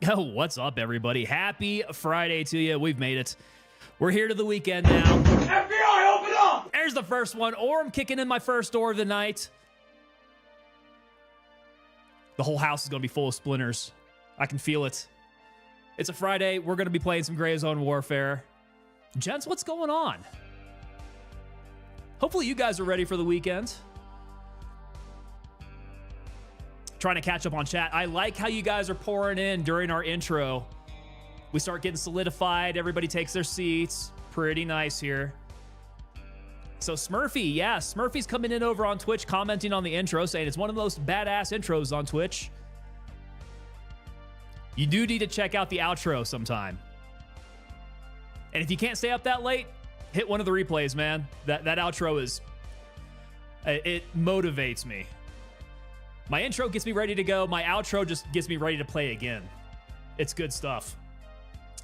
Oh, what's up, everybody? Happy Friday to you. We've made it. We're here to the weekend now. FBI, open up! There's the first one. Or I'm kicking in my first door of the night. The whole house is going to be full of splinters. I can feel it. It's a Friday. We're going to be playing some Gray Zone Warfare. Gents, what's going on? Hopefully you guys are ready for the weekend. Trying to catch up on chat. I like how you guys are pouring in during our intro. We start getting solidified. Everybody takes their seats. Pretty nice here. So Smurfy, yeah, Smurfy's coming in over on Twitch, commenting on the intro, saying it's one of the most badass intros on Twitch. You do need to check out the outro sometime. And if you can't stay up that late, hit one of the replays, man. That outro is... It motivates me. My intro gets me ready to go. My outro just gets me ready to play again. It's good stuff.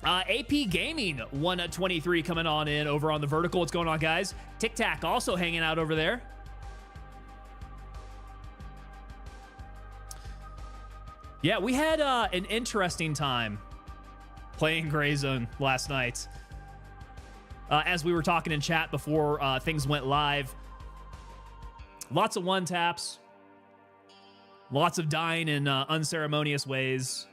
AP Gaming 123 coming on in over on the vertical. What's going on, guys? Tic Tac also hanging out over there. Yeah, we had an interesting time playing Gray Zone last night. As we were talking in chat before things went live. Lots of one-taps. Lots of dying in unceremonious ways.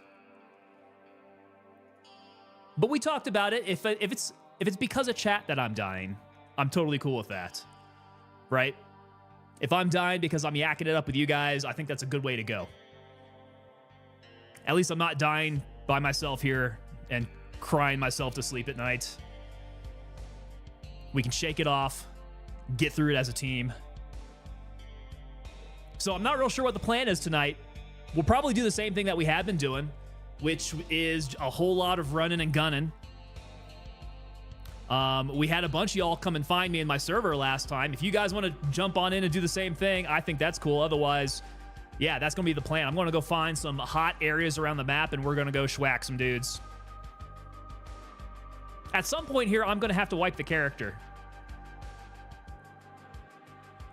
But we talked about it. If it's because of chat that I'm dying, I'm totally cool with that. Right? If I'm dying because I'm yakking it up with you guys, I think that's a good way to go. At least I'm not dying by myself here and crying myself to sleep at night. We can shake it off, get through it as a team. So I'm not real sure what the plan is tonight. We'll probably do the same thing that we have been doing, which is a whole lot of running and gunning. We had a bunch of y'all come and find me in my server last time. If you guys want to jump on in and do the same thing, I think that's cool. Otherwise, yeah, that's going to be the plan. I'm going to go find some hot areas around the map, and we're going to go schwack some dudes. At some point here, I'm going to have to wipe the character.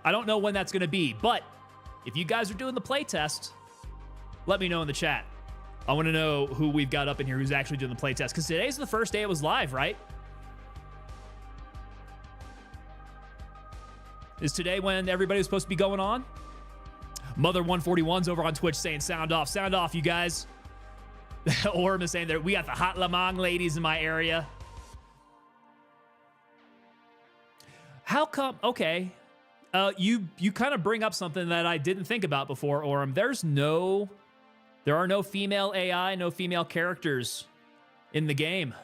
I don't know when that's going to be, but if you guys are doing the playtest, let me know in the chat. I want to know who we've got up in here who's actually doing the playtest, because today's the first day it was live, right? Is today when everybody was supposed to be going on? Mother 141's over on Twitch saying sound off, you guys. Orm is saying that we got the hot Lamang ladies in my area. How come? Okay. You kind of bring up something that I didn't think about before, Orm. There are no female AI, no female characters in the game.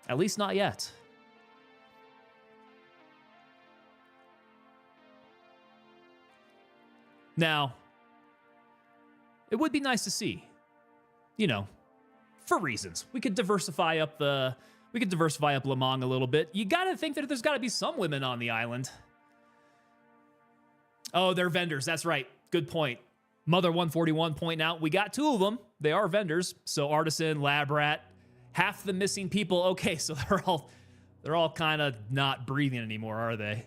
At least not yet. Now, it would be nice to see, you know, for reasons. We could diversify up Lamang a little bit. You gotta think that there's gotta be some women on the island. Oh, they're vendors. That's right. Good point. Mother 141 pointing out we got two of them. They are vendors. So Artisan, Lab Rat, half the missing people. Okay, so they're all kind of not breathing anymore, are they?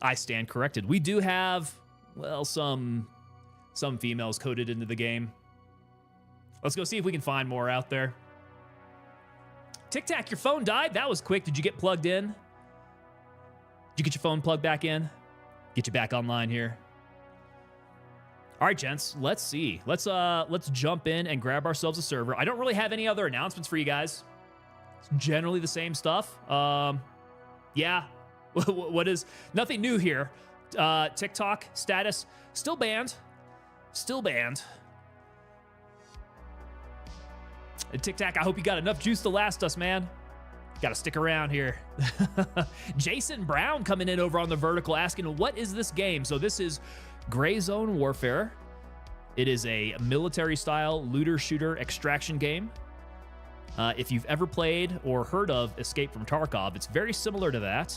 I stand corrected. We do have, well, some females coded into the game. Let's go see if we can find more out there. Tic Tac, your phone died? That was quick. Did you get plugged in? Did you get your phone plugged back in? Get you back online here. All right, gents, let's see. Let's jump in and grab ourselves a server. I don't really have any other announcements for you guys. It's generally the same stuff. Yeah, what is nothing new here. TikTok status still banned. Still banned. And Tic Tac, I hope you got enough juice to last us, man. Got to stick around here. Jason Brown coming in over on the vertical asking, what is this game? So this is Gray Zone Warfare. It is a military-style looter-shooter extraction game. If you've ever played or heard of Escape from Tarkov, it's very similar to that,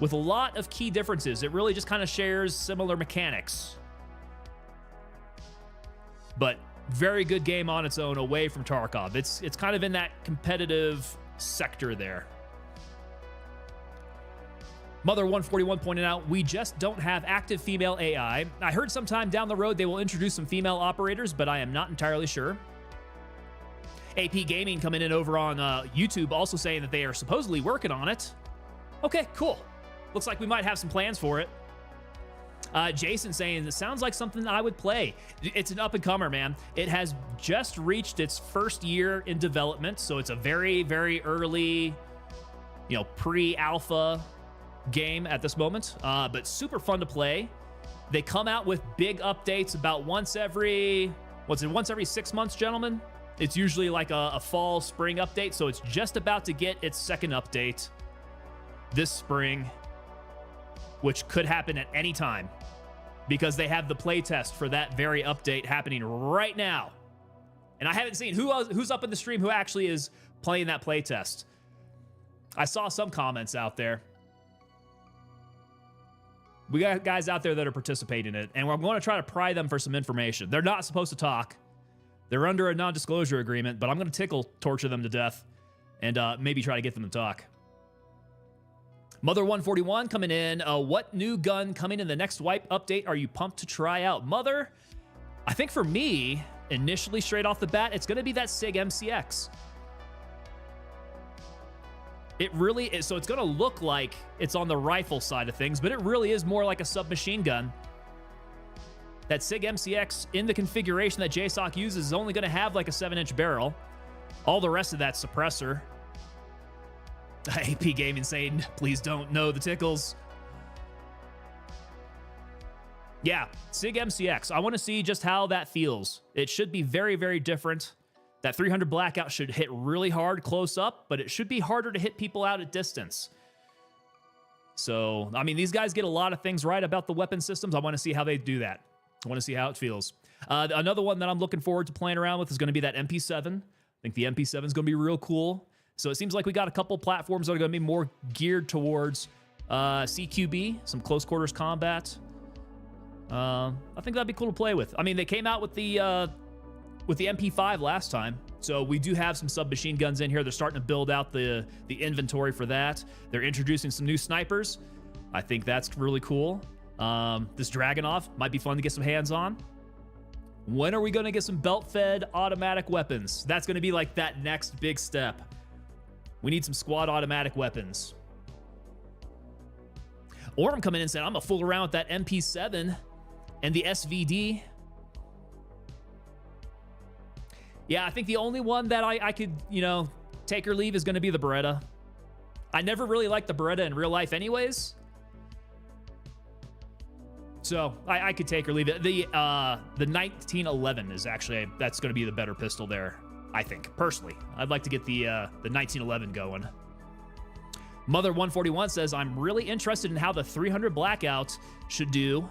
with a lot of key differences. It really just kind of shares similar mechanics. But very good game on its own away from Tarkov. It's kind of in that competitive sector there. Mother 141 pointed out, we just don't have active female AI. I heard sometime down the road they will introduce some female operators, but I am not entirely sure. AP Gaming coming in over on YouTube also saying that they are supposedly working on it. Okay, cool. Looks like we might have some plans for it. Jason saying, it sounds like something I would play. It's an up-and-comer, man. It has just reached its first year in development, so it's a very, very early, pre-alpha game at this moment, but super fun to play. They come out with big updates about once every 6 months, gentlemen? It's usually like a fall, spring update, so it's just about to get its second update this spring, which could happen at any time because they have the playtest for that very update happening right now. And I haven't seen who's up in the stream who actually is playing that playtest. I saw some comments out there. We got guys out there that are participating in it, and we're going to try to pry them for some information. They're not supposed to talk. They're under a non-disclosure agreement, but I'm going to torture them to death and maybe try to get them to talk. Mother 141 coming in. What new gun coming in the next wipe update are you pumped to try out? Mother, I think for me, initially straight off the bat, it's going to be that SIG MCX. It really is. So it's going to look like it's on the rifle side of things, but it really is more like a submachine gun. That SIG MCX in the configuration that JSOC uses is only going to have like a 7-inch barrel. All the rest of that suppressor. AP Gaming saying, please don't know the tickles. Yeah, SIG MCX. I want to see just how that feels. It should be very, very different. That 300 blackout should hit really hard close up, but it should be harder to hit people out at distance. So, I mean, these guys get a lot of things right about the weapon systems. I want to see how they do that. I want to see how it feels. Another one that I'm looking forward to playing around with is going to be that MP7. I think the MP7 is going to be real cool. So it seems like we got a couple platforms that are going to be more geared towards CQB, some close quarters combat. I think that'd be cool to play with. I mean, they came out with the MP5 last time, so we do have some submachine guns in here. They're starting to build out the inventory for that. They're introducing some new snipers. I think that's really cool. This Dragunov might be fun to get some hands on. When are we going to get some belt-fed automatic weapons? That's going to be like that next big step. We need some squad automatic weapons. Orm coming in and saying, I'm going to fool around with that MP7 and the SVD. Yeah, I think the only one that I could, take or leave is going to be the Beretta. I never really liked the Beretta in real life anyways. So I could take or leave it. The 1911 is actually, that's going to be the better pistol there, I think, personally. I'd like to get the 1911 going. Mother 141 says, I'm really interested in how the 300 blackout should do.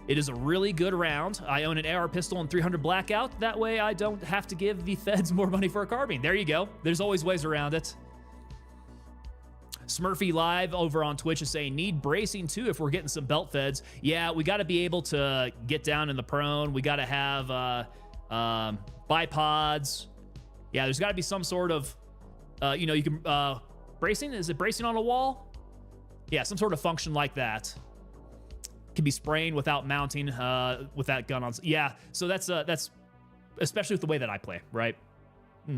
It is a really good round. I own an AR pistol and 300 blackout. That way I don't have to give the feds more money for a carbine. There you go. There's always ways around it. Smurfy Live over on Twitch is saying, need bracing too if we're getting some belt feds. Yeah, we got to be able to get down in the prone. We got to have bipods. Yeah, there's got to be some sort of, you can, bracing? Is it bracing on a wall? Yeah, some sort of function like that. Can be spraying without mounting with that gun on. Yeah, so that's especially with the way that I play, right?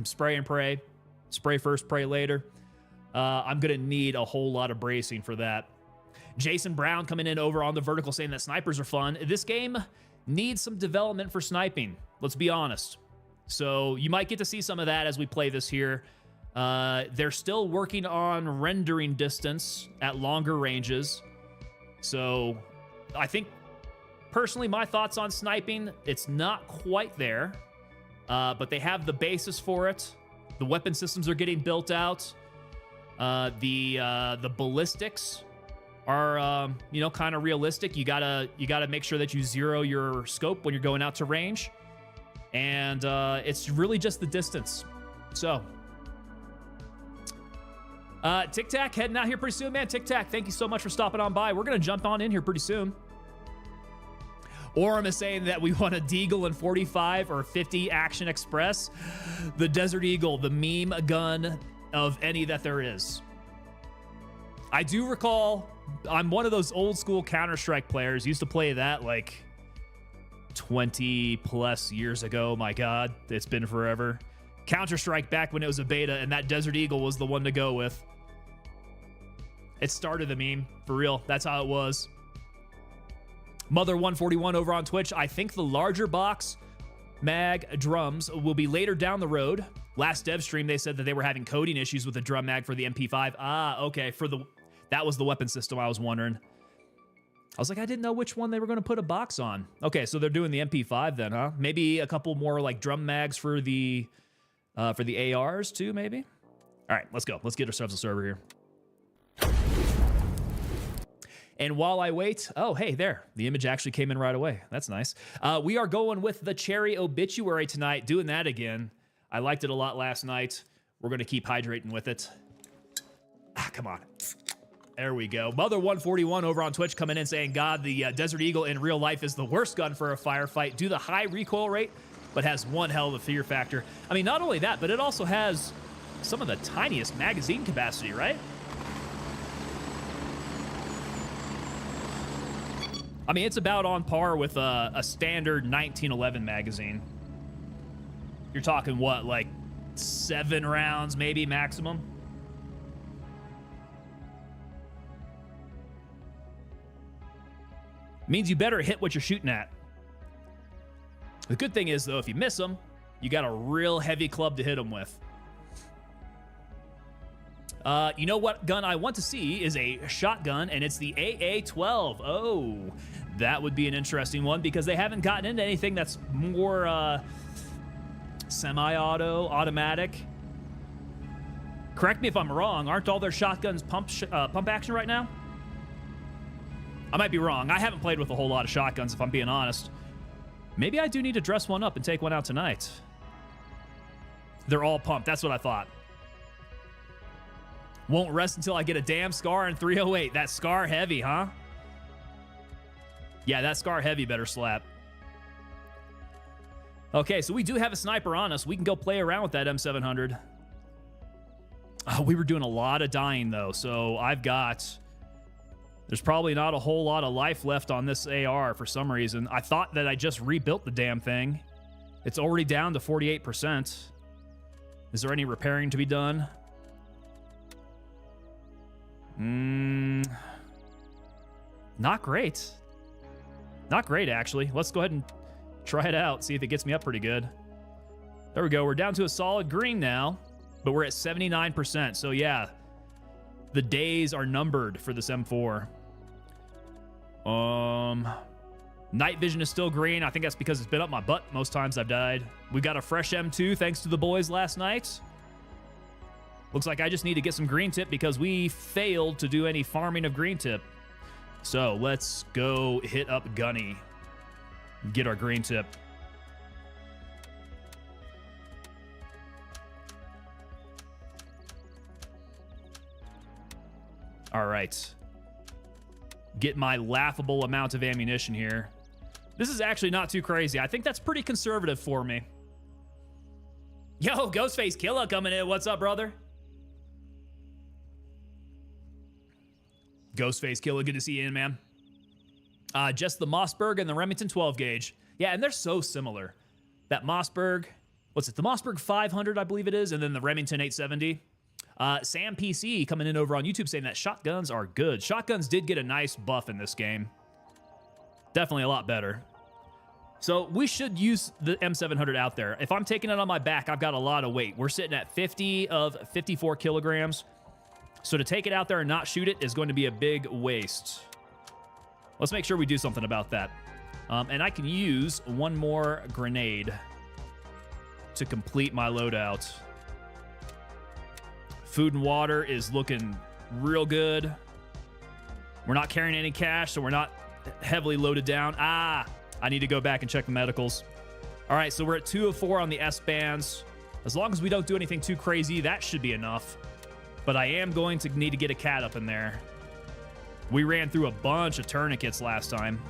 Spray and pray. Spray first, pray later. I'm going to need a whole lot of bracing for that. Jason Brown coming in over on the vertical saying that snipers are fun. This game needs some development for sniping. Let's be honest. So you might get to see some of that as we play this here. They're still working on rendering distance at longer ranges. So I think, personally, my thoughts on sniping, it's not quite there. But they have the basis for it. The weapon systems are getting built out. The ballistics are, kind of realistic. You gotta make sure that you zero your scope when you're going out to range. And it's really just the distance. So, Tic Tac heading out here pretty soon, man. Tic Tac, thank you so much for stopping on by. We're gonna jump on in here pretty soon. Orem is saying that we want a Deagle in 45 or 50 Action Express. The Desert Eagle, the meme gun of any that there is. I do recall I'm one of those old school Counter-Strike players. Used to play that like 20 plus years ago. My God, it's been forever. Counter-Strike back when it was a beta, and that Desert Eagle was the one to go with. It started the meme, for real. That's how it was. Mother141 over on Twitch. I think the larger box mag drums will be later down the road. Last dev stream, they said that they were having coding issues with the drum mag for the MP5. Ah, okay. That was the weapon system I was wondering. I was like, I didn't know which one they were going to put a box on. Okay, so they're doing the MP5 then, huh? Maybe a couple more like drum mags for the ARs too, maybe? All right, let's go. Let's get ourselves a server here. And while I wait, oh, hey, there. The image actually came in right away. That's nice. We are going with the Cherry Obituary tonight, doing that again. I liked it a lot last night. We're going to keep hydrating with it. Ah, come on. There we go. Mother141 over on Twitch coming in saying, God, the Desert Eagle in real life is the worst gun for a firefight due to the high recoil rate, but has one hell of a fear factor. I mean, not only that, but it also has some of the tiniest magazine capacity, right? I mean, it's about on par with a standard 1911 magazine. You're talking what, like 7 rounds maybe maximum? Means you better hit what you're shooting at. The good thing is, though, if you miss them, you got a real heavy club to hit them with. You know what gun I want to see is a shotgun, and it's the AA-12. Oh, that would be an interesting one because they haven't gotten into anything that's more semi-auto, automatic. Correct me if I'm wrong. Aren't all their shotguns pump action right now? I might be wrong. I haven't played with a whole lot of shotguns, if I'm being honest. Maybe I do need to dress one up and take one out tonight. They're all pumped. That's what I thought. Won't rest until I get a damn scar in 308. That scar heavy, huh? Yeah, that scar heavy better slap. Okay, so we do have a sniper on us. We can go play around with that M700. We were doing a lot of dying, though, so I've got... There's probably not a whole lot of life left on this AR for some reason. I thought that I just rebuilt the damn thing. It's already down to 48%. Is there any repairing to be done? Not great. Not great, actually. Let's go ahead and try it out, see if it gets me up pretty good. There we go. We're down to a solid green now, but we're at 79%. So, yeah, the days are numbered for this M4. Night vision is still green. I think that's because it's been up my butt most times I've died. We got a fresh M2 thanks to the boys last night. Looks like I just need to get some green tip because we failed to do any farming of green tip. So let's go hit up Gunny and get our green tip. All right. Get my laughable amount of ammunition here. This is actually not too crazy. I think that's pretty conservative for me. Yo, Ghostface Killer coming in. What's up, brother? Ghostface Killer, good to see you in, man. Just the Mossberg and the Remington 12 gauge. Yeah, and they're so similar. That Mossberg, what's it? The Mossberg 500, I believe it is, and then the Remington 870. Sam PC coming in over on YouTube saying that shotguns are good. Shotguns did get a nice buff in this game. Definitely a lot better. So we should use the M700 out there. If I'm taking it on my back, I've got a lot of weight. We're sitting at 50 of 54 kilograms. So to take it out there and not shoot it is going to be a big waste. Let's make sure we do something about that. And I can use one more grenade to complete my loadout. Food and water is looking real good. We're not carrying any cash, so we're not heavily loaded down. I need to go back and check the medicals. All right, so we're at 2 of 4 on the S-bands. As long as we don't do anything too crazy, that should be enough. But I am going to need to get a cat up in there. We ran through a bunch of tourniquets last time.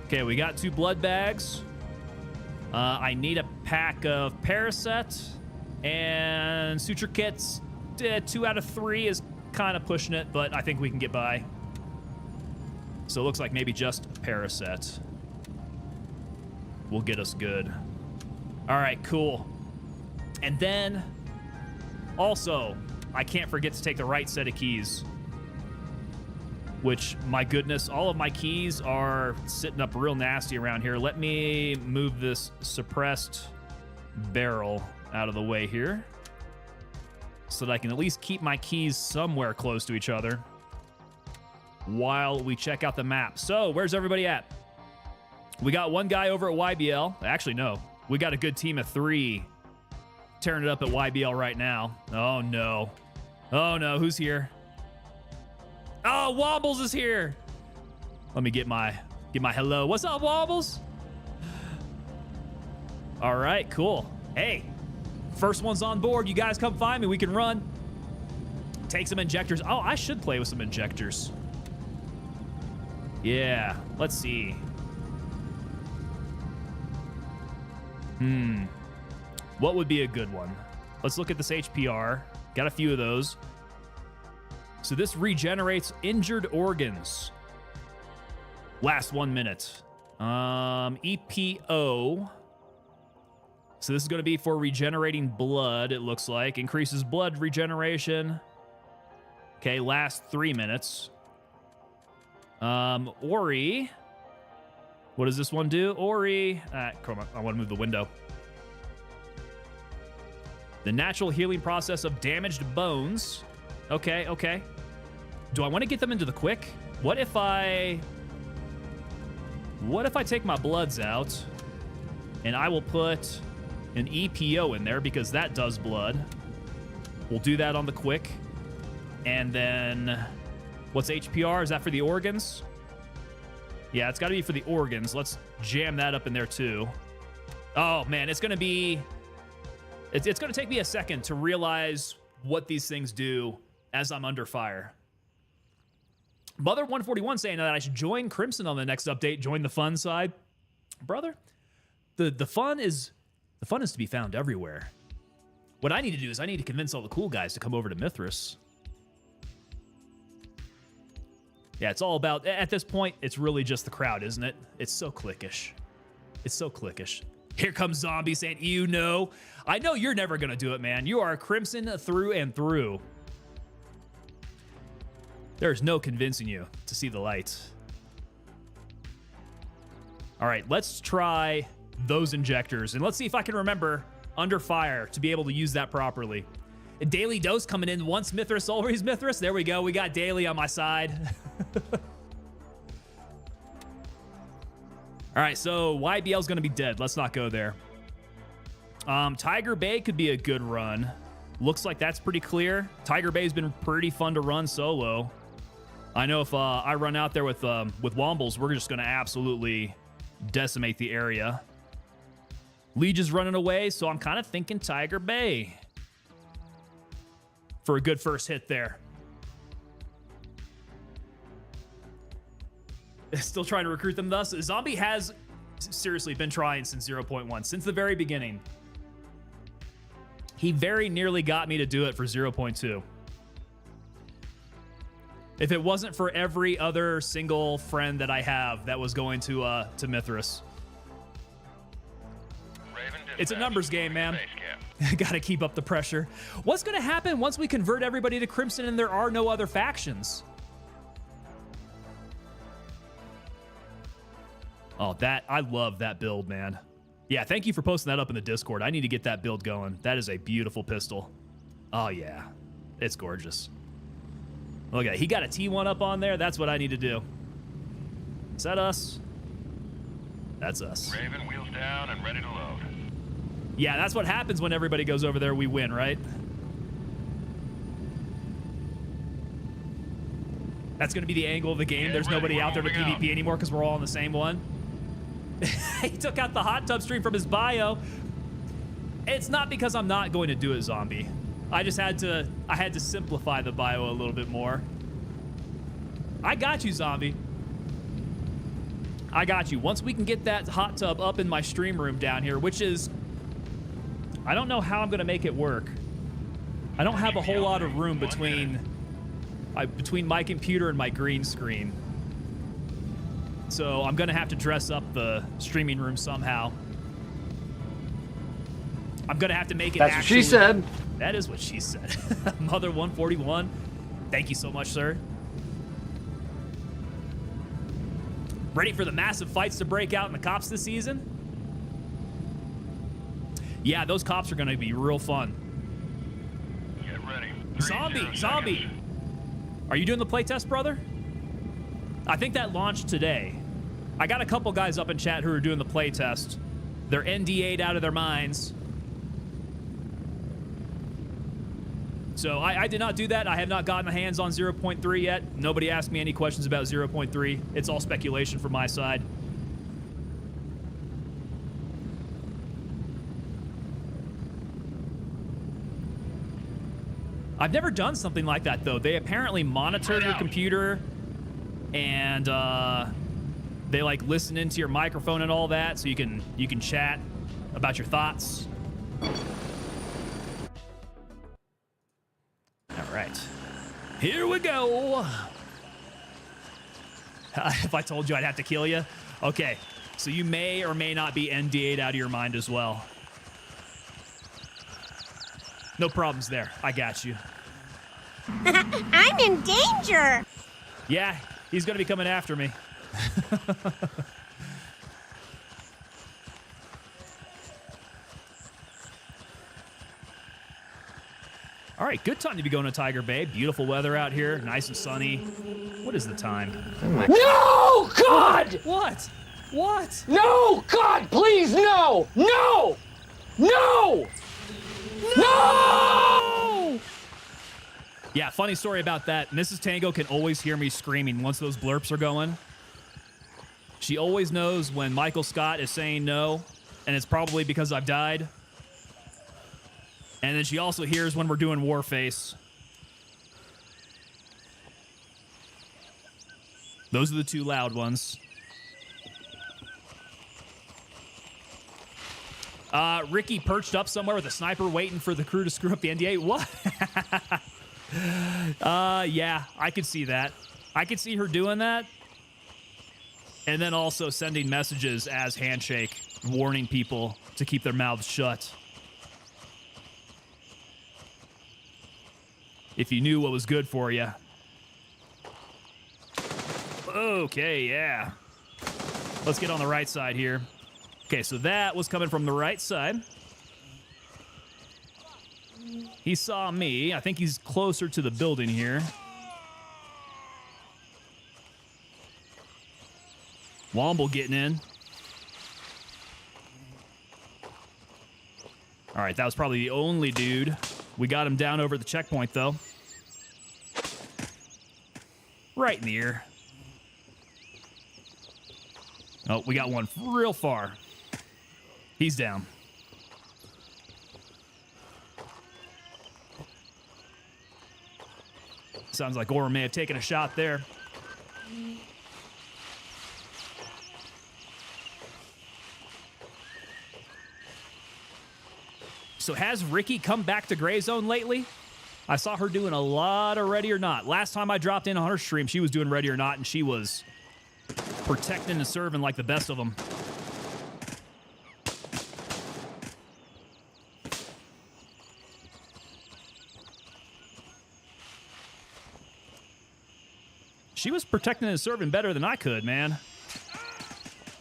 Okay, we got 2 blood bags. I need a pack of Paracet and suture kits. 2 out of 3 is kind of pushing it, but I think we can get by. So it looks like maybe just Paraset will get us good. All right, cool. And then also, I can't forget to take the right set of keys, which, my goodness, all of my keys are sitting up real nasty around here. Let me move this suppressed barrel out of the way here so that I can at least keep my keys somewhere close to each other while we check out the map. So, where's everybody at? We got one guy over at YBL. Actually, no. We got a good team of 3 tearing it up at YBL right now. Oh, no. Oh, no. Who's here? Oh, Wobbles is here. Let me get my hello. What's up, Wobbles? All right, cool. Hey, first one's on board. You guys come find me. We can run. Take some injectors. Oh, I should play with some injectors. Yeah, let's see. What would be a good one? Let's look at this HPR. Got a few of those. So this regenerates injured organs. Last 1 minute. EPO. So this is going to be for regenerating blood, it looks like. Increases blood regeneration. Okay, last 3 minutes. Ori. What does this one do? Ori. Come on, I want to move the window. The natural healing process of damaged bones. Okay, okay. Do I want to get them into the quick? What if I take my bloods out and I will put an EPO in there because that does blood. We'll do that on the quick. And then what's HPR? Is that for the organs? Yeah, it's got to be for the organs. Let's jam that up in there too. Oh man, it's going to be... It's going to take me a second to realize what these things do as I'm under fire. Mother141 saying that I should join Crimson on the next update. Join the fun side. Brother, the fun is to be found everywhere. What I need to do is I need to convince all the cool guys to come over to Mithras. Yeah, it's all about, at this point, it's really just the crowd, isn't it? It's so cliquish. It's so cliquish. Here comes Zombie saying, you know. I know you're never going to do it, man. You are Crimson through and through. There's no convincing you to see the light. All right, let's try those injectors. And let's see if I can remember under fire to be able to use that properly. A daily dose coming in once Mithras, always Mithras. There we go. We got Daily on my side. All right, so YBL's going to be dead. Let's not go there. Tiger Bay could be a good run. Looks like that's pretty clear. Tiger Bay's been pretty fun to run solo. I know if I run out there with Wombles, we're just going to absolutely decimate the area. Liege is running away, so I'm kind of thinking Tiger Bay for a good first hit there. Still trying to recruit them thus. Zombie has seriously been trying since 0.1, since the very beginning. He very nearly got me to do it for 0.2. If it wasn't for every other single friend that I have that was going to Mithras. It's a numbers game, man. Gotta keep up the pressure. What's gonna happen once we convert everybody to Crimson and there are no other factions? Oh, I love that build, man. Yeah, thank you for posting that up in the Discord. I need to get that build going. That is a beautiful pistol. Oh, yeah. It's gorgeous. Look at it. He got a T1 up on there. That's what I need to do. Is that us? That's us. Raven, wheels down and ready to load. Yeah, that's what happens when everybody goes over there. We win, right? That's going to be the angle of the game. There's nobody out there to PvP anymore because we're all on the same one. He took out the hot tub stream from his bio. It's not because I'm not going to do it, Zombie. I just had to simplify the bio a little bit more. I got you, Zombie. I got you. Once we can get that hot tub up in my stream room down here, which is, I don't know how I'm going to make it work. I don't have a whole lot of room between between my computer and my green screen. So I'm going to have to dress up the streaming room somehow. I'm going to have to make it That's what she said. That is what she said. Mother 141. Thank you so much, sir. Ready for the massive fights to break out in the cops this season? Yeah, those cops are going to be real fun. Get ready. Zombie. Are you doing the playtest, brother? I think that launched today. I got a couple guys up in chat who are doing the playtest. They're NDA'd out of their minds. So I did not do that. I have not gotten my hands on 0.3 yet. Nobody asked me any questions about 0.3. It's all speculation from my side. I've never done something like that, though. They apparently monitor your computer and they like listen into your microphone and all that, so you can chat about your thoughts. All right, here we go. If I told you I'd have to kill you, okay. So you may or may not be NDA'd out of your mind as well. No problems there. I got you. I'm in danger. Yeah, he's gonna be coming after me. All right, good time to be going to Tiger Bay. Beautiful weather out here, nice and sunny. What is the time? No, God! What? What? No, God, please, no! No! No! No! Yeah, funny story about that. Mrs. Tango can always hear me screaming once those blurps are going. She always knows when Michael Scott is saying no, and it's probably because I've died. And then she also hears when we're doing Warface. Those are the two loud ones. Ricky perched up somewhere with a sniper waiting for the crew to screw up the NDA. What? Yeah, I could see that. I could see her doing that. And then also sending messages as Handshake, warning people to keep their mouths shut. If you knew what was good for you. Okay, yeah. Let's get on the right side here. Okay, so that was coming from the right side. He saw me. I think he's closer to the building here. Womble getting in. All right, that was probably the only dude. We got him down over the checkpoint, though. Right in the ear. Oh, we got one real far. He's down. Sounds like Aura may have taken a shot there. So has Ricky come back to Gray Zone lately? I saw her doing a lot of Ready or Not. Last time I dropped in on her stream, she was doing Ready or Not, and she was protecting and serving like the best of them. She was protecting and serving better than I could, man.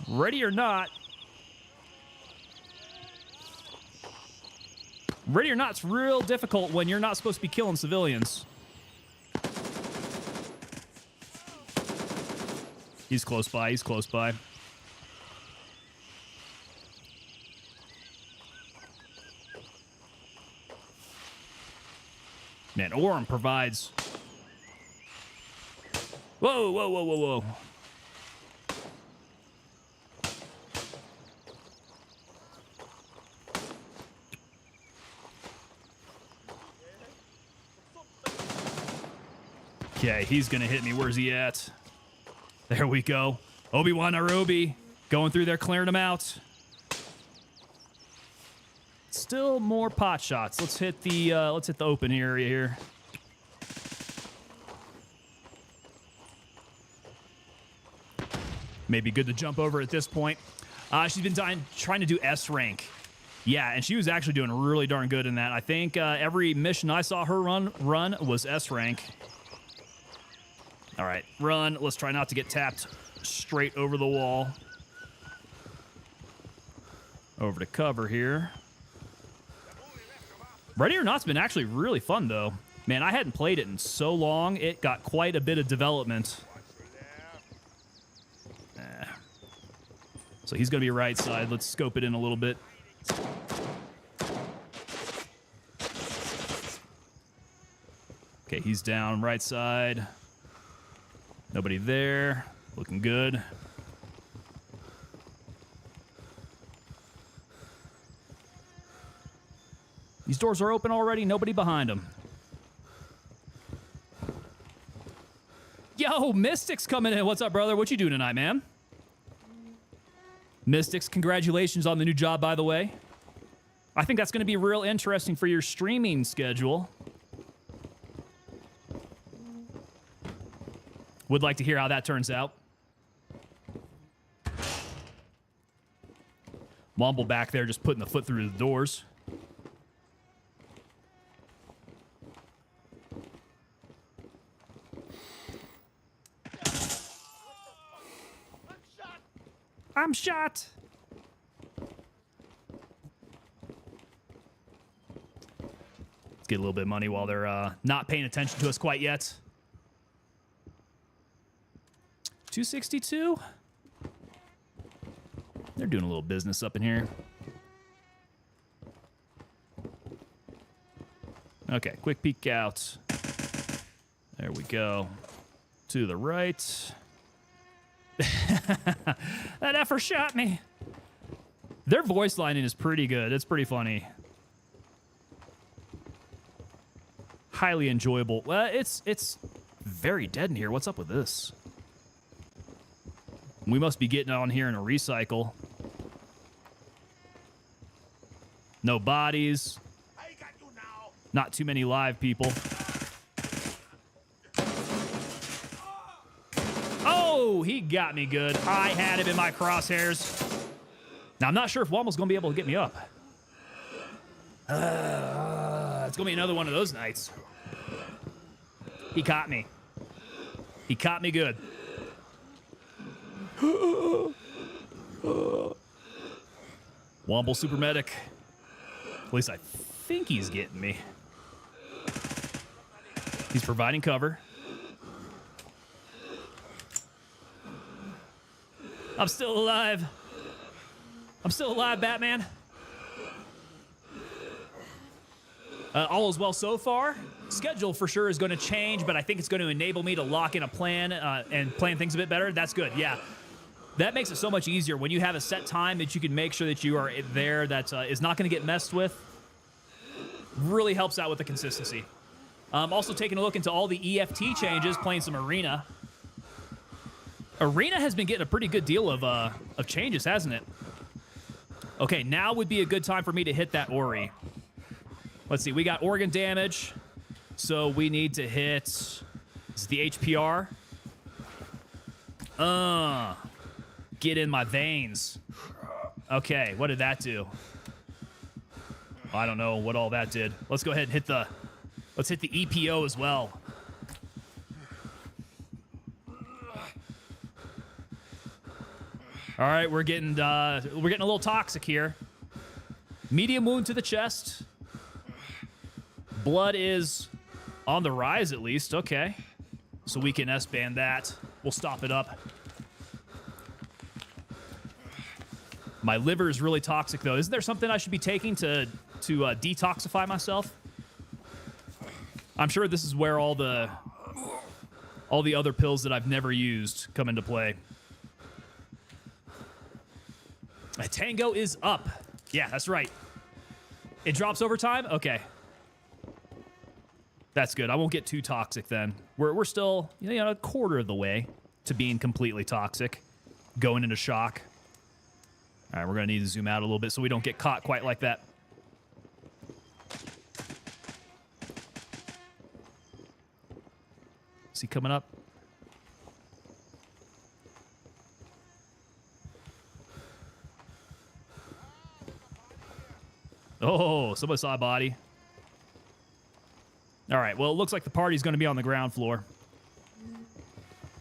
Ready or Not. Ready or Not's real difficult when you're not supposed to be killing civilians. He's close by. He's close by. Man, Orem provides... Whoa, whoa, whoa, whoa, whoa. Okay, he's gonna hit me. Where's he at? There we go. Obi-Wan Nairobi going through there, clearing them out. Still more pot shots. Let's hit the open area here. Maybe good to jump over at this point. She's been trying to do S rank. Yeah, and she was actually doing really darn good in that. I think every mission I saw her run was S rank. All right, run. Let's try not to get tapped straight over the wall. Over to cover here. Ready or Not's been actually really fun, though. Man, I hadn't played it in so long. It got quite a bit of development. So he's going to be right side. Let's scope it in a little bit. Okay, he's down right side. Nobody there. Looking good. These doors are open already. Nobody behind them. Yo, Mystic's coming in. What's up, brother? What you doing tonight, man? Mystics, congratulations on the new job, by the way. I think that's going to be real interesting for your streaming schedule. Would like to hear how that turns out. Womble back there just putting the foot through the doors. I'm shot. Let's get a little bit of money while they're not paying attention to us quite yet. 262. They're doing a little business up in here. Okay, quick peek out. There we go. To the right. That effer shot me. Their voice lining is pretty good. It's pretty funny. Highly enjoyable. It's very dead in here. What's up with this? We must be getting on here in a recycle. No bodies. Not too many live people. Oh, he got me good. I had him in my crosshairs. Now, I'm not sure if Womble's going to be able to get me up. It's going to be another one of those nights. He caught me. He caught me good. Womble super medic. At least I think he's getting me. He's providing cover. I'm still alive. I'm still alive, Batman. All is well so far. Schedule for sure is going to change, but I think it's going to enable me to lock in a plan and plan things a bit better. That's good, yeah. That makes it so much easier when you have a set time that you can make sure that you are there that is not going to get messed with. Really helps out with the consistency. Also taking a look into all the EFT changes, playing some Arena. Arena has been getting a pretty good deal of changes, hasn't it? Okay, now would be a good time for me to hit that Ori. Let's see, we got organ damage, so we need to hit... This is the HPR. Get in my veins. Okay, what did that do? I don't know what all that did. Let's go ahead and hit the... Let's hit the EPO as well. All right, we're getting a little toxic here. Medium wound to the chest. Blood is on the rise at least. Okay, so we can S-band that. We'll stop it up. My liver is really toxic though. Isn't there something I should be taking to detoxify myself? I'm sure this is where all the other pills that I've never used come into play. A tango is up. Yeah, that's right. It drops over time? Okay. That's good. I won't get too toxic then. We're still, a quarter of the way to being completely toxic. Going into shock. All right, we're going to need to zoom out a little bit so we don't get caught quite like that. Is he coming up? Oh, somebody saw a body. All right, well, it looks like the party's going to be on the ground floor.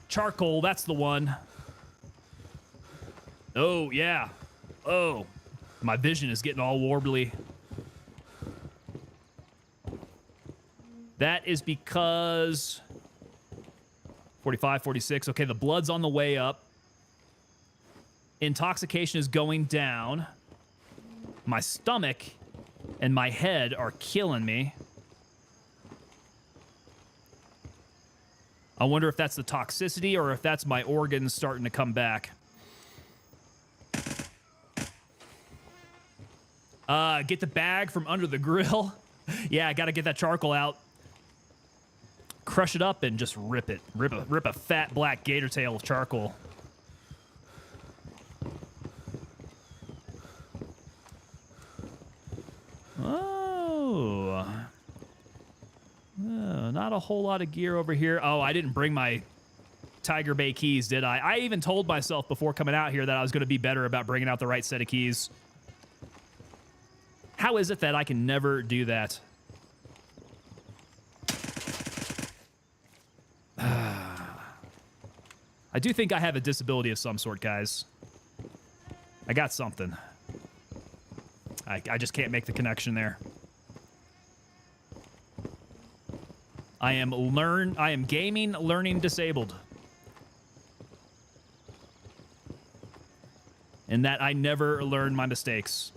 Charcoal, that's the one. Oh, yeah. Oh, my vision is getting all warbly. That is because 45, 46. Okay, the blood's on the way up. Intoxication is going down. My stomach and my head are killing me. I wonder if that's the toxicity or if that's my organs starting to come back. Get the bag from under the grill. Yeah, I gotta get that charcoal out. Crush it up and just rip it. Rip a fat black gator tail of charcoal. Oh. Not a whole lot of gear over here. Oh, I didn't bring my Tiger Bay keys, did I? I even told myself before coming out here that I was going to be better about bringing out the right set of keys. How is it that I can never do that? I do think I have a disability of some sort, guys. I got something. I just can't make the connection there. I am gaming learning disabled. In that I never learn my mistakes.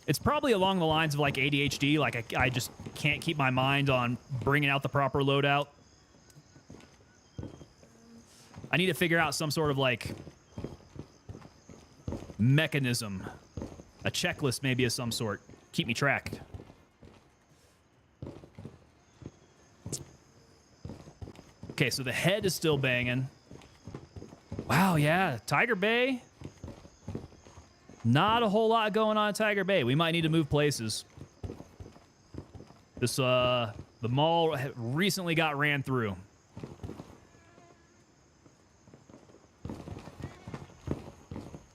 It's probably along the lines of like ADHD, like I just can't keep my mind on bringing out the proper loadout. I need to figure out some sort of like mechanism. A checklist maybe of some sort. Keep me tracked. Okay, so the head is still banging. Wow, yeah. Tiger Bay. Not a whole lot going on in Tiger Bay. We might need to move places. This, the mall recently got ran through.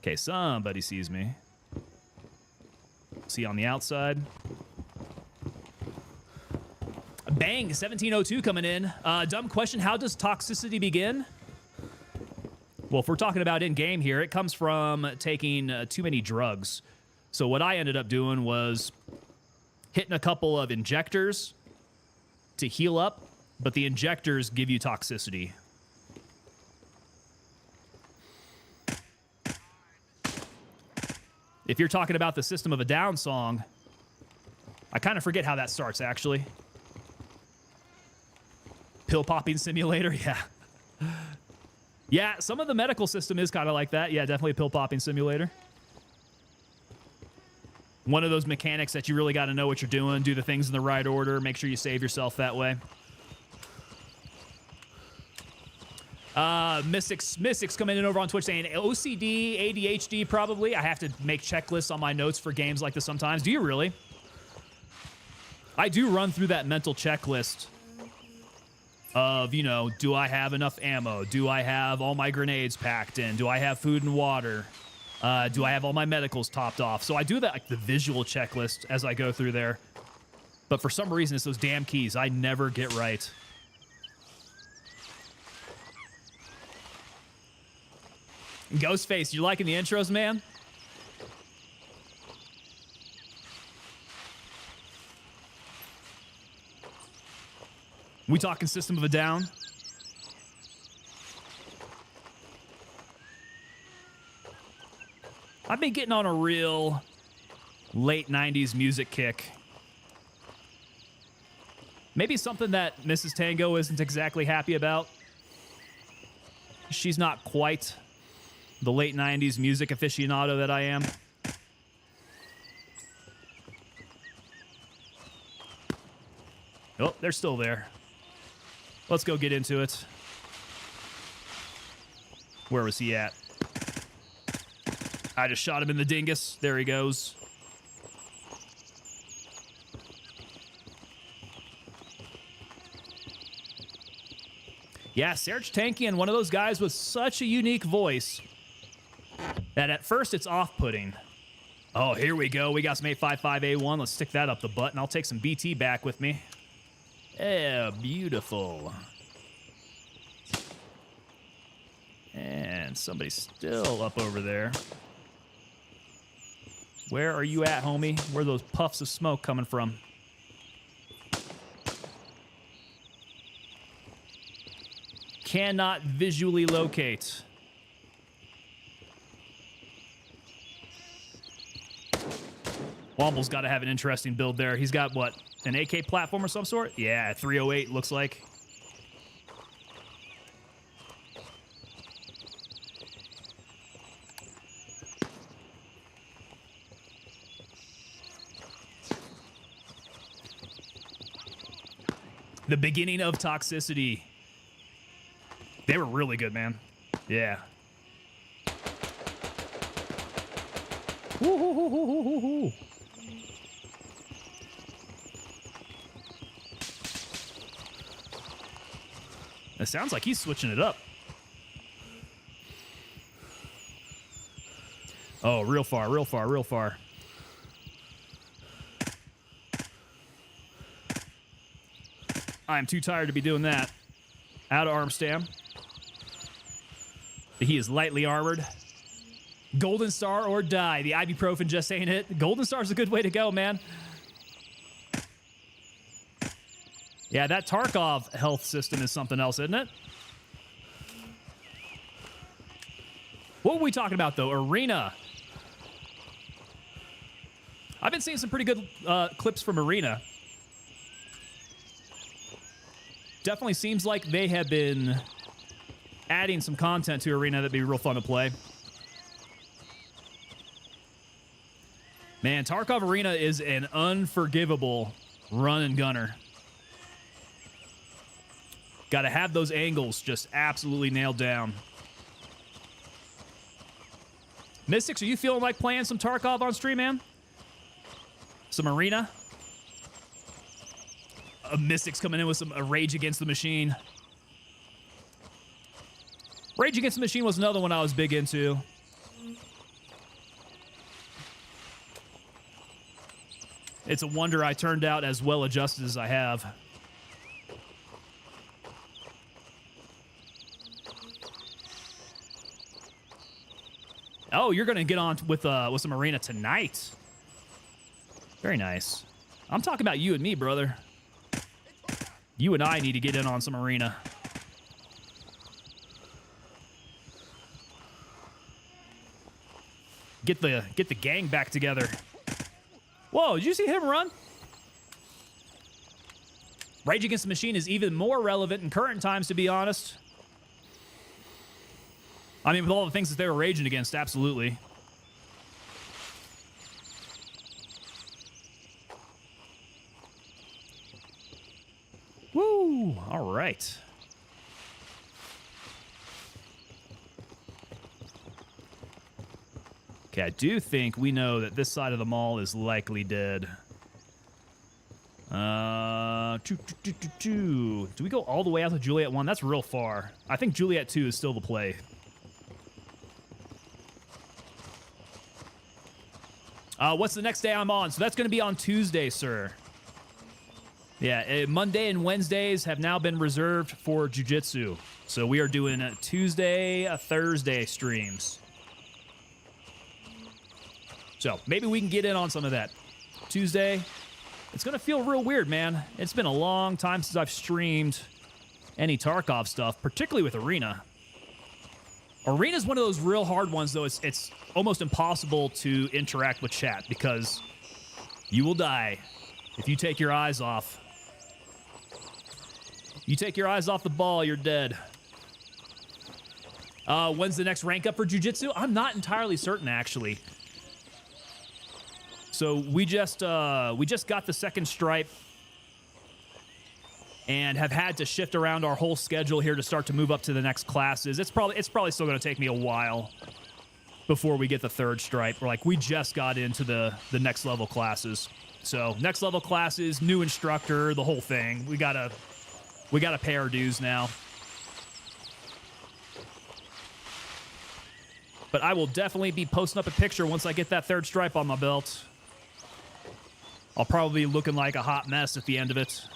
Okay, somebody sees me. See on the outside. Bang, 1702 coming in. Dumb question, how does toxicity begin? Well, if we're talking about in-game here, it comes from taking too many drugs. So what I ended up doing was hitting a couple of injectors to heal up, but the injectors give you toxicity. If you're talking about the System of a Down song, I kind of forget how that starts, actually. Pill popping simulator, yeah. Yeah, some of the medical system is kind of like that. Yeah, definitely a pill popping simulator. One of those mechanics that you really got to know what you're doing, do the things in the right order, make sure you save yourself that way. Mystics coming in over on Twitch saying OCD, ADHD probably. I have to make checklists on my notes for games like this sometimes. Do you really? I do run through that mental checklist of, you know, do I have enough ammo? Do I have all my grenades packed in? Do I have food and water? Do I have all my medicals topped off? So I do that, like the visual checklist as I go through there. But for some reason, it's those damn keys I never get right. Ghostface, you liking the intros, man? We talking System of a Down? I've been getting on a real late 90s music kick. Maybe something that Mrs. Tango isn't exactly happy about. She's not quite the late 90s music aficionado that I am. Oh, they're still there. Let's go get into it. Where was he at? I just shot him in the dingus. There he goes. Yeah, Serge Tankian, one of those guys with such a unique voice. that at first it's off-putting. Oh, here we go. We got some 855A1. Let's stick that up the butt, and I'll take some BT back with me. Yeah, beautiful. And somebody's still up over there. Where are you at, homie? Where are those puffs of smoke coming from? Cannot visually locate. Womble's got to have an interesting build there. He's got, what, an AK platform of some sort? Yeah, 308 looks like. The beginning of toxicity. They were really good, man. Yeah. Woo-hoo-hoo-hoo-hoo-hoo. It sounds like he's switching it up. Oh, real far, real far, real far. I'm too tired to be doing that. Out of arm stam. He is lightly armored. Golden Star or die. The ibuprofen just ain't it. Golden Star's a good way to go, man. Yeah, that Tarkov health system is something else, isn't it? What were we talking about, though? Arena. I've been seeing some pretty good clips from Arena. Definitely seems like they have been adding some content to Arena that'd be real fun to play. Man, Tarkov Arena is an unforgivable run and gunner. Got to have those angles just absolutely nailed down. Mystics, are you feeling like playing some Tarkov on stream, man? Some Arena? Mystics coming in with some Rage Against the Machine. Rage Against the Machine was another one I was big into. It's a wonder I turned out as well adjusted as I have. Oh, you're going to get on with some Arena tonight. Very nice. I'm talking about you and me, brother. You and I need to get in on some Arena. Get the gang back together. Whoa, did you see him run? Rage Against the Machine is even more relevant in current times, to be honest. I mean, with all the things that they were raging against, absolutely. Woo! All right. Okay, I do think we know that this side of the mall is likely dead. Do we go all the way out to Juliet 1? That's real far. I think Juliet 2 is still the play. What's the next day I'm on? So that's going to be on Tuesday, sir. Yeah, Monday and Wednesdays have now been reserved for jiu-jitsu. So we are doing Tuesday, Thursday streams. So maybe we can get in on some of that. Tuesday, it's going to feel real weird, man. It's been a long time since I've streamed any Tarkov stuff, particularly with Arena. Arena's one of those real hard ones, though. It's almost impossible to interact with chat because you will die if you take your eyes off. You take your eyes off the ball, you're dead. When's the next rank up for jiu-jitsu? I'm not entirely certain, actually. So we just got the second stripe and have had to shift around our whole schedule here to start to move up to the next classes. It's probably still going to take me a while before we get the third stripe. We just got into the next level classes. So next level classes, new instructor, the whole thing. We gotta pay our dues now. But I will definitely be posting up a picture once I get that third stripe on my belt. I'll probably be looking like a hot mess at the end of it.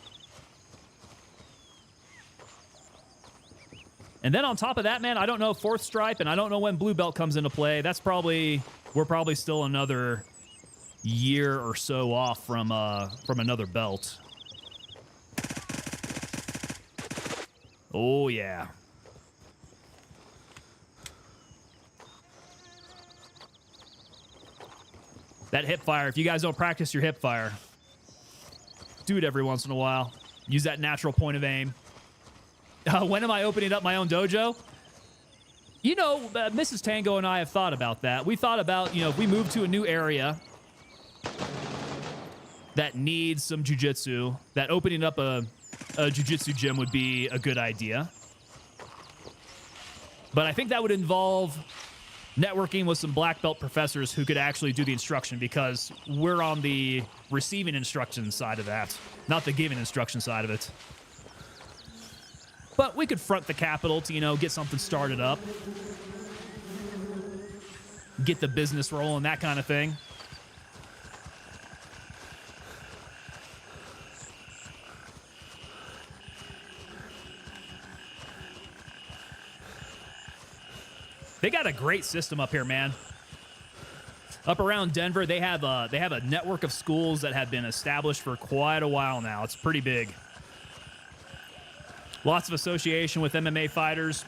And then on top of that, man, I don't know fourth stripe, and I don't know when blue belt comes into play. That's probably, we're probably still another year or so off from another belt. Oh yeah. That hip fire, if you guys don't practice your hip fire, do it every once in a while. Use that natural point of aim. When am I opening up my own dojo? You know, Mrs. Tango and I have thought about that. We thought about, you know, if we move to a new area that needs some jiu-jitsu, that opening up a jiu-jitsu gym would be a good idea. But I think that would involve networking with some black belt professors who could actually do the instruction, because we're on the receiving instruction side of that, not the giving instruction side of it. But we could front the capital to, you know, get something started up, get the business rolling, that kind of thing. They got a great system up here, man. Up around Denver, they have a network of schools that have been established for quite a while now. It's pretty big. Lots of association with MMA fighters.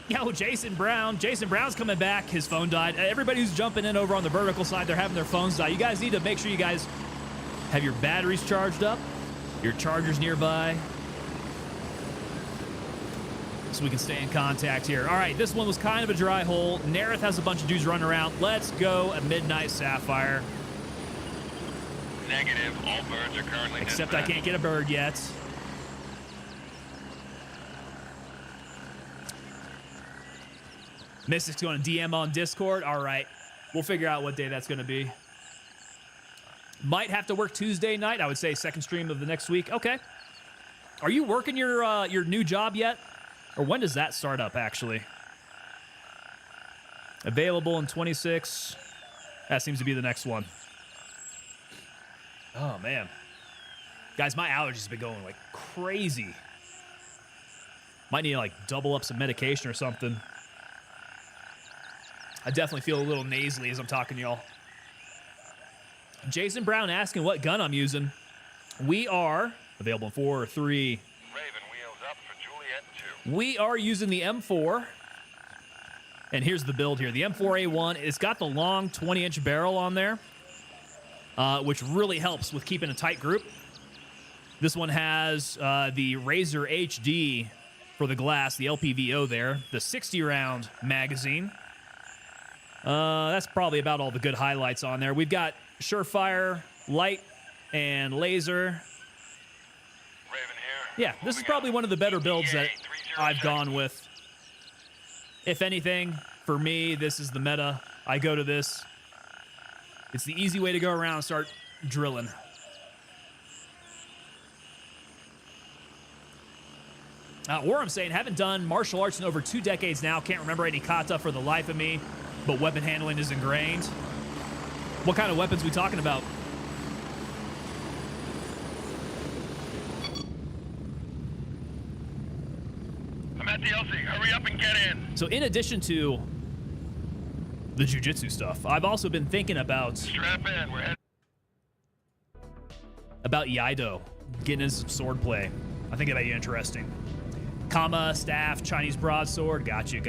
Yo, Jason Brown. Jason Brown's coming back. His phone died. Everybody who's jumping in over on the vertical side, they're having their phones die. You guys need to make sure you guys have your batteries charged up, your chargers nearby, so we can stay in contact here. All right, this one was kind of a dry hole. Nereth has a bunch of dudes running around. Let's go at midnight, Sapphire. Negative. All birds are currently Except I dispatched. can't get a bird yet. Mystic's going to DM on Discord. All right, we'll figure out what day that's going to be. Might have to work Tuesday night. I would say second stream of the next week. Okay. Are you working your new job yet? Or when does that start up, actually? Available in 26. That seems to be the next one. Oh, man. Guys, my allergies have been going like crazy. Might need to like double up some medication or something. I definitely feel a little nasally as I'm talking to y'all. Jason Brown asking what gun I'm using. We are available in 4, 3. Raven wheels up for Juliet 2. We are using the M4. And here's the build here. The M4A1, it's got the long 20-inch barrel on there, which really helps with keeping a tight group. This one has the Razor HD for the glass, the LPVO there, the 60-round magazine. That's probably about all the good highlights on there. We've got Surefire, light, and laser. Raven here. Yeah, this is probably one of the better builds that I've gone with. If anything, for me, this is the meta. I go to this. It's the easy way to go around and start drilling. Warren saying, haven't done martial arts in over 2 decades now. Can't remember any kata for the life of me, but weapon handling is ingrained. What kind of weapons we talking about? I'm at the LC. Hurry up and get in. So in addition to the jiu-jitsu stuff, I've also been thinking about Strap in. We're heading. Iaido, getting into some swordplay. I think that'd be interesting. Kama, staff, Chinese broadsword. Got you.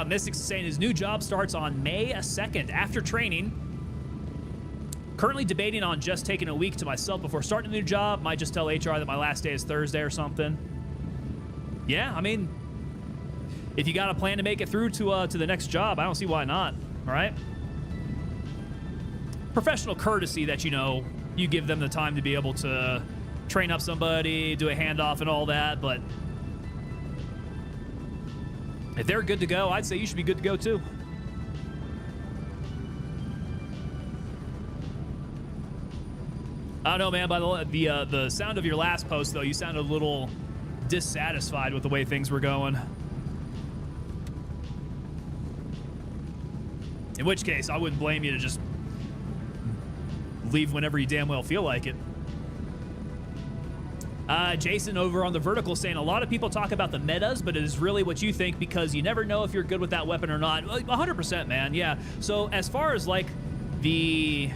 Mystic's saying his new job starts on May 2nd after training. Currently debating on just taking a week to myself before starting a new job. Might just tell HR that my last day is Thursday or something. Yeah, I mean, if you got a plan to make it through to the next job, I don't see why not. All right. Professional courtesy that, you know, you give them the time to be able to train up somebody, do a handoff and all that, but if they're good to go, I'd say you should be good to go too. I don't know, man. By the sound of your last post, though, you sounded a little dissatisfied with the way things were going. In which case, I wouldn't blame you to just leave whenever you damn well feel like it. Jason over on the vertical saying a lot of people talk about the metas, but it is really what you think because you never know if you're good with that weapon or not. 100%, man. Yeah. So as far as like the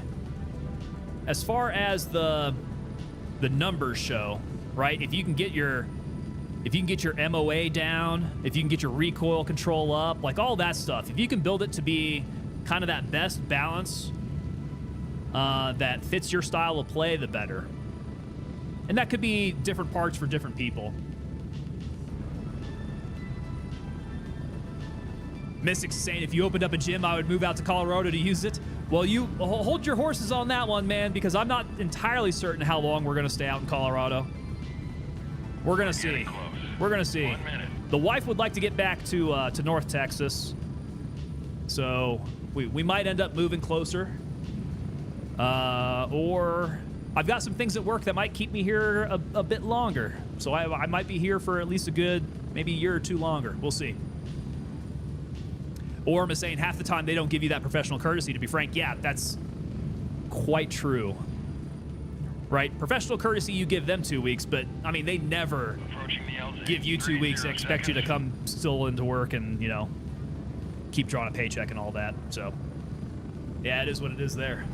numbers show, right? If you can get your MOA down, if you can get your recoil control up, like all that stuff, if you can build it to be kind of that best balance that fits your style of play, the better. And that could be different parts for different people. Mystic's saying if you opened up a gym, I would move out to Colorado to use it. Well, you hold your horses on that one, man, because I'm not entirely certain how long we're going to stay out in Colorado. We're going to see. We're going to see. 1 minute. The wife would like to get back to North Texas. So we might end up moving closer. Or I've got some things at work that might keep me here a bit longer. So I might be here for at least a good, maybe a year or two longer. We'll see. Orm is saying half the time they don't give you that professional courtesy, to be frank. Yeah, that's quite true. Right? Professional courtesy, you give them 2 weeks, but, I mean, they never Approaching the LZ. give you 2 weeks and 30 expect you to seconds. come still into work and, you know, keep drawing a paycheck and all that. So, yeah, it is what it is there.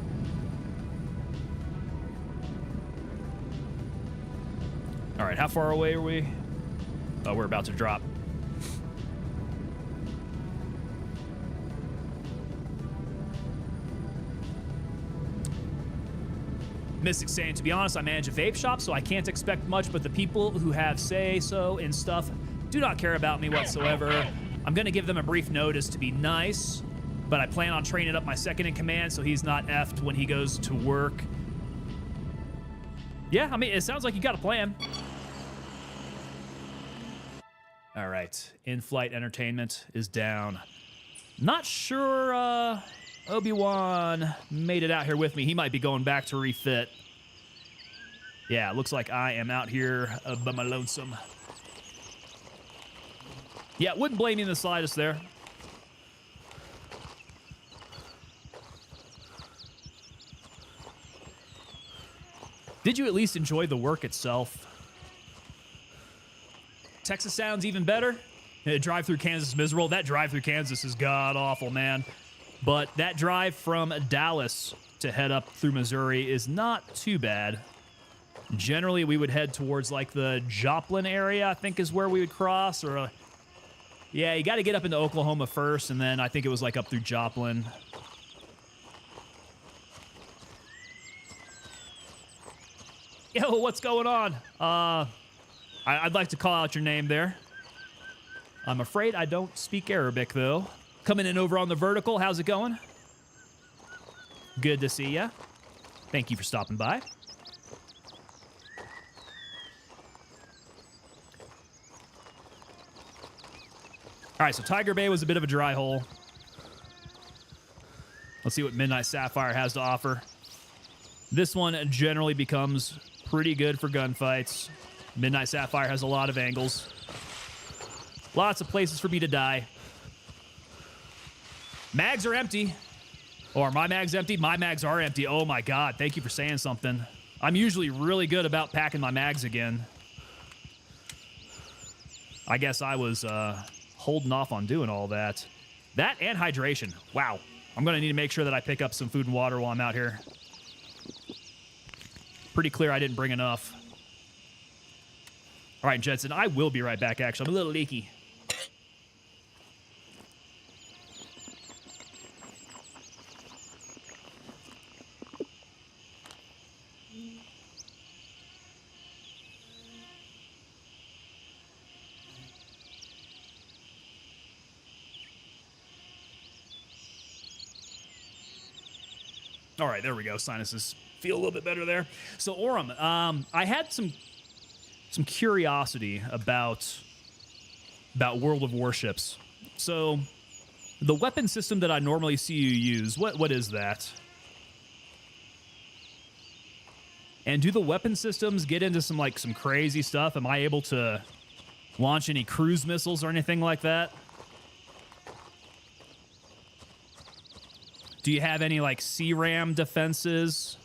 All right, how far away are we? Oh, we're about to drop. Mystic saying, to be honest, I manage a vape shop, so I can't expect much, but the people who have say-so and stuff do not care about me whatsoever. I'm going to give them a brief notice to be nice, but I plan on training up my second in command so he's not effed when he goes to work. Yeah, I mean, it sounds like you got a plan. All right, in-flight entertainment is down. Not sure Obi-Wan made it out here with me. He might be going back to refit. Yeah, looks like I am out here by my lonesome. Yeah, wouldn't blame you in the slightest there. Did you at least enjoy the work itself? Texas sounds even better. Drive through Kansas miserable. That drive through Kansas is god awful, man. But that drive from Dallas to head up through Missouri is not too bad. Generally, we would head towards like the Joplin area, I think is where we would cross. Or, yeah, you got to get up into Oklahoma first, and then I think it was like up through Joplin. Yo, what's going on? I'd like to call out your name there. I'm afraid I don't speak Arabic, though. Coming in over on the vertical, how's it going? Good to see ya. Thank you for stopping by. All right, so Tiger Bay was a bit of a dry hole. Let's see what Midnight Sapphire has to offer. This one generally becomes pretty good for gunfights. Midnight Sapphire has a lot of angles. Lots of places for me to die. Mags are empty. Or my mag's empty. My mags are empty. Oh my god, thank you for saying something. I'm usually really good about packing my mags again. I guess I was holding off on doing all that. That and hydration. Wow. I'm going to need to make sure that I pick up some food and water while I'm out here. Pretty clear I didn't bring enough. All right, Jetson, I will be right back, actually. I'm a little leaky. All right, there we go. Sinuses feel a little bit better there. So, Orem, I had some curiosity about World of Warships. So, the weapon system that I normally see you use, what is that? And do the weapon systems get into some crazy stuff? Am I able to launch any cruise missiles or anything like that? Do you have any, like, C-RAM defenses?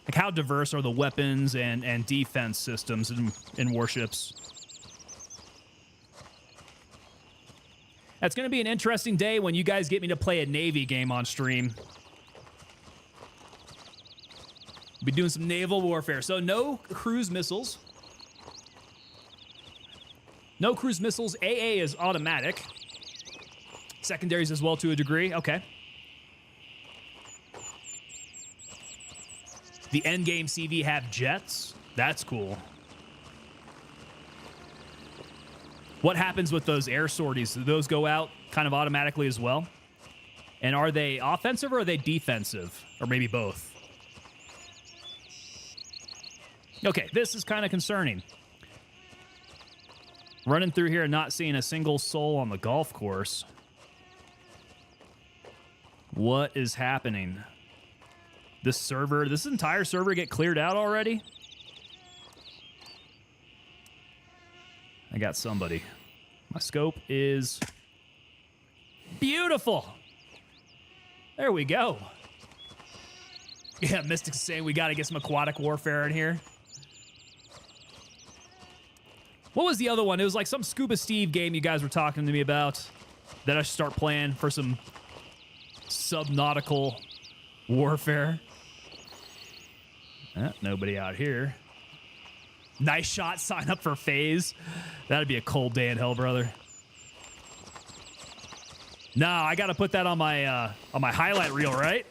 Like, how diverse are the weapons and defense systems in warships? That's going to be an interesting day when you guys get me to play a Navy game on stream. Be doing some naval warfare. So no cruise missiles. No cruise missiles. AA is automatic. Secondaries as well to a degree. Okay. The endgame CV have jets. That's cool. What happens with those air sorties? Do those go out kind of automatically as well? And are they offensive or are they defensive? Or maybe both? Okay, this is kind of concerning. Running through here and not seeing a single soul on the golf course. What is happening? This entire server get cleared out already? I got somebody. My scope is beautiful. There we go. Yeah, Mystic's saying we got to get some aquatic warfare in here. What was the other one? It was like some Scuba Steve game you guys were talking to me about that I should start playing for some subnautical warfare. Nobody out here. Nice shot. Sign up for phase. That'd be a cold day in hell, brother. No, I got to put that on my highlight reel, right?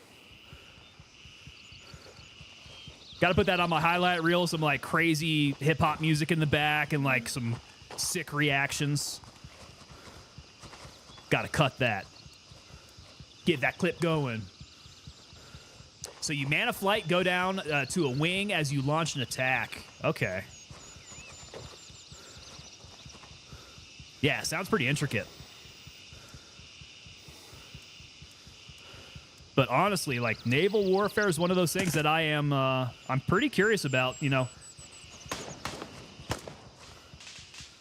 Got to put that on my highlight reel. Some like crazy hip hop music in the back and like some sick reactions. Got to cut that. Get that clip going. So you man a flight, go down to a wing as you launch an attack. Okay. Yeah, sounds pretty intricate. But honestly, like, naval warfare is one of those things that I'm pretty curious about, you know.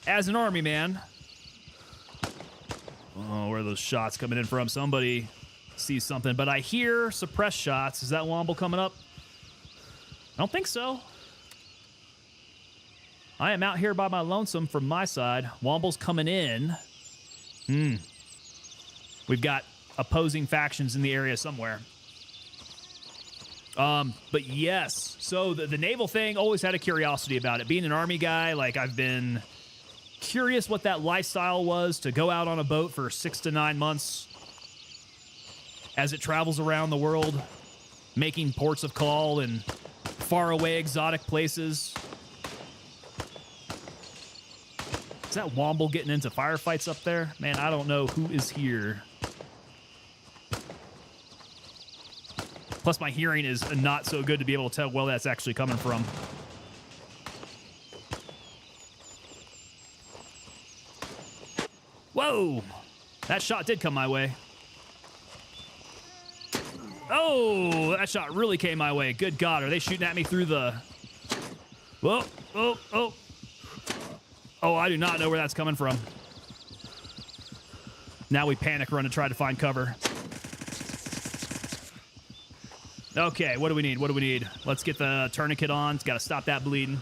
As an army man. Oh, where are those shots coming in from? Somebody sees something. But I hear suppressed shots. Is that Womble coming up? I don't think so. I am out here by my lonesome from my side. Womble's coming in. We've got opposing factions in the area somewhere. But yes, so the naval thing, always had a curiosity about it. Being an army guy, like, I've been curious what that lifestyle was to go out on a boat for 6 to 9 months as it travels around the world, making ports of call in faraway exotic places. Is that Womble getting into firefights up there? Man, I don't know who is here. Plus, my hearing is not so good to be able to tell where that's actually coming from. Whoa! That shot did come my way. Oh, that shot really came my way. Good God, are they shooting at me through the... Whoa, oh, oh. Oh, I do not know where that's coming from. Now we panic run to try to find cover. Okay, what do we need? What do we need? Let's get the tourniquet on. It's got to stop that bleeding.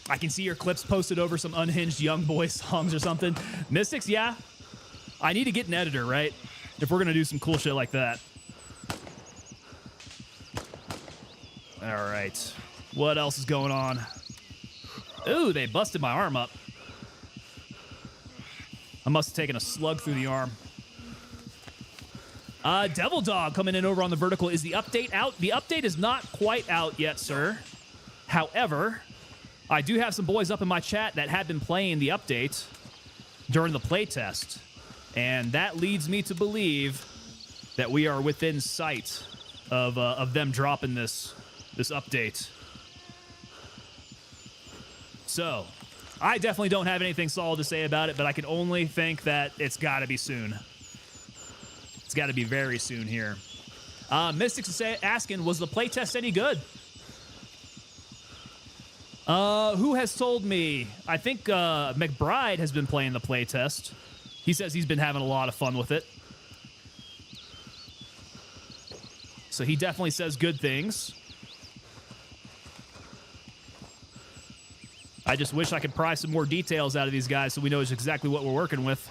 I can see your clips posted over some unhinged young boy songs or something. Mystics, yeah. I need to get an editor, right? If we're going to do some cool shit like that. All right. What else is going on? Ooh, they busted my arm up. I must have taken a slug through the arm. Devil Dog coming in over on the vertical. Is the update out? The update is not quite out yet, sir. However, I do have some boys up in my chat that had been playing the update during the playtest. And that leads me to believe that we are within sight of them dropping this update. So, I definitely don't have anything solid to say about it, but I can only think that it's got to be soon. It's got to be very soon here. Mystics is asking, was the playtest any good? Who has told me? I think McBride has been playing the playtest. He says he's been having a lot of fun with it. So he definitely says good things. I just wish I could pry some more details out of these guys so we know exactly what we're working with.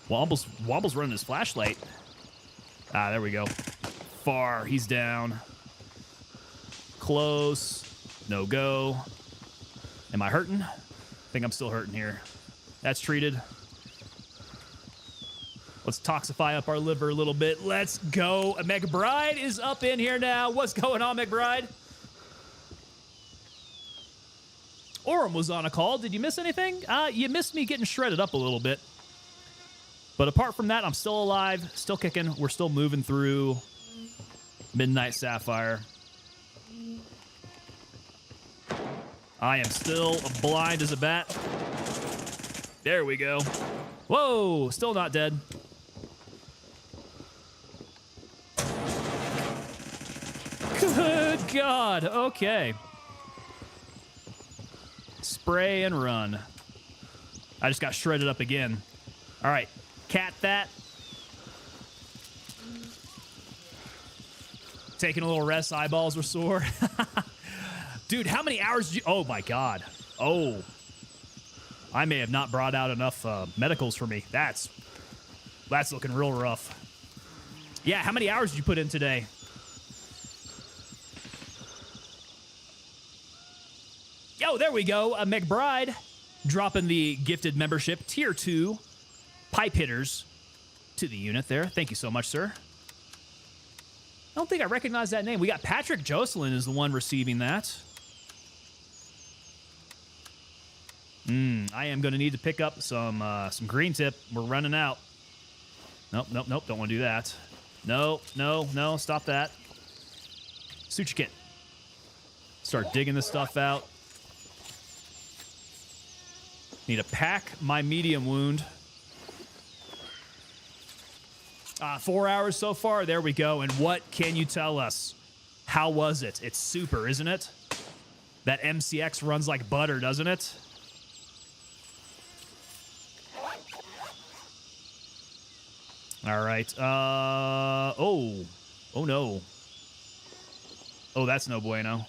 Wobble's running his flashlight. Ah, there we go. Far, he's down. Close. No go. Am I hurting? I think I'm still hurting here. That's treated. Let's toxify up our liver a little bit. Let's go. McBride is up in here now. What's going on, McBride? Orem was on a call. Did you miss anything? You missed me getting shredded up a little bit. But apart from that, I'm still alive, still kicking. We're still moving through Midnight Sapphire. I am still blind as a bat. There we go. Whoa, still not dead. Good God, okay. Spray and run. I just got shredded up again. All right, cat that. Taking a little rest, eyeballs were sore. Dude, how many hours did you... Oh, my God. Oh. I may have not brought out enough medicals for me. That's looking real rough. Yeah, how many hours did you put in today? Yo, there we go. McBride dropping the gifted membership. Tier 2 pipe hitters to the unit there. Thank you so much, sir. I don't think I recognize that name. We got Patrick Jocelyn is the one receiving that. I am going to need to pick up some green tip. We're running out. Nope. Don't want to do that. No. Stop that. Suture kit. Start digging this stuff out. Need to pack my medium wound. 4 hours so far. There we go. And what can you tell us? How was it? It's super, isn't it? That MCX runs like butter, doesn't it? All right. Oh no. Oh, that's no bueno.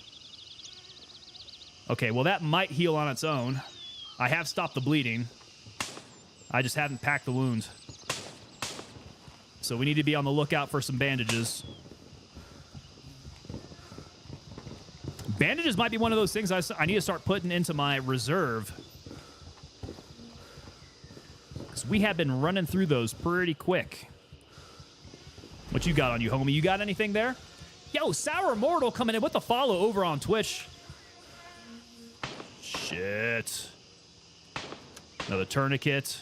Okay, well, that might heal on its own. I have stopped the bleeding. I just haven't packed the wound. So we need to be on the lookout for some bandages. Bandages might be one of those things I need to start putting into my reserve. Because we have been running through those pretty quick. What you got on you, homie? You got anything there? Yo, Sour Immortal coming in with the follow over on Twitch. Shit. Another tourniquet.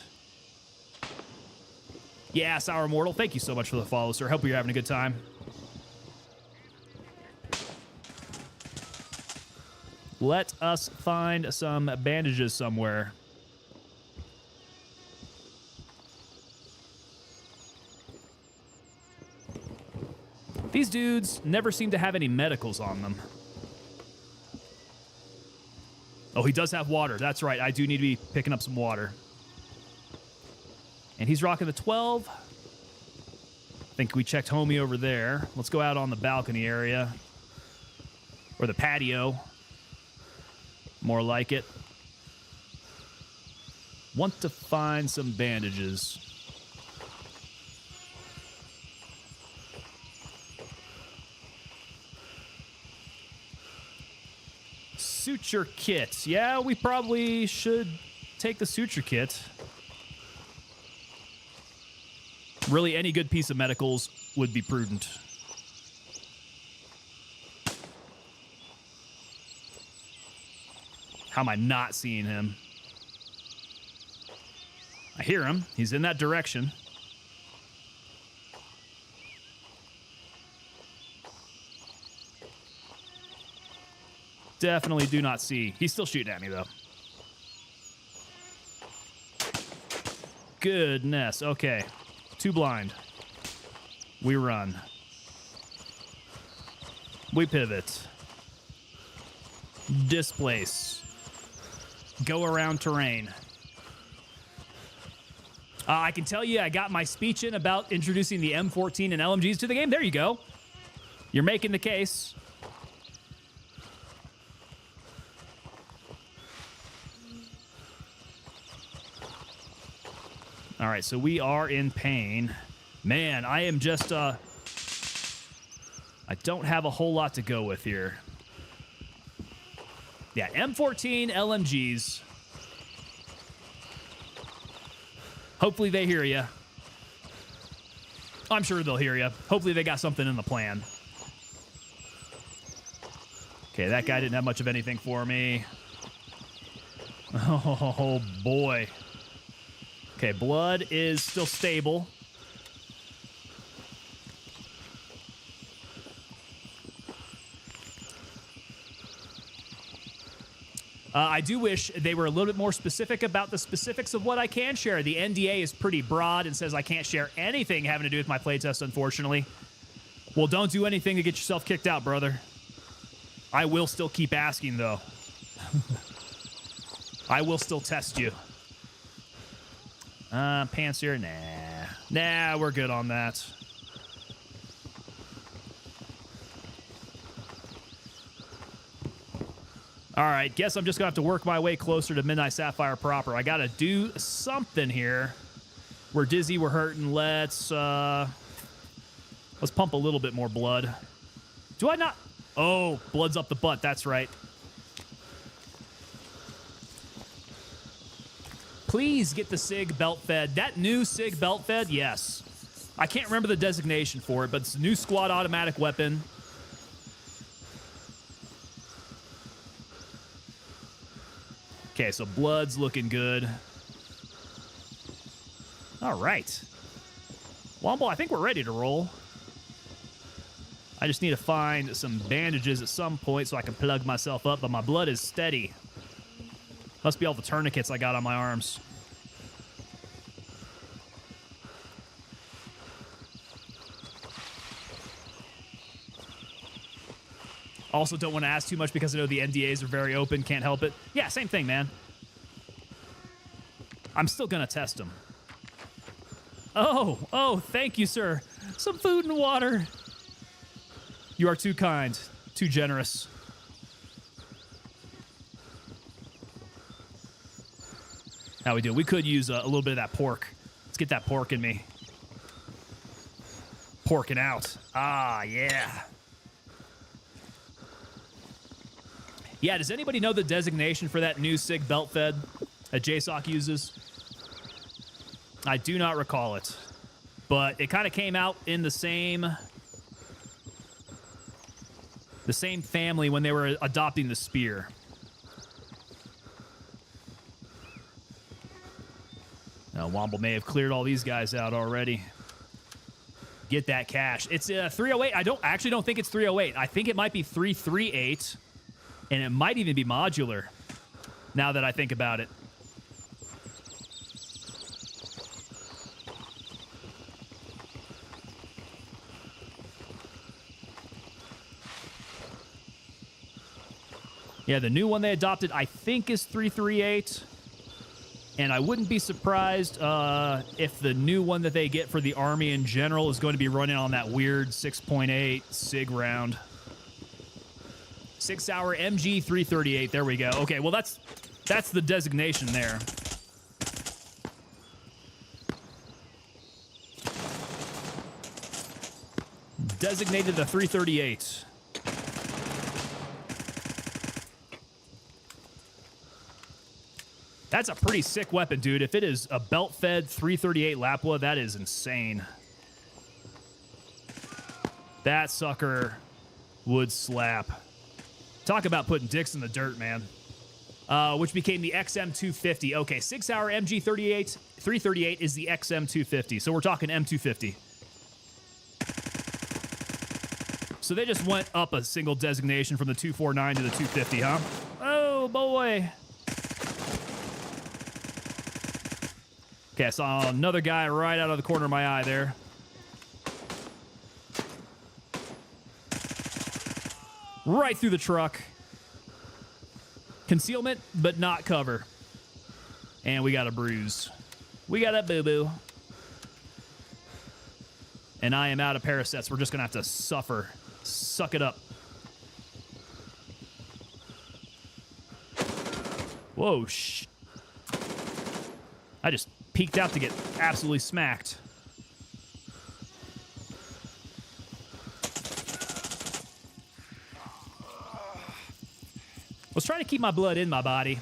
Yeah, Sour Immortal, thank you so much for the follow, sir. Hope you're having a good time. Let us find some bandages somewhere. These dudes never seem to have any medicals on them. Oh, he does have water. That's right. I do need to be picking up some water. And he's rocking the 12. I think we checked homie over there. Let's go out on the balcony area. Or the patio. More like it. Want to find some bandages. Suture kit. Yeah, we probably should take the suture kit. Really, any good piece of medicals would be prudent. How am I not seeing him? I hear him. He's in that direction. Definitely do not see. He's still shooting at me, though. Goodness. Okay. Too blind. We run. We pivot. Displace. Go around terrain. I can tell you I got my speech in about introducing the M14 and LMGs to the game. There you go. You're making the case. All right, so we are in pain. Man, I am just, I don't have a whole lot to go with here. Yeah, M14 LMGs. Hopefully they hear you. I'm sure they'll hear you. Hopefully they got something in the plan. Okay, that guy didn't have much of anything for me. Oh, boy. Okay, blood is still stable. I do wish they were a little bit more specific about the specifics of what I can share. The NDA is pretty broad and says I can't share anything having to do with my playtest, unfortunately. Well, don't do anything to get yourself kicked out, brother. I will still keep asking, though. I will still test you. Pants here? Nah. Nah, we're good on that. All right, guess I'm just going to have to work my way closer to Midnight Sapphire proper. I got to do something here. We're dizzy, we're hurting. Let's pump a little bit more blood. Do I not? Oh, blood's up the butt. That's right. Please get the SIG belt fed. That new SIG belt fed, yes. I can't remember the designation for it, but it's a new squad automatic weapon. Okay, so blood's looking good. All right. Womble, I think we're ready to roll. I just need to find some bandages at some point so I can plug myself up, but my blood is steady. Must be all the tourniquets I got on my arms. Also don't want to ask too much because I know the NDAs are very open. Can't help it. Yeah, same thing, man. I'm still going to test them. Oh, thank you, sir. Some food and water. You are too kind, too generous. How we do? We could use a little bit of that pork. Let's get that pork in me. Porking out. Ah, yeah. Yeah, does anybody know the designation for that new SIG belt fed that JSOC uses? I do not recall it, but it kind of came out in the same family when they were adopting the spear. Now, Womble may have cleared all these guys out already. Get that cash. It's 308. I actually don't think it's 308. I think it might be 338. And it might even be modular, now that I think about it. Yeah, the new one they adopted, I think, is 338. And I wouldn't be surprised if the new one that they get for the Army in general is going to be running on that weird 6.8 SIG round. 6-hour MG 338. There we go. Okay, well, that's the designation there. Designated the 338. That's a pretty sick weapon, dude. If it is a belt-fed 338 Lapua, that is insane. That sucker would slap. Talk about putting dicks in the dirt, man. Which became the XM250. Okay, 6-hour MG 338 is the XM250. So we're talking M250. So they just went up a single designation from the 249 to the 250, huh? Oh, boy. Okay, I saw another guy right out of the corner of my eye there. Right through the truck. Concealment, but not cover. And we got a bruise. We got a boo-boo. And I am out of paracets. We're just going to have to suffer. Suck it up. Whoa, I just peeked out to get absolutely smacked. Was trying to keep my blood in my body.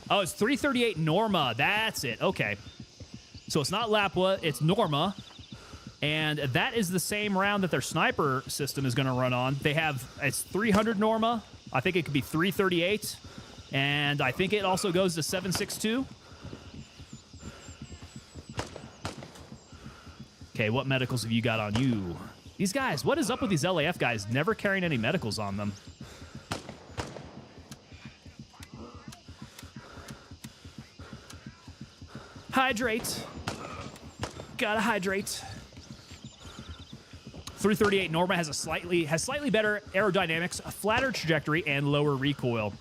Oh, it's 338 Norma. That's it. Okay. So it's not Lapua, it's Norma. And that is the same round that their sniper system is going to run on. They have, it's 300 Norma. I think it could be 338. And I think it also goes to 7.62. Okay, what medicals have you got on you? These guys, what is up with these LAF guys never carrying any medicals on them? Hydrate. Gotta hydrate. 338 Norma has slightly better aerodynamics, a flatter trajectory, and lower recoil.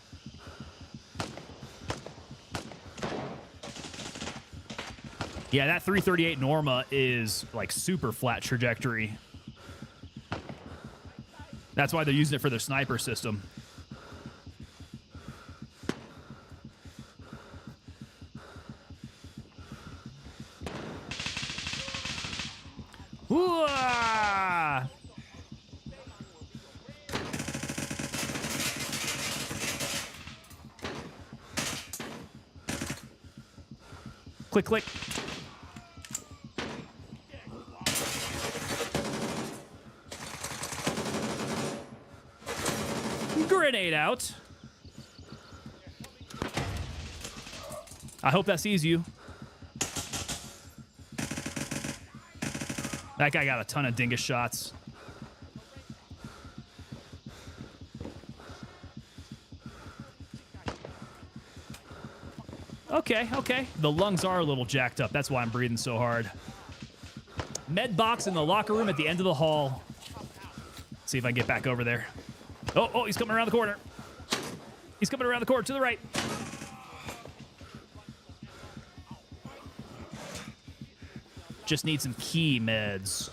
Yeah, that 338 Norma is like super flat trajectory. That's why they're using it for their sniper system. Whoa! Click, click. Grenade out. I hope that sees you. That guy got a ton of dingus shots. Okay, okay. The lungs are a little jacked up. That's why I'm breathing so hard. Med box in the locker room at the end of the hall. See if I can get back over there. Oh, he's coming around the corner. He's coming around the corner to the right. Just need some key meds.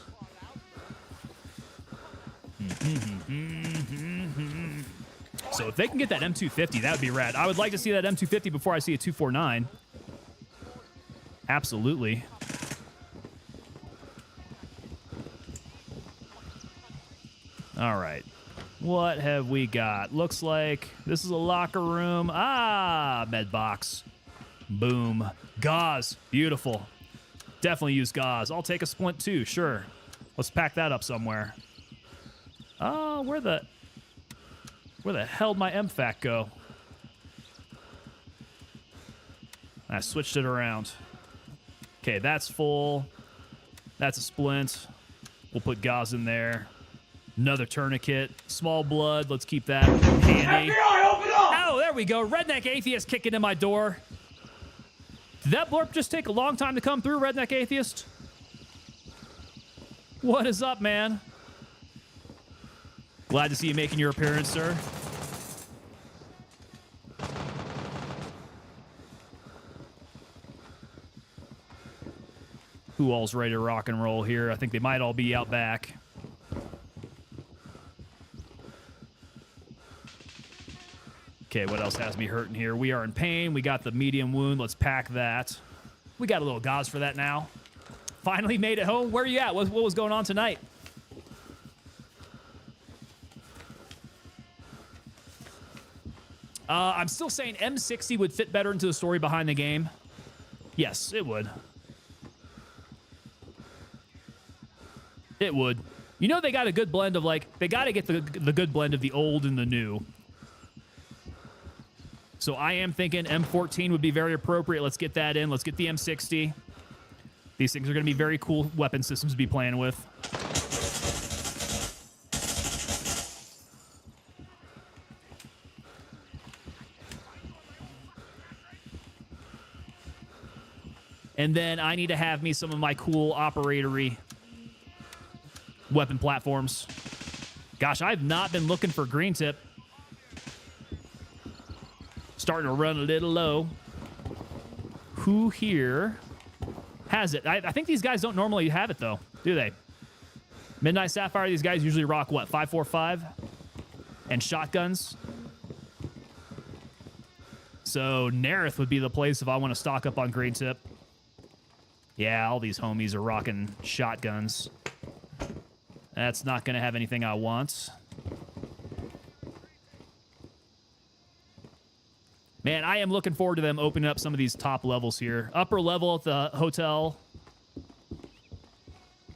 So if they can get that M250, that would be rad. I would like to see that M250 before I see a 249. Absolutely. All right. What have we got? Looks like this is a locker room. Ah, med box. Boom. Gauze. Beautiful. Definitely use gauze. I'll take a splint too, sure. Let's pack that up somewhere. Oh, where the hell did my MFAC go? I switched it around. Okay, that's full. That's a splint. We'll put gauze in there. Another tourniquet. Small blood. Let's keep that handy. FBI, open up! Oh, there we go. Redneck Atheist kicking in my door. Did that blurp just take a long time to come through, Redneck Atheist? What is up, man? Glad to see you making your appearance, sir. Who all's ready to rock and roll here? I think they might all be out back. Okay, what else has me hurting here? We are in pain. We got the medium wound. Let's pack that. We got a little gauze for that now. Finally made it home. Where are you at? What was going on tonight? I'm still saying M60 would fit better into the story behind the game. Yes, it would. It would. You know, they got a good blend of, like, they got to get the good blend of the old and the new. So I am thinking M14 would be very appropriate. Let's get that in. Let's get the M60. These things are going to be very cool weapon systems to be playing with. And then I need to have me some of my cool operatory weapon platforms. Gosh, I've not been looking for green tip. Starting to run a little low. Who here has it? I think these guys don't normally have it, though, do they? Midnight Sapphire, these guys usually rock, what, 5.45? And shotguns. So Nerith would be the place if I want to stock up on green tip. Yeah, all these homies are rocking shotguns. That's not going to have anything I want. Man, I am looking forward to them opening up some of these top levels here. Upper level at the hotel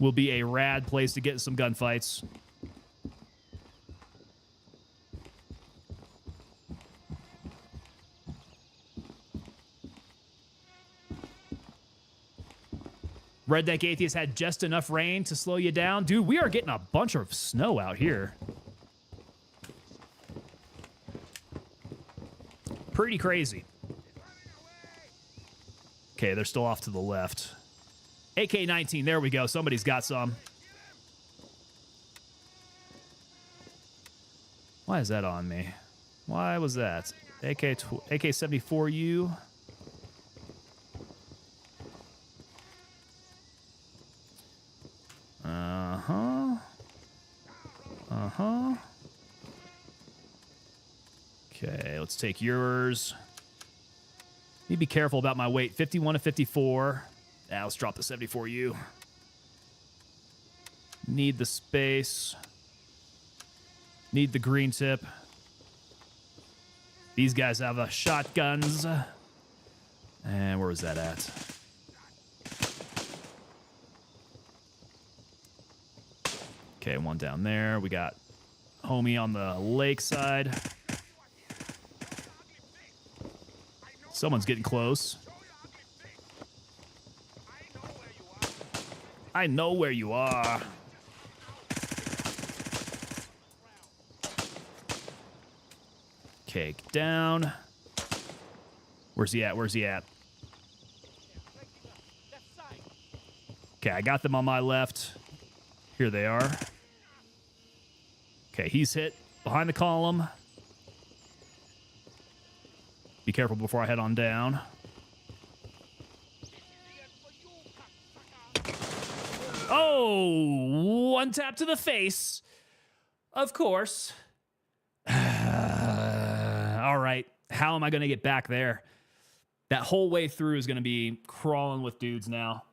will be a rad place to get some gunfights. Redneck Atheist had just enough rain to slow you down. Dude, we are getting a bunch of snow out here. Pretty crazy. Okay, they're still off to the left. AK-19, there we go. Somebody's got some. Why is that on me? Why was that? AK-74U. Okay, let's take yours. Need to be careful about my weight. 51 to 54. Now let's drop the 74U. Need the space. Need the green tip. These guys have shotguns. And where was that at? Okay, one down there. We got homie on the lakeside. Someone's getting close. I know where you are. Okay, down. Where's he at? Where's he at? Okay, I got them on my left. Here they are. Okay, he's hit behind the column. Be careful before I head on down. Oh, one tap to the face. Of course. All right. How am I going to get back there? That whole way through is going to be crawling with dudes now.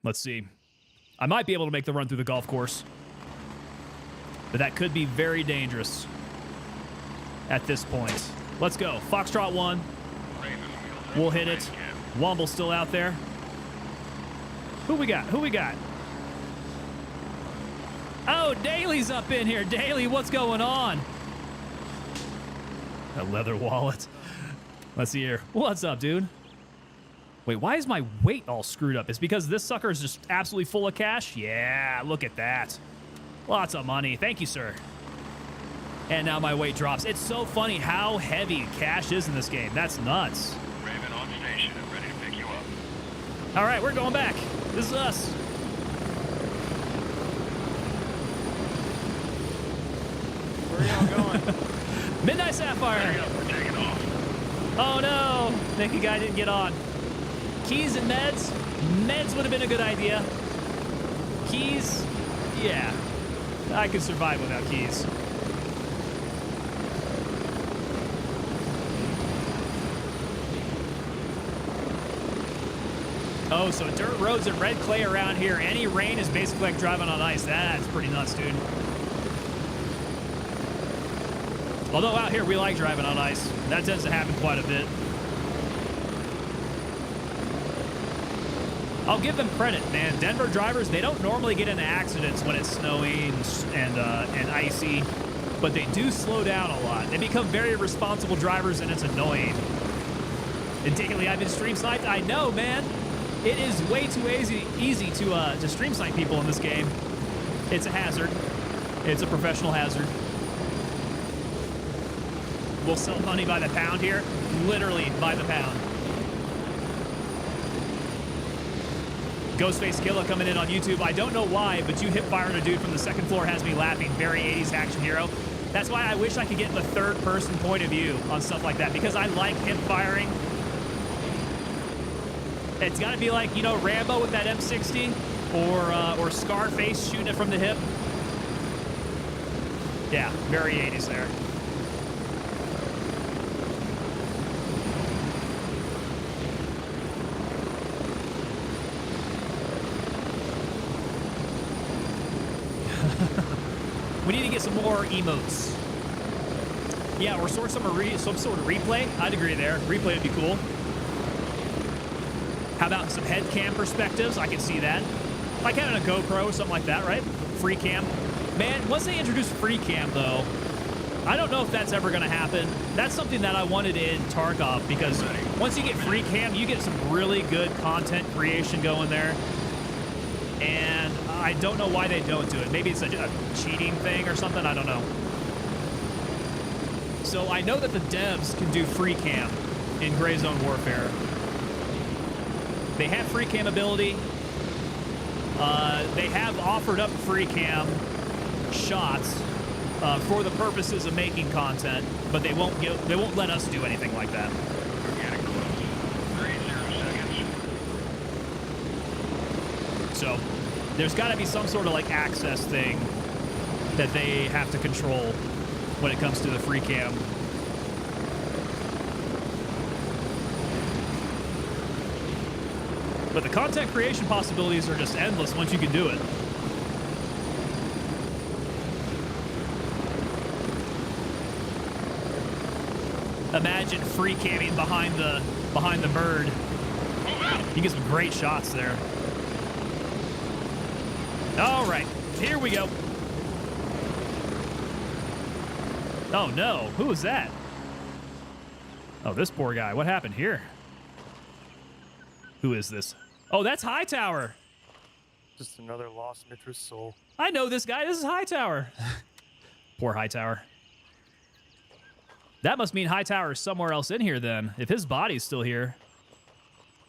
Let's see. I might be able to make the run through the golf course. But that could be very dangerous at this point. Let's go. Foxtrot 1. We'll hit it. Womble's still out there. Who we got? Who we got? Oh, Daly's up in here. Daly, what's going on? A leather wallet. Let's see here. What's up, dude? Wait, why is my weight all screwed up? It's because this sucker is just absolutely full of cash? Yeah, look at that. Lots of money. Thank you, sir. And now my weight drops. It's so funny how heavy cash is in this game. That's nuts. Raven on station and ready to pick you up. All right, we're going back. This is us. Where are y'all going? Midnight Sapphire. Hurry up, we're taking off. Oh, no. Thank guy didn't get on. Keys and meds. Meds would have been a good idea. Keys, yeah. I could survive without keys. Oh, so dirt roads and red clay around here. Any rain is basically like driving on ice. That's pretty nuts, dude. Although out here we like driving on ice. That tends to happen quite a bit. I'll give them credit, man. Denver drivers, they don't normally get into accidents when it's snowing and icy, but they do slow down a lot. They become very responsible drivers, and it's annoying. And Daily, I've been stream sniped. I know, man. It is way too easy to stream snipe people in this game. It's a hazard. It's a professional hazard. We'll sell money by the pound here. Literally by the pound. Ghostface Killa coming in on YouTube. I don't know why, but you hip firing a dude from the second floor has me laughing. Very 80s action hero. That's why I wish I could get the third person point of view on stuff like that, because I like hip firing. It's got to be like, you know, Rambo with that M60 or Scarface shooting it from the hip. Yeah, very 80s there. We need to get some more emotes. Yeah, or some sort of replay. I'd agree there. Replay would be cool. How about some head cam perspectives? I can see that. Like having a GoPro or something like that, right? Free cam. Man, once they introduce free cam, though, I don't know if that's ever going to happen. That's something that I wanted in Tarkov, because once you get free cam, you get some really good content creation going there. And I don't know why they don't do it. Maybe it's a cheating thing or something. I don't know. So I know that the devs can do free cam in Gray Zone Warfare. They have free cam ability. They have offered up free cam shots for the purposes of making content, but they won't let us do anything like that. We're getting close. 30 seconds. So there's got to be some sort of like access thing that they have to control when it comes to the free cam. But the content creation possibilities are just endless once you can do it. Imagine free camming behind the bird. You get some great shots there. All right, here we go. Oh no, who was that? Oh, this poor guy. What happened here? Who is this? Oh, that's Hightower. Just another lost Mithras soul. I know this guy. This is Hightower. Poor Hightower. That must mean Hightower is somewhere else in here then. If his body's still here.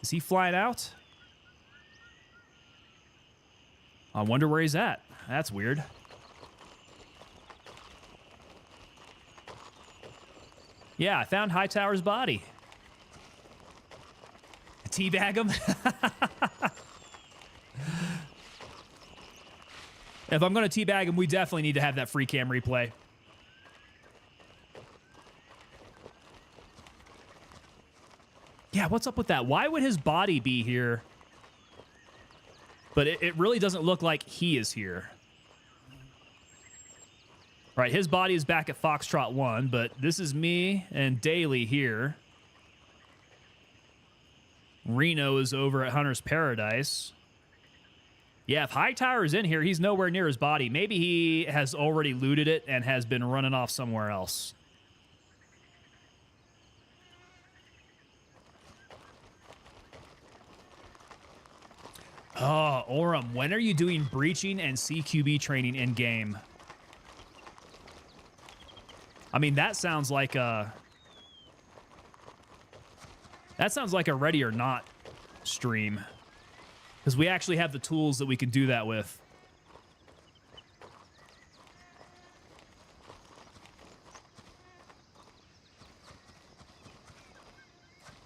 Is he flying out? I wonder where he's at. That's weird. Yeah, I found Hightower's body. Teabag him. If I'm going to teabag him, we definitely need to have that free cam replay. Yeah, what's up with that? Why would his body be here? But it really doesn't look like he is here. Right, his body is back at Foxtrot 1, but this is me and Daly here. Reno is over at Hunter's Paradise. Yeah, if Hightower is in here, he's nowhere near his body. Maybe he has already looted it and has been running off somewhere else. Oh, Orem, when are you doing breaching and CQB training in game? I mean, that sounds like a Ready or Not stream, because we actually have the tools that we can do that with.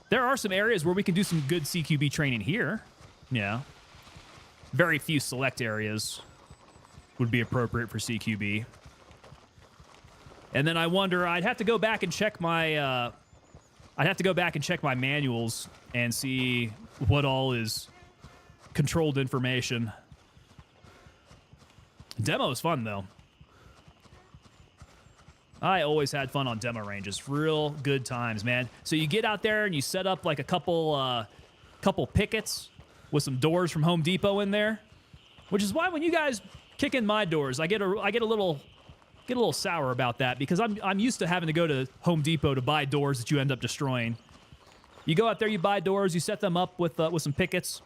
There are some areas where we can do some good CQB training here. Yeah. Very few select areas would be appropriate for CQB. And then I wonder, I'd have to go back and check my manuals and see what all is controlled information. Demo is fun, though. I always had fun on demo ranges. Real good times, man. So you get out there and you set up like a couple pickets with some doors from Home Depot in there, which is why when you guys kick in my doors, I get a little sour about that, because I'm used to having to go to Home Depot to buy doors that you end up destroying. You go out there, you buy doors, you set them up with some pickets.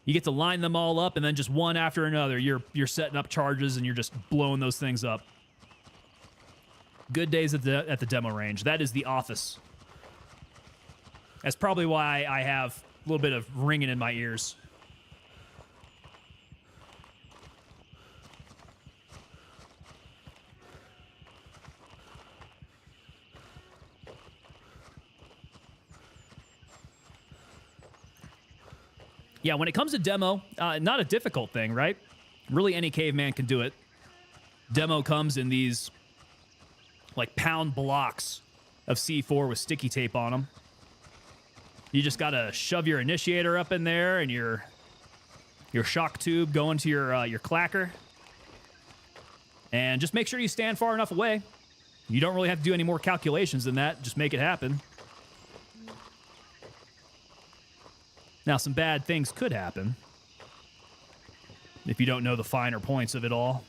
You get to line them all up, and then just one after another, you're setting up charges and you're just blowing those things up. Good days at the demo range. That is the office. That's probably why I have a little bit of ringing in my ears. Yeah, when it comes to demo, not a difficult thing, right? Really, any caveman can do it. Demo comes in these, like, pound blocks of C4 with sticky tape on them. You just gotta shove your initiator up in there and your shock tube going to your clacker. And just make sure you stand far enough away. You don't really have to do any more calculations than that. Just make it happen. Now, some bad things could happen if you don't know the finer points of it all.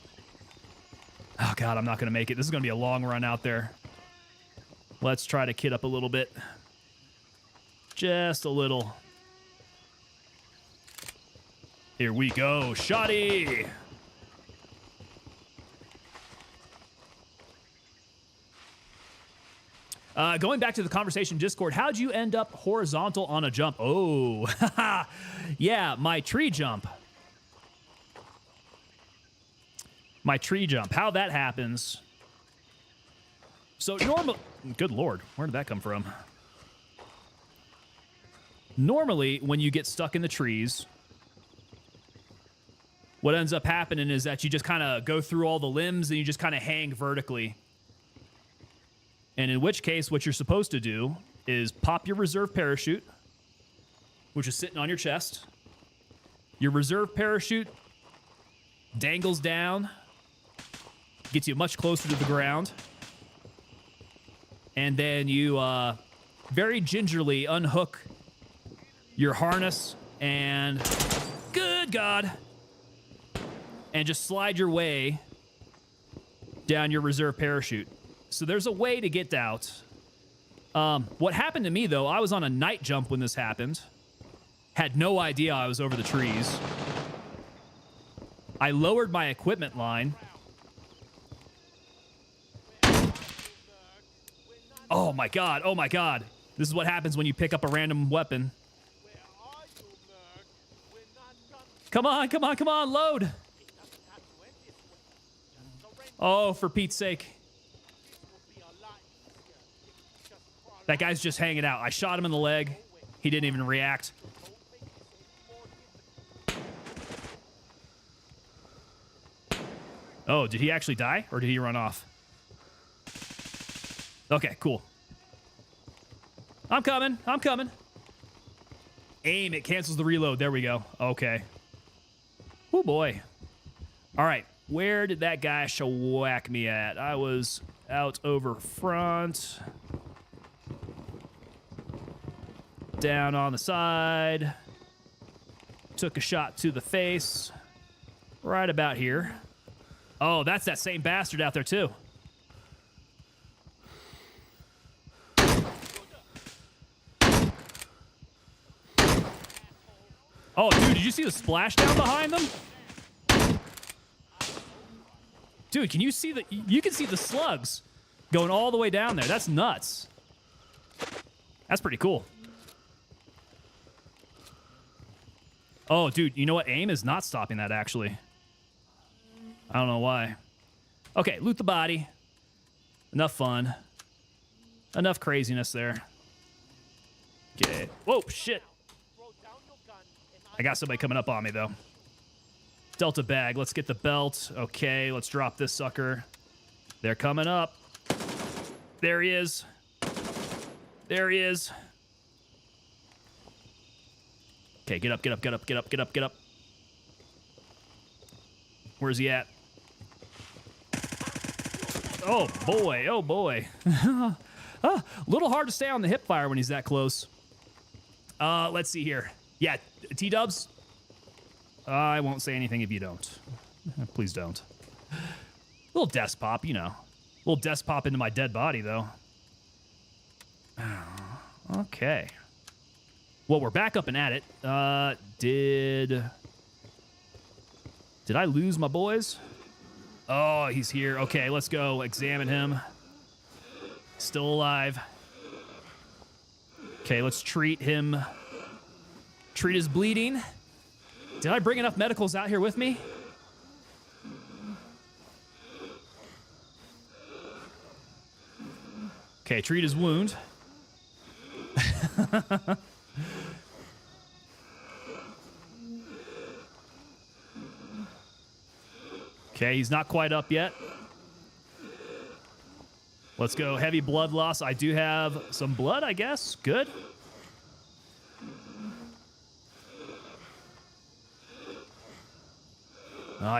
Oh, God, I'm not going to make it. This is going to be a long run out there. Let's try to kit up a little bit. Just a little. Here we go. Shoddy! Going back to the conversation Discord, how'd you end up horizontal on a jump? Oh, yeah, my tree jump. My tree jump. How that happens. So normal. Good Lord, where did that come from? Normally, when you get stuck in the trees, what ends up happening is that you just kind of go through all the limbs and you just kind of hang vertically. And in which case, what you're supposed to do is pop your reserve parachute, which is sitting on your chest. Your reserve parachute dangles down, gets you much closer to the ground. And then you very gingerly unhook your harness and, good God, and just slide your way down your reserve parachute. So there's a way to get out. What happened to me, though, I was on a night jump when this happened. Had no idea I was over the trees. I lowered my equipment line. Oh, my God. Oh, my God. This is what happens when you pick up a random weapon. Come on, come on, come on, load. Oh, for Pete's sake. That guy's just hanging out. I shot him in the leg. He didn't even react. Oh, did he actually die? Or did he run off? Okay, cool. I'm coming. I'm coming. Aim. It cancels the reload. There we go. Okay. Oh, boy. All right. Where did that guy whack me at? I was out over front. Down on the side. Took a shot to the face. Right about here. Oh, that's that same bastard out there, too. Oh, dude, did you see the splashdown behind them? Dude, can you see the... You can see the slugs going all the way down there. That's nuts. That's pretty cool. Oh, dude, you know what? Aim is not stopping that, actually. I don't know why. Okay, loot the body. Enough fun. Enough craziness there. Okay. Whoa, shit. I got somebody coming up on me, though. Delta bag. Let's get the belt. Okay, let's drop this sucker. They're coming up. There he is. There he is. Okay, get up, get up, get up, get up, get up, get up. Where's he at? Oh, boy. Oh, boy. A little hard to stay on the hip fire when he's that close. Let's see here. Yeah, T-dubs. I won't say anything if you don't. Please don't. Little desk pop, you know. Little desk pop into my dead body, though. Okay. Well, we're back up and at it. Did I lose my boys? Oh, he's here. Okay, let's go examine him. Still alive. Okay, let's treat him. Treat his bleeding. Did I bring enough medicals out here with me? Okay, treat his wound. Okay, he's not quite up yet. Let's go heavy blood loss. I do have some blood, I guess. Good.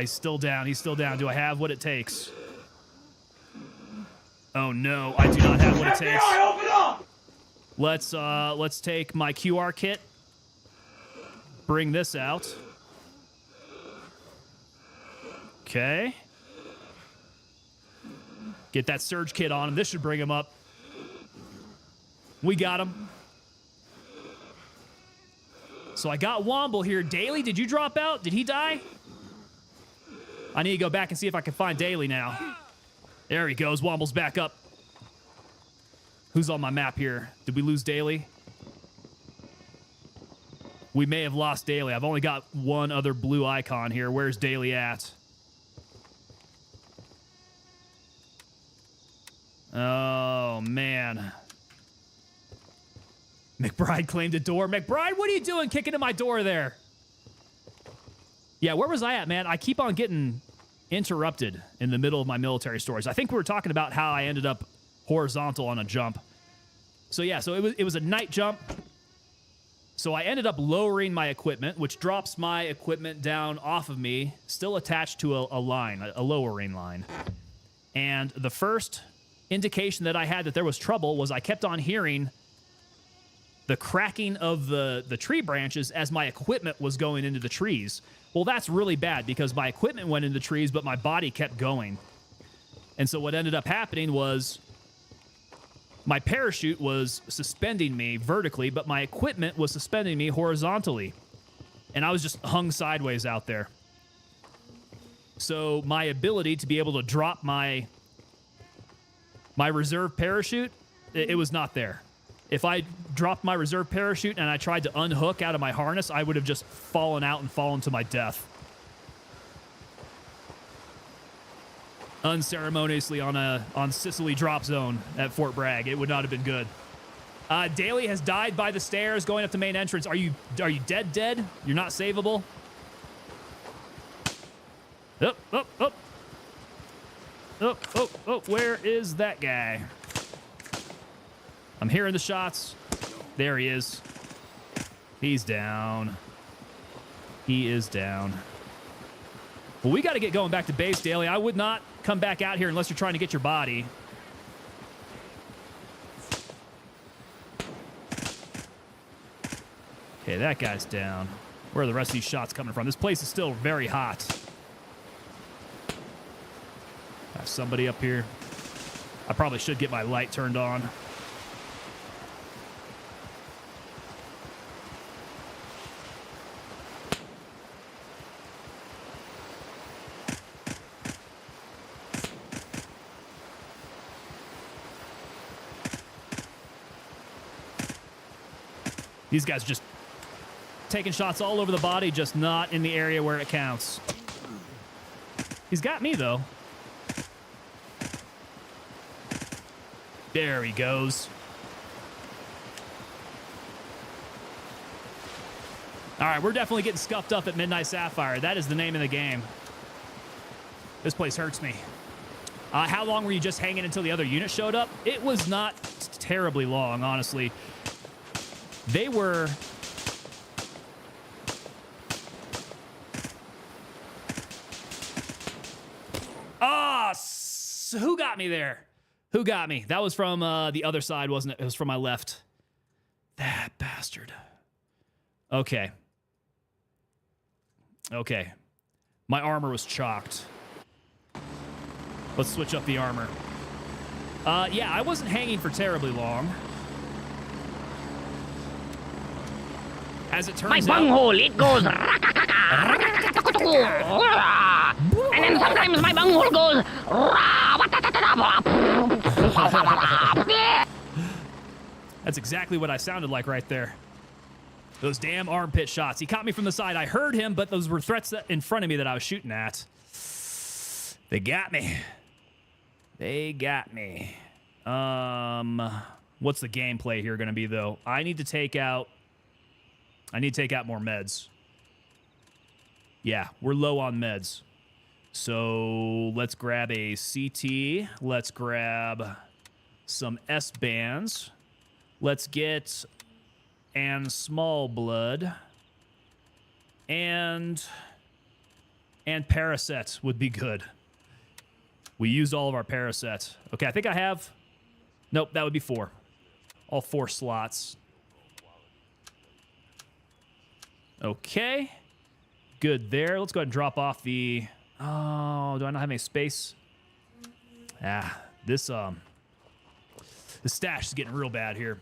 He's still down. He's still down. Do I have what it takes? Oh no, I do not have what it takes. Open up! Let's take my QR kit. Bring this out. Okay. Get that surge kit on him. This should bring him up. We got him. So I got Womble here. Daly, did you drop out? Did he die? I need to go back and see if I can find Daly now. There he goes. Womble's back up. Who's on my map here? Did we lose Daly? We may have lost Daly. I've only got one other blue icon here. Where's Daly at? Oh, man. McBride claimed a door. McBride, what are you doing kicking in my door there? Yeah, where was I at, man? I keep on getting interrupted in the middle of my military stories. I think we were talking about how I ended up horizontal on a jump. So yeah, so it was a night jump. So I ended up lowering my equipment, which drops my equipment down off of me, still attached to a line, a lowering line. And the first indication that I had that there was trouble was I kept on hearing the cracking of the tree branches as my equipment was going into the trees. Well, that's really bad because my equipment went into the trees, but my body kept going. And so what ended up happening was my parachute was suspending me vertically, but my equipment was suspending me horizontally. And I was just hung sideways out there. So my ability to be able to drop my reserve parachute, it was not there. If I dropped my reserve parachute and I tried to unhook out of my harness, I would have just fallen out and fallen to my death. Unceremoniously on Sicily drop zone at Fort Bragg. It would not have been good. Daly has died by the stairs going up the main entrance. Are you dead? You're not savable? Oh, where is that guy? I'm hearing the shots. There he is. He's down. He is down. Well, we got to get going back to base, Daly. I would not come back out here unless you're trying to get your body. Okay, that guy's down. Where are the rest of these shots coming from? This place is still very hot. Have somebody up here. I probably should get my light turned on. These guys just taking shots all over the body, just not in the area where it counts. He's got me, though. There he goes. All right, we're definitely getting scuffed up at Midnight Sapphire. That is the name of the game. This place hurts me. How long were you just hanging until the other unit showed up? It was not terribly long, honestly. They were... who got me there? Who got me? That was from the other side, wasn't it? It was from my left. That bastard. Okay. Okay. My armor was chalked. Let's switch up the armor. Yeah, I wasn't hanging for terribly long. As it turns my out... bunghole, it goes... and then sometimes my bunghole goes... That's exactly what I sounded like right there. Those damn armpit shots. He caught me from the side. I heard him, but those were threats in front of me that I was shooting at. They got me. They got me. What's the gameplay here going to be, though? I need to take out more meds. Yeah, we're low on meds. So let's grab a CT. Let's grab some S-bands. Let's get and small blood. And Paracet would be good. We used all of our Paracet. Okay, I think I have... Nope, that would be 4. All 4 slots. Okay. Good there. Let's go ahead and drop off the... Oh, do I not have any space? Ah, this stash is getting real bad here.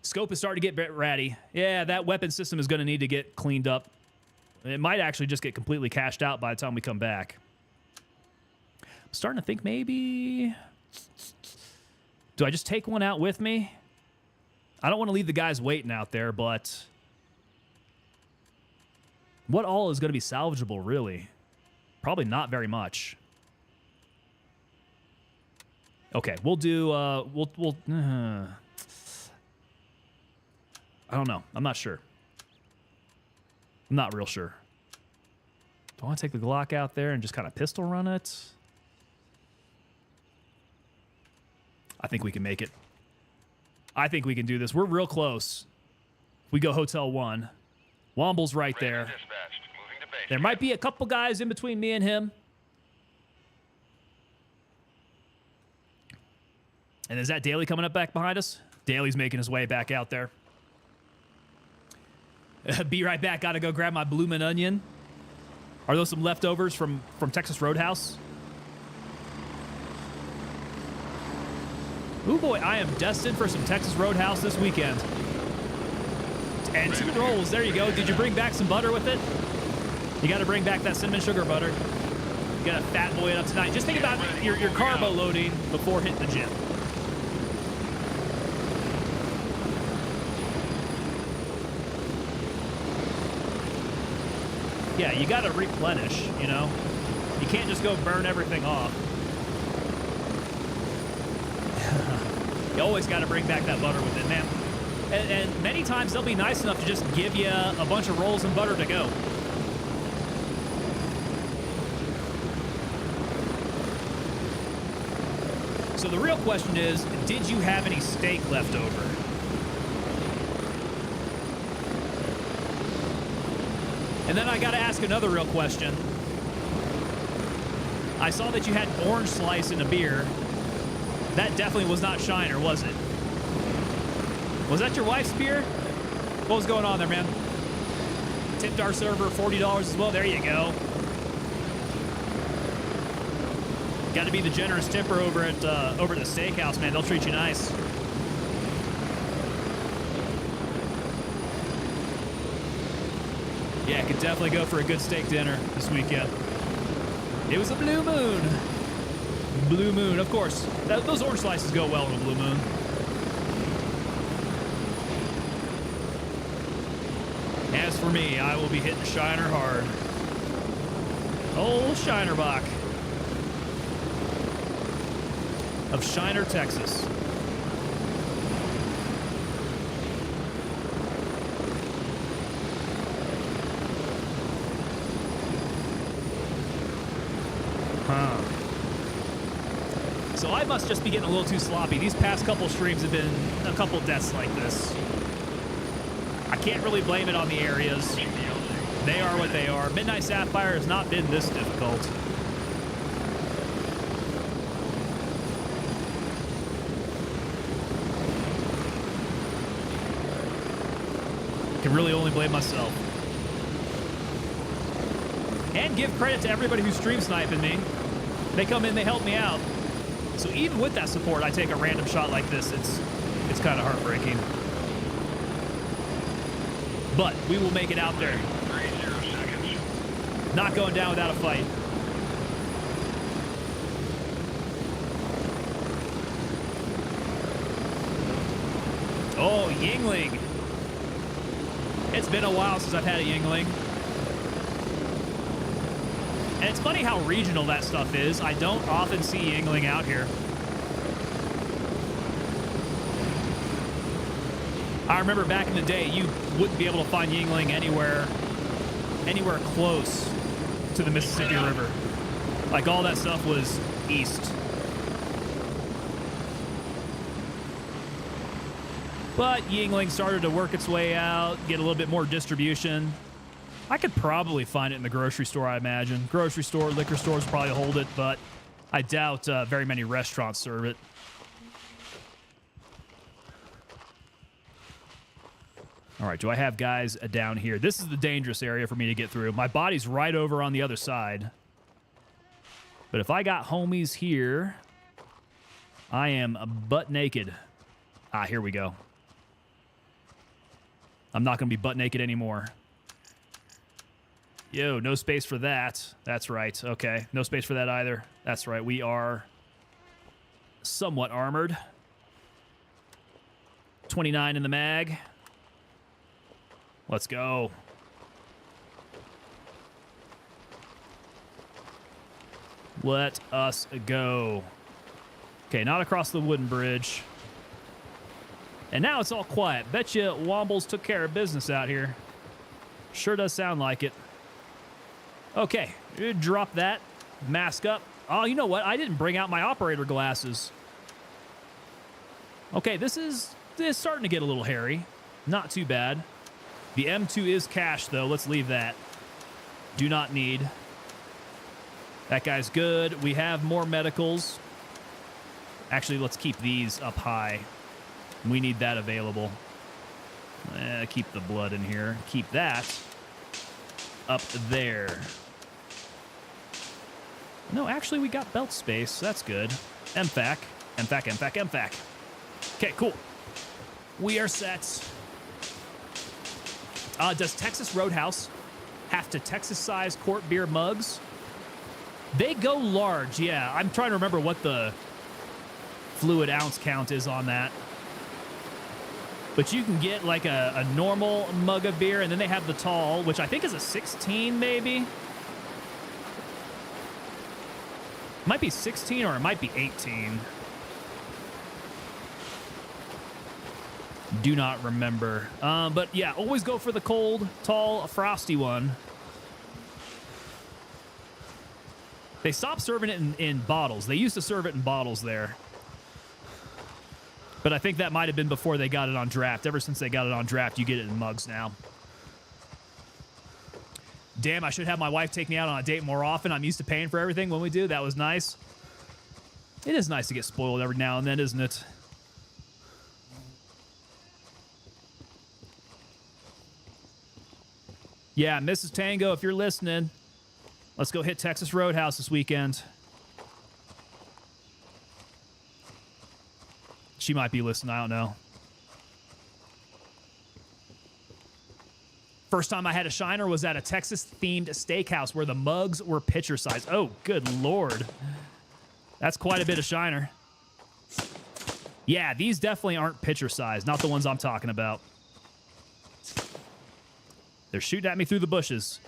Scope is starting to get ratty. Yeah, that weapon system is going to need to get cleaned up. It might actually just get completely cashed out by the time we come back. I'm starting to think maybe... Do I just take one out with me? I don't want to leave the guys waiting out there, but... What all is going to be salvageable, really? Probably not very much. Okay, we'll do... I don't know. I'm not sure. I'm not real sure. Do I want to take the Glock out there and just kind of pistol run it? I think we can make it. I think we can do this. We're real close. We go Hotel 1. Womble's right there. There might be a couple guys in between me and him. And is that Daly coming up back behind us? Daly's making his way back out there. Be right back. Gotta go grab my bloomin' onion. Are those some leftovers from Texas Roadhouse? Ooh boy, I am destined for some Texas Roadhouse this weekend. And 2 rolls, there you go. Did you bring back some butter with it? You gotta bring back that cinnamon sugar butter. You gotta fat boy it up tonight. Just think about your carbo loading before hitting the gym. Yeah, you gotta replenish, you know? You can't just go burn everything off. You always gotta bring back that butter with it, man. And many times they'll be nice enough to just give you a bunch of rolls and butter to go. So the real question is, did you have any steak left over? And then I got to ask another real question. I saw that you had orange slice in a beer. That definitely was not Shiner, was it? Was that your wife's beer? What was going on there, man? Tipped our server $40 as well. There you go. Got to be the generous tipper over at the steakhouse, man. They'll treat you nice. Yeah, could definitely go for a good steak dinner this weekend. It was a blue moon. Blue moon, of course. Those orange slices go well with a blue moon. As for me, I will be hitting Shiner hard. Old Shinerbach of Shiner, Texas. So I must just be getting a little too sloppy. These past couple streams have been a couple deaths like this. I can't really blame it on the areas. They are what they are. Midnight Sapphire has not been this difficult. Can really only blame myself. And give credit to everybody who's stream sniping me. They come in, they help me out. So even with that support, I take a random shot like this. It's kind of heartbreaking. But we will make it out there. 30 seconds. Not going down without a fight. Oh, Yingling. It's been a while since I've had a Yingling. And it's funny how regional that stuff is. I don't often see Yingling out here. I remember back in the day, you wouldn't be able to find Yingling anywhere close to the Mississippi River. Like, all that stuff was east. But Yingling started to work its way out, get a little bit more distribution. I could probably find it in the grocery store, I imagine. Grocery store, liquor stores probably hold it, but I doubt very many restaurants serve it. All right, do I have guys down here? This is the dangerous area for me to get through. My body's right over on the other side. But if I got homies here, I am butt naked. Ah, here we go. I'm not going to be butt naked anymore. Yo, no space for that. That's right. Okay, no space for that either. That's right. We are somewhat armored. 29 in the mag. Let's go. Let us go. Okay, not across the wooden bridge. And now it's all quiet. Bet you Wombles took care of business out here. Sure does sound like it. Okay, drop that. Mask up. Oh, you know what? I didn't bring out my operator glasses. Okay, this is starting to get a little hairy. Not too bad. The M2 is cash, though. Let's leave that. Do not need. That guy's good. We have more medicals. Actually, let's keep these up high. We need that available. Keep the blood in here. Keep that up there. No, actually, we got belt space. That's good. MFAC. MFAC, MFAC, MFAC. Okay, cool. We are set. Does Texas Roadhouse have to Texas-size quart beer mugs? They go large, yeah. I'm trying to remember what the fluid ounce count is on that. But you can get like a normal mug of beer, and then they have the tall, which I think is a 16 maybe. Might be 16 or it might be 18. Do not remember. But yeah, always go for the cold, tall, frosty one. They stopped serving it in bottles. They used to serve it in bottles there. But I think that might have been before they got it on draft. Ever since they got it on draft, you get it in mugs now. Damn, I should have my wife take me out on a date more often. I'm used to paying for everything when we do. That was nice. It is nice to get spoiled every now and then, isn't it? Yeah, Mrs. Tango, if you're listening, let's go hit Texas Roadhouse this weekend. She might be listening, I don't know. First time I had a shiner was at a Texas-themed steakhouse where the mugs were pitcher size. Oh, good Lord. That's quite a bit of shiner. Yeah, these definitely aren't pitcher size, not the ones I'm talking about. They're shooting at me through the bushes.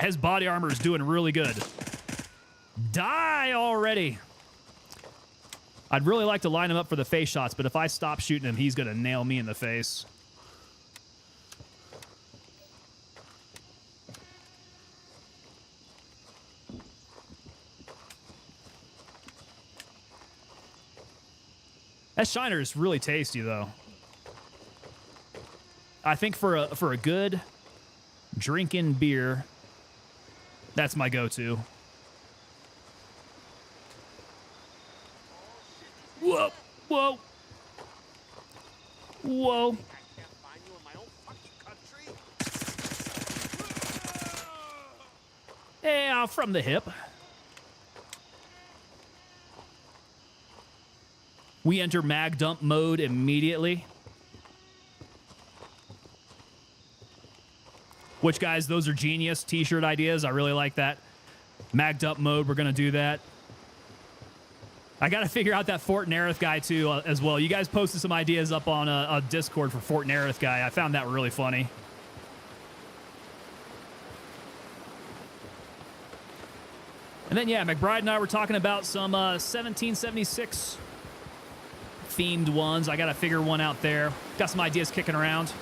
His body armor is doing really good. Die already. I'd really like to line him up for the face shots, but if I stop shooting him, he's going to nail me in the face. That shiner is really tasty, though. I think for a good drinking beer, that's my go-to. Whoa, whoa, whoa. Yeah, from the hip. We enter mag dump mode immediately. Which, guys, those are genius t-shirt ideas. I really like that. Mag dump mode, we're going to do that. I got to figure out that Fort Ner guy, too, as well. You guys posted some ideas up on a Discord for Fort Ner guy. I found that really funny. And then, yeah, McBride and I were talking about some 1776 themed ones. I got to figure one out there. Got some ideas kicking around.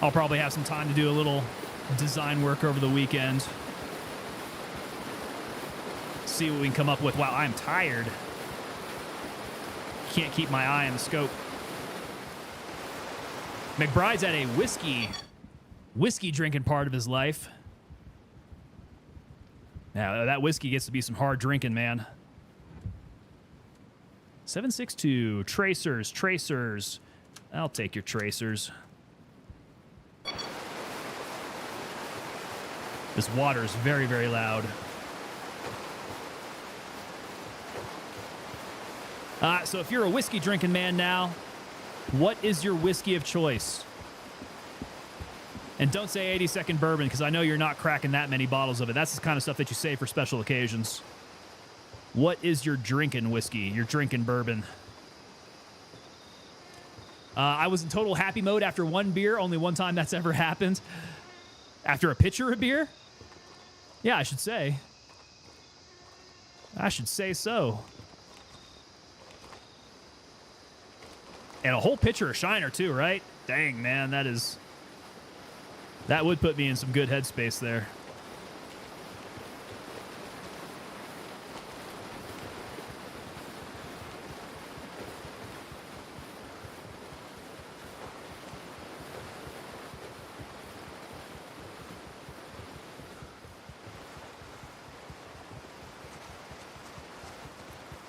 I'll probably have some time to do a little design work over the weekend. See what we can come up with. Wow, I'm tired. Can't keep my eye on the scope. McBride's at a whiskey drinking part of his life. Now, that whiskey gets to be some hard drinking, man. 762, tracers. I'll take your tracers. This water is very, very loud. So if you're a whiskey drinking man now, what is your whiskey of choice? And don't say 82nd bourbon, because I know you're not cracking that many bottles of it. That's the kind of stuff that you save for special occasions. What is your drinking whiskey, your drinking bourbon? I was in total happy mode after one beer. Only one time that's ever happened. After a pitcher of beer? Yeah, I should say. I should say so. And a whole pitcher of Shiner, too, right? Dang, man, that would put me in some good headspace there.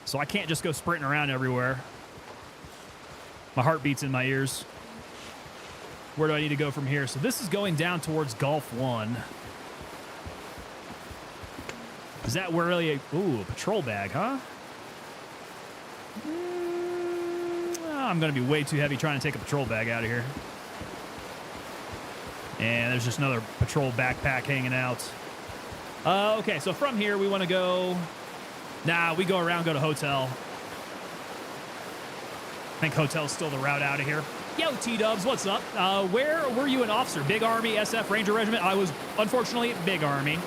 So I can't just go sprinting around everywhere. My heart beats in my ears. Where do I need to go from here? So this is going down towards Gulf 1. Is that where really a patrol bag, huh? I'm going to be way too heavy trying to take a patrol bag out of here. And there's just another patrol backpack hanging out. Okay, so from here we want to go... Nah, we go around, go to hotel. I think hotel's still the route out of here. Yo, T-Dubs, what's up? Where were you an officer? Big Army, SF, Ranger Regiment? I was, unfortunately, Big Army.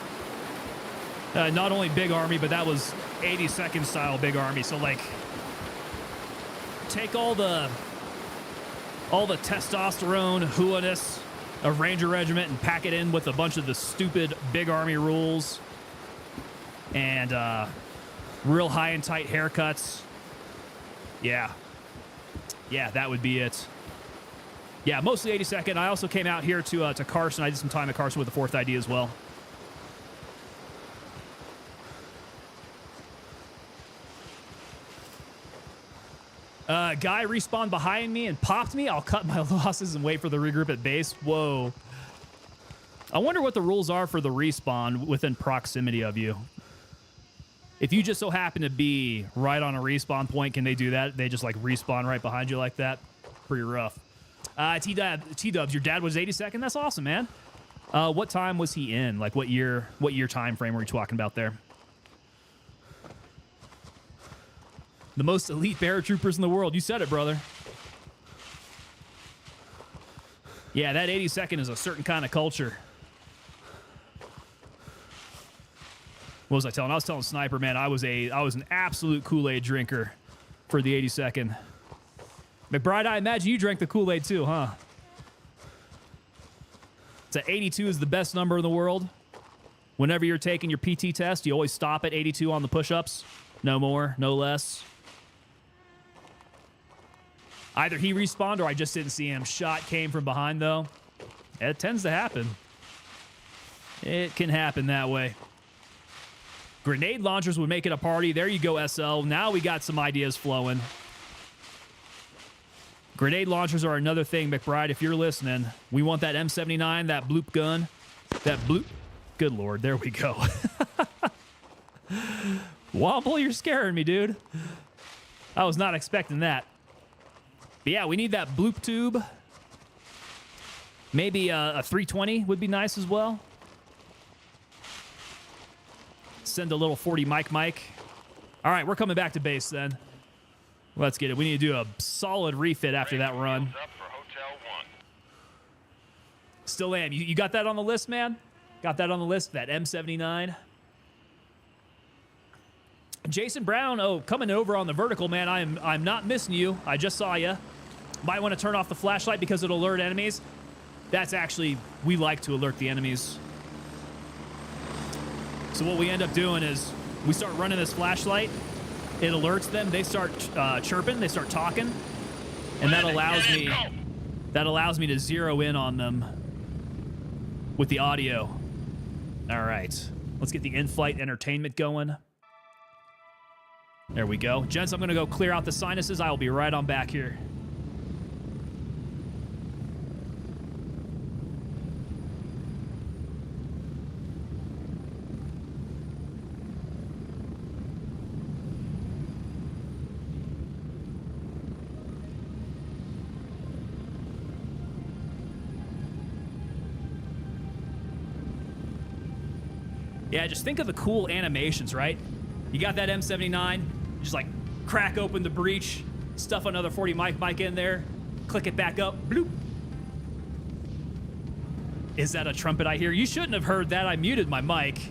Not only Big Army, but that was 82nd style Big Army. So, like, take all the testosterone, hooah-ness of Ranger Regiment and pack it in with a bunch of the stupid Big Army rules. And, real high and tight haircuts. Yeah. Yeah, that would be it. Yeah, mostly 82nd. I also came out here to Carson. I did some time at Carson with the 4th ID as well. Guy respawned behind me and popped me. I'll cut my losses and wait for the regroup at base. Whoa. I wonder what the rules are for the respawn within proximity of you. If you just so happen to be right on a respawn point, can they do that? They just like respawn right behind you like that? Pretty rough. T-Dubs, your dad was 82nd? That's awesome, man. What time was he in? Like what year time frame were you talking about there? The most elite paratroopers in the world. You said it, brother. Yeah, that 82nd is a certain kind of culture. What was I telling? I was telling Sniper, man, I was an absolute Kool-Aid drinker for the 82nd. McBride, I imagine you drank the Kool-Aid too, huh? So 82 is the best number in the world. Whenever you're taking your PT test, you always stop at 82 on the push-ups. No more, no less. Either he respawned or I just didn't see him. Shot came from behind, though. It tends to happen. It can happen that way. Grenade launchers would make it a party. There you go, SL. Now we got some ideas flowing. Grenade launchers are another thing, McBride, if you're listening. We want that M79, that bloop gun. That bloop. Good Lord, there we go. Wobble, you're scaring me, dude. I was not expecting that. But yeah, we need that bloop tube. Maybe a 320 would be nice as well. Send a little 40 Mike. All right, we're coming back to base then. Let's get it. We need to do a solid refit after that run. Still am. You got that on the list, man? Got that on the list? That M79? Jason Brown, coming over on the vertical, man. I'm not missing you. I just saw you. Might want to turn off the flashlight because it'll alert enemies. That's actually, we like to alert the enemies. So what we end up doing is we start running this flashlight. It alerts them. They start chirping. They start talking. And that allows me to zero in on them with the audio. All right. Let's get the in-flight entertainment going. There we go. Gents, I'm going to go clear out the sinuses. I will be right on back here. Yeah, just think of the cool animations, right? You got that M79, just like crack open the breech, stuff another 40 mic in there, click it back up, bloop. Is that a trumpet I hear? You shouldn't have heard that. I muted my mic,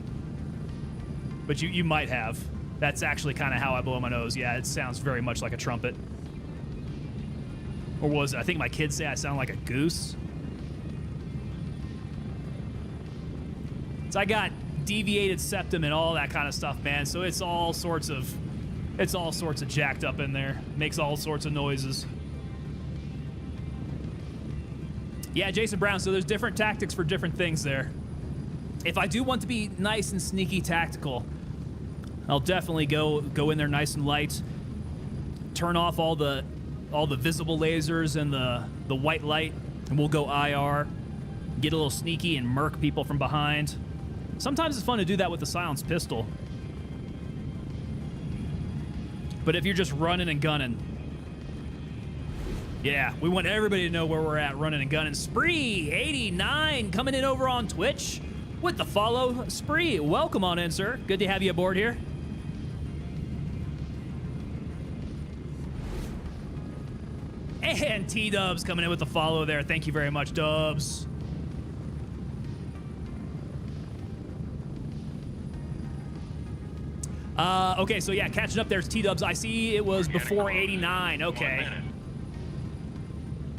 but you might have. That's actually kind of how I blow my nose. Yeah, it sounds very much like a trumpet. Or was it? I think my kids say I sound like a goose. So I got deviated septum and all that kind of stuff, man. So it's all sorts of jacked up in there. Makes all sorts of noises. Yeah, Jason Brown, so there's different tactics for different things there. If I do want to be nice and sneaky tactical, I'll definitely go in there nice and light. Turn off all the visible lasers and the white light, and we'll go IR. Get a little sneaky and murk people from behind. Sometimes it's fun to do that with the silenced pistol. But if you're just running and gunning, yeah, we want everybody to know where we're at, running and gunning. Spree89 coming in over on Twitch with the follow. Spree, welcome on in, sir. Good to have you aboard here. And T-Dubs coming in with the follow there. Thank you very much, Dubs. Okay, so yeah, catching up there's T-Dubs. I see it was before 89. Okay.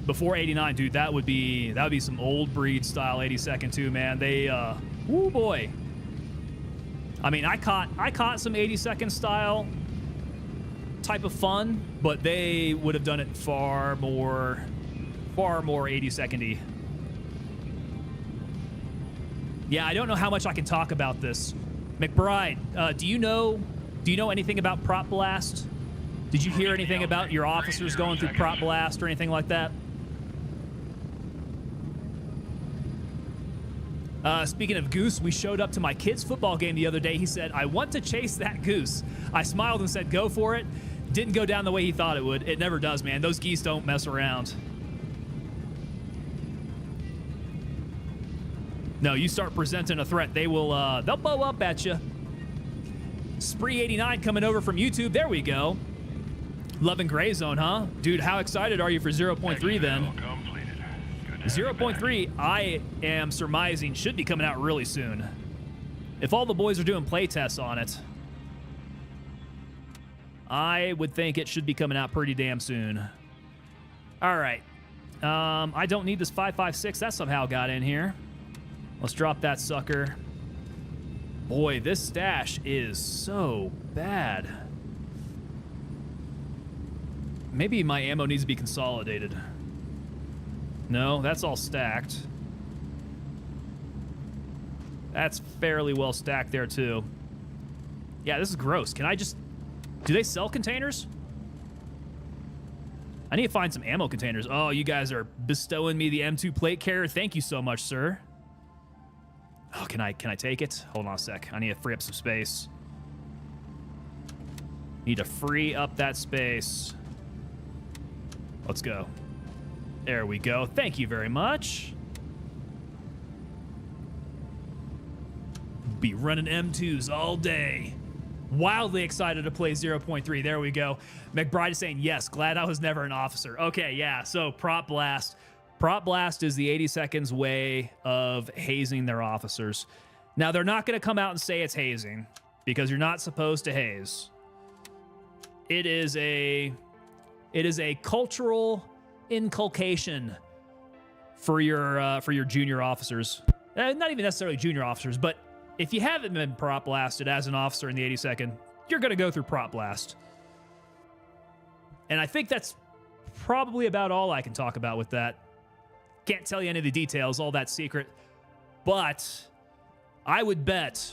Before 89, dude, that would be some old breed style 82nd too, man. They woo boy. I mean, I caught some 82nd style type of fun, but they would have done it far more 82nd-y. Yeah, I don't know how much I can talk about this. McBride, do you know anything about Prop Blast? Did you hear anything about your officers going through Prop Blast or anything like that? Speaking of goose, we showed up to my kid's football game the other day. He said, I want to chase that goose. I smiled and said, go for it. Didn't go down the way he thought it would. It never does, man. Those geese don't mess around. No, you start presenting a threat, they will, they'll blow up at you. Spree89 coming over from YouTube. There we go. Loving Gray Zone, huh? Dude, how excited are you for 0.3 then? 0.3, I am surmising, should be coming out really soon. If all the boys are doing play tests on it, I would think it should be coming out pretty damn soon. All right. I don't need this 5.56. That somehow got in here. Let's drop that sucker. Boy, this stash is so bad. Maybe my ammo needs to be consolidated. No, that's all stacked. That's fairly well stacked there, too. Yeah, this is gross. Can I just... Do they sell containers? I need to find some ammo containers. Oh, you guys are bestowing me the M2 plate carrier. Thank you so much, sir. Oh, can I take it? Hold on a sec. I need to free up some space. Need to free up that space. Let's go. There we go. Thank you very much. Be running M2s all day. Wildly excited to play 0.3. There we go. McBride is saying, yes, glad I was never an officer. Okay, yeah, so Prop Blast. Prop Blast is the 82nd's way of hazing their officers. Now, they're not going to come out and say it's hazing because you're not supposed to haze. It is a cultural inculcation for your junior officers. Not even necessarily junior officers, but if you haven't been prop blasted as an officer in the 82nd, you're going to go through prop blast. And I think that's probably about all I can talk about with that. Can't tell you any of the details, all that secret. But I would bet,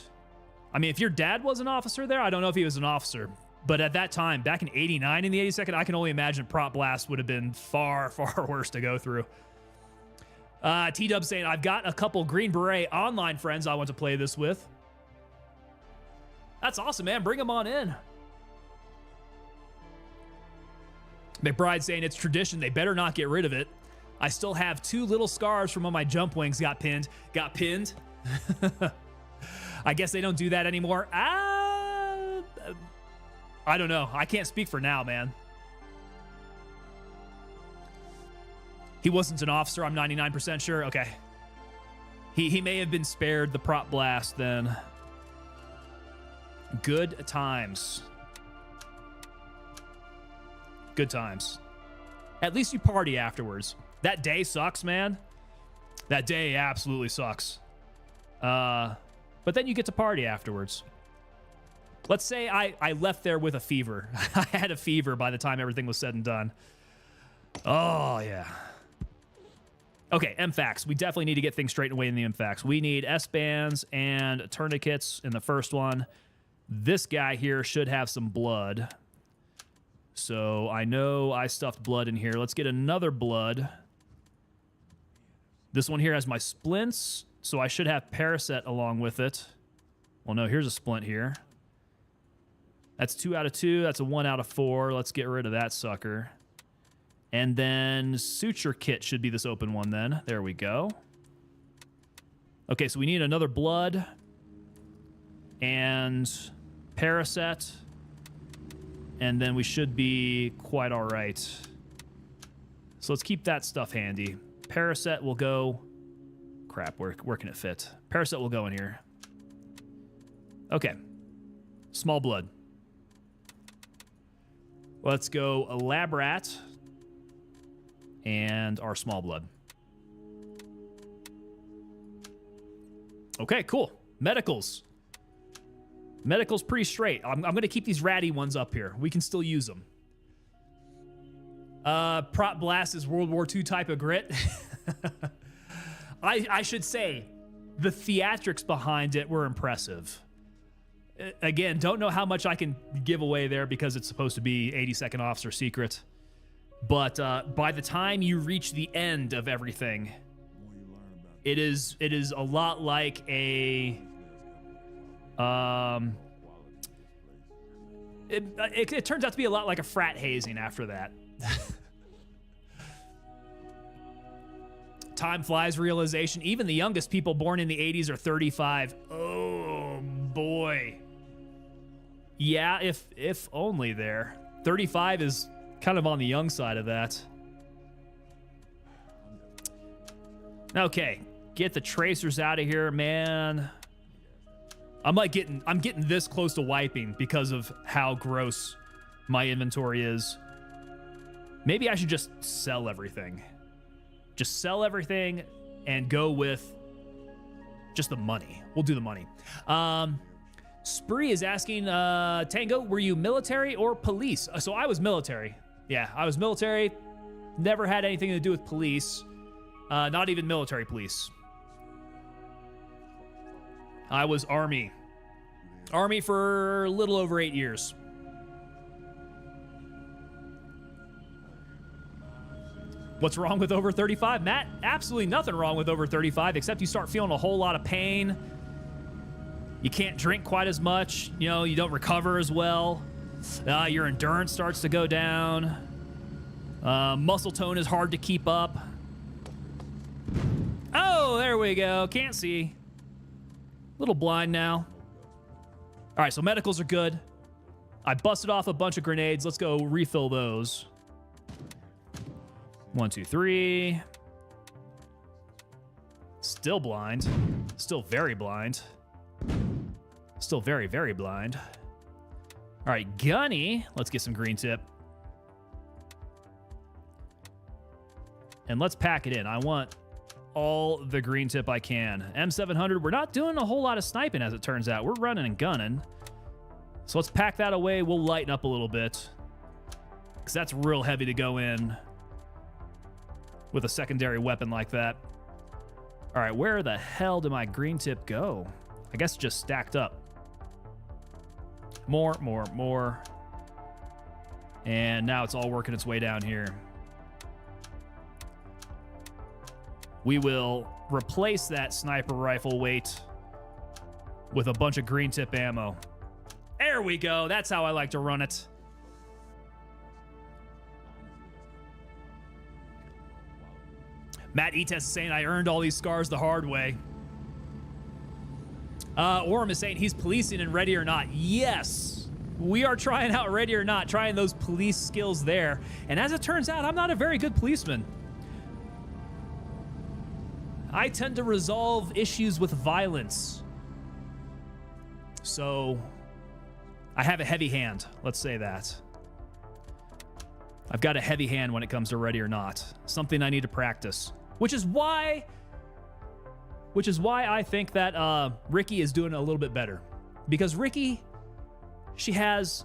I mean, if your dad was an officer there, I don't know if he was an officer, but at that time, back in 89 in the 82nd, I can only imagine prop blast would have been far, far worse to go through. T-Dub saying, I've got a couple Green Beret online friends I want to play this with. That's awesome, man. Bring them on in. McBride saying, it's tradition. They better not get rid of it. I still have 2 little scars from when my jump wings got pinned. Got pinned? I guess they don't do that anymore. I don't know. I can't speak for now, man. He wasn't an officer, I'm 99% sure. Okay. He may have been spared the prop blast then. Good times. Good times. At least you party afterwards. That day sucks, man. That day absolutely sucks. But then you get to party afterwards. Let's say I left there with a fever. I had a fever by the time everything was said and done. Oh, yeah. Okay, MFAX. We definitely need to get things straightened away in the MFAX. We need S-bands and tourniquets in the first one. This guy here should have some blood. So I know I stuffed blood in here. Let's get another blood. This one here has my splints, so I should have Paraset along with it. Well, no, here's a splint here. That's 2 out of 2. That's a 1 out of 4. Let's get rid of that sucker. And then suture kit should be this open one then. There we go. Okay, so we need another blood and Paraset. And then we should be quite all right. So let's keep that stuff handy. Paraset will go... Crap, where can it fit? Paraset will go in here. Okay. Small blood. Let's go a lab rat and our small blood. Okay, cool. Medicals. Medical's pretty straight. I'm going to keep these ratty ones up here. We can still use them. Prop blast is World War II type of grit. I should say, the theatrics behind it were impressive. Again, don't know how much I can give away there because it's supposed to be 82nd Officer secret. But by the time you reach the end of everything, it is a lot like a... It turns out to be a lot like a frat hazing after that. Time flies realization. Even the youngest people born in the 80s are 35. Oh, boy. Yeah, if only there. 35 is kind of on the young side of that. Okay, get the tracers out of here, man. I'm getting this close to wiping because of how gross my inventory is. Maybe I should just sell everything. Just sell everything and go with just the money. We'll do the money. Spree is asking, Tango, were you military or police? So I was military. Yeah, I was military. Never had anything to do with police. Not even military police. I was Army. Army for a little over 8 years. What's wrong with over 35? Matt, absolutely nothing wrong with over 35, except you start feeling a whole lot of pain. You can't drink quite as much. You know, you don't recover as well. Your endurance starts to go down. Muscle tone is hard to keep up. Oh, there we go. Can't see. Little blind now. All right, so medicals are good. I busted off a bunch of grenades. Let's go refill those. 1, 2, 3. Still blind. Still very blind. Still very, very blind. All right, Gunny. Let's get some green tip. And let's pack it in. I want all the green tip I can. M700, we're not doing a whole lot of sniping as it turns out. We're running and gunning. So let's pack that away. We'll lighten up a little bit, because that's real heavy to go in with a secondary weapon like that. All right, where the hell did my green tip go? I guess just stacked up. More. And now it's all working its way down here. We will replace that sniper rifle weight with a bunch of green tip ammo. There we go. That's how I like to run it. Matt Etes is saying I earned all these scars the hard way. Orem is saying he's policing in Ready or Not. Yes, we are trying out Ready or Not, trying those police skills there. And as it turns out, I'm not a very good policeman. I tend to resolve issues with violence. So I have a heavy hand, let's say that. I've got a heavy hand when it comes to Ready or Not. Something I need to practice. Which is why I think that Ricky is doing a little bit better. Because Ricky, she has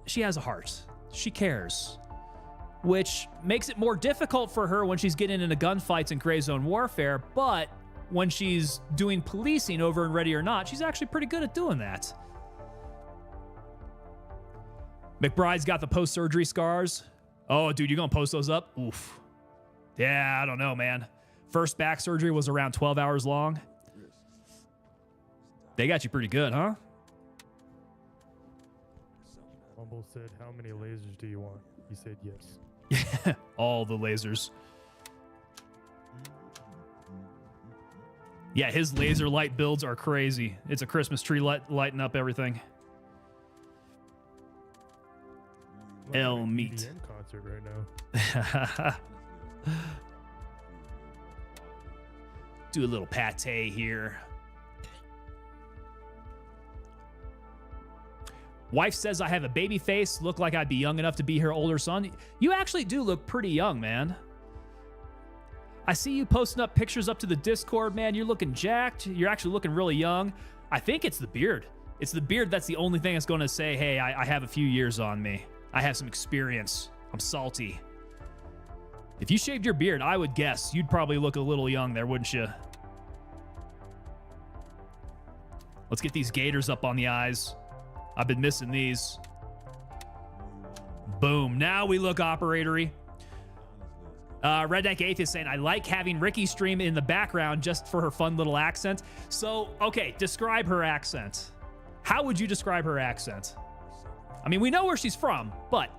a heart. She cares. Which makes it more difficult for her when she's getting into gunfights and gray zone warfare, but when she's doing policing over in Ready or Not, she's actually pretty good at doing that. McBride's got the post-surgery scars. Oh, dude, you gonna post those up? Oof. Yeah, I don't know, man. First back surgery was around 12 hours long. They got you pretty good, huh? Humble said, how many lasers do you want? He said yes. All the lasers. Yeah, his laser light builds are crazy. It's a Christmas tree lighting up everything. L meat. EDM concert right now. Do a little pate here. Wife says I have a baby face, look like I'd be young enough to be her older son. You actually do look pretty young, man. I see you posting up pictures up to the Discord, man. You're looking jacked. You're actually looking really young. I think it's the beard. It's the beard that's the only thing that's going to say, hey, I have a few years on me. I have some experience. I'm salty. If you shaved your beard, I would guess you'd probably look a little young there, wouldn't you? Let's get these gators up on the eyes. I've been missing these. Boom. Now we look operatory. Redneck Atheist saying, I like having Ricky stream in the background just for her fun little accent. So, okay, describe her accent. How would you describe her accent? I mean, we know where she's from, but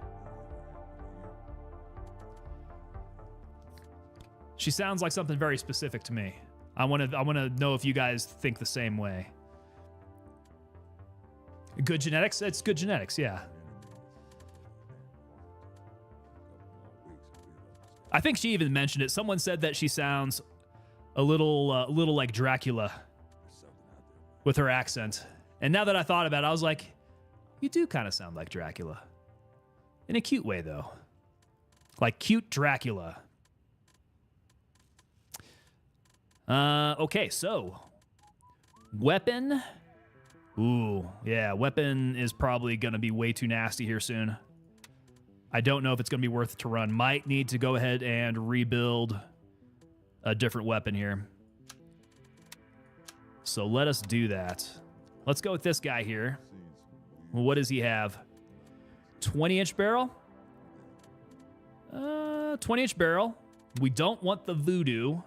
she sounds like something very specific to me. I want to know if you guys think the same way. Good genetics? It's good genetics, yeah. I think she even mentioned it. Someone said that she sounds a little like Dracula with her accent. And now that I thought about it, I was like, you do kind of sound like Dracula. In a cute way, though. Like cute Dracula. Okay, so weapon. Ooh, yeah, weapon is probably going to be way too nasty here soon. I don't know if it's going to be worth it to run. Might need to go ahead and rebuild a different weapon here. So let us do that. Let's go with this guy here. What does he have? 20-inch barrel? 20-inch barrel. We don't want the voodoo.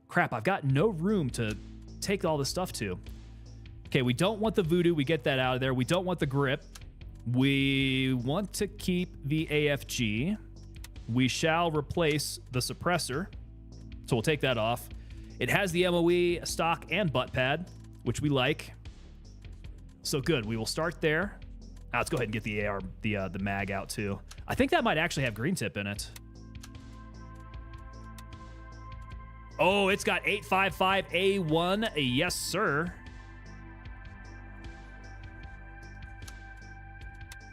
Crap, I've got no room to take all this stuff to. Okay, we don't want the voodoo. We get that out of there. We don't want the grip. We want to keep the AFG. We shall replace the suppressor. So we'll take that off. It has the MOE, stock, and butt pad, which we like. So good. We will start there. Now let's go ahead and get the AR, the mag out too. I think that might actually have green tip in it. Oh, it's got 855A1. Yes, sir.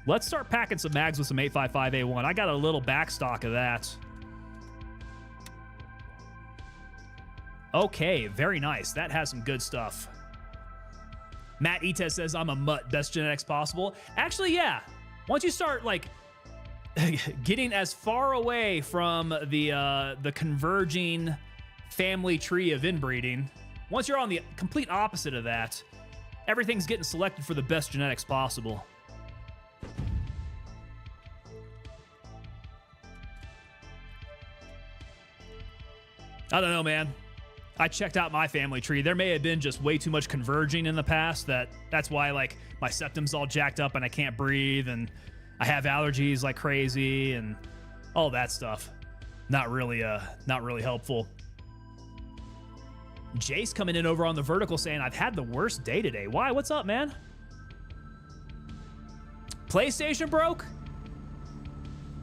Let's start packing some mags with some 855A1. I got a little back stock of that. Okay, very nice. That has some good stuff. Matt Ites says, I'm a mutt, best genetics possible. Actually, yeah. Once you start, like, getting as far away from the converging family tree of inbreeding, once you're on the complete opposite of that, everything's getting selected for the best genetics possible. I don't know, man. I checked out my family tree. There may have been just way too much converging in the past. That's why, like, my septum's all jacked up and I can't breathe and I have allergies like crazy and all that stuff. Not really helpful. Jace coming in over on the vertical saying, I've had the worst day today. Why? What's up, man? PlayStation broke?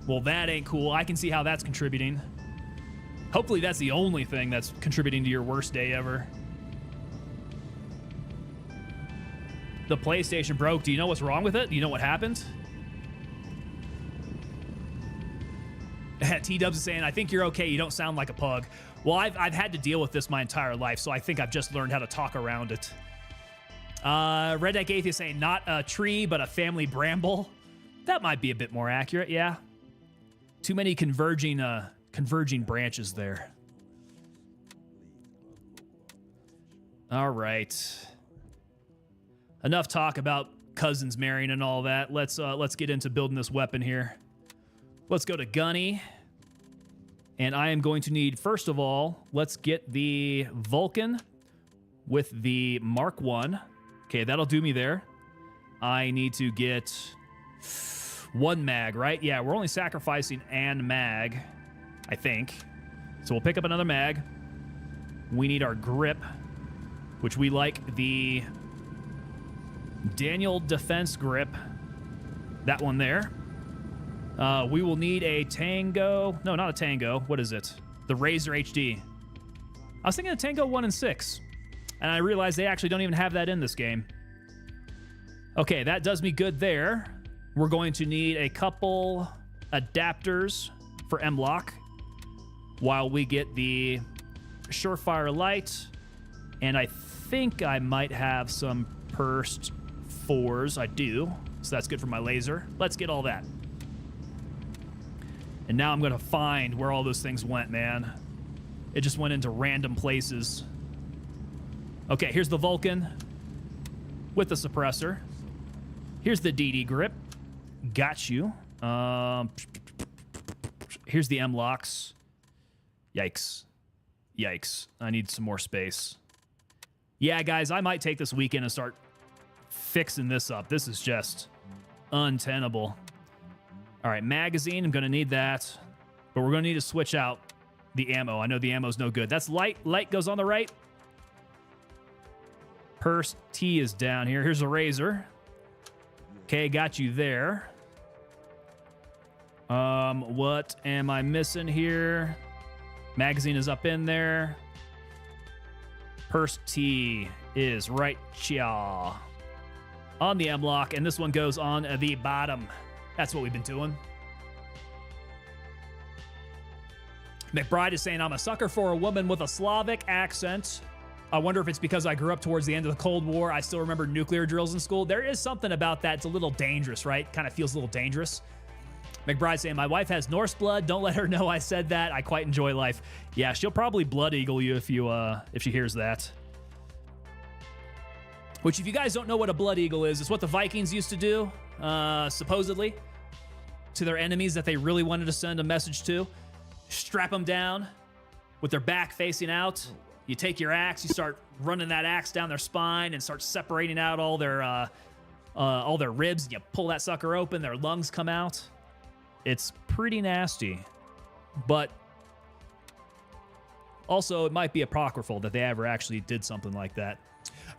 Well, that ain't cool. I can see how that's contributing. Hopefully that's the only thing that's contributing to your worst day ever. The PlayStation broke. Do you know what's wrong with it? Do you know what happened? T-Dubs is saying, I think you're okay. You don't sound like a pug. Well, I've had to deal with this my entire life, so I think I've just learned how to talk around it. Red Deck Atheist saying, not a tree, but a family bramble. That might be a bit more accurate, yeah. Too many converging branches there. All right. Enough talk about cousins marrying and all that. Let's get into building this weapon here. Let's go to Gunny. And I am going to need, first of all, let's get the Vulcan with the Mark 1. Okay, that'll do me there. I need to get 1 mag, right? Yeah, we're only sacrificing an mag, I think. So we'll pick up another mag. We need our grip, which we like the Daniel Defense grip. That one there. We will need a Tango. No, not a Tango. What is it? The Razor HD. I was thinking of Tango 1 and 6. And I realized they actually don't even have that in this game. Okay, that does me good there. We're going to need a couple adapters for M-Lock while we get the Surefire Light. And I think I might have some pursed 4s. I do. So that's good for my laser. Let's get all that. And now I'm going to find where all those things went, man. It just went into random places. Okay, here's the Vulcan with the suppressor. Here's the DD grip. Got you. Here's the M-Locks. Yikes. Yikes. I need some more space. Yeah, guys, I might take this weekend and start fixing this up. This is just untenable. All right, magazine. I'm going to need that. But we're going to need to switch out the ammo. I know the ammo's no good. That's light. Light goes on the right. Purse T is down here. Here's a razor. Okay, got you there. What am I missing here? Magazine is up in there. Purse T is right here on the M-Lock, and this one goes on the bottom. That's what we've been doing. McBride is saying, I'm a sucker for a woman with a Slavic accent. I wonder if it's because I grew up towards the end of the Cold War. I still remember nuclear drills in school. There is something about that. It's a little dangerous, right? Kind of feels a little dangerous. McBride saying, my wife has Norse blood. Don't let her know I said that. I quite enjoy life. Yeah, she'll probably blood eagle you if she hears that. Which, if you guys don't know what a blood eagle is, it's what the Vikings used to do, supposedly, to their enemies that they really wanted to send a message to. Strap them down with their back facing out. You take your axe, you start running that axe down their spine and start separating out all their ribs. And you pull that sucker open, their lungs come out. It's pretty nasty, but also it might be apocryphal that they ever actually did something like that.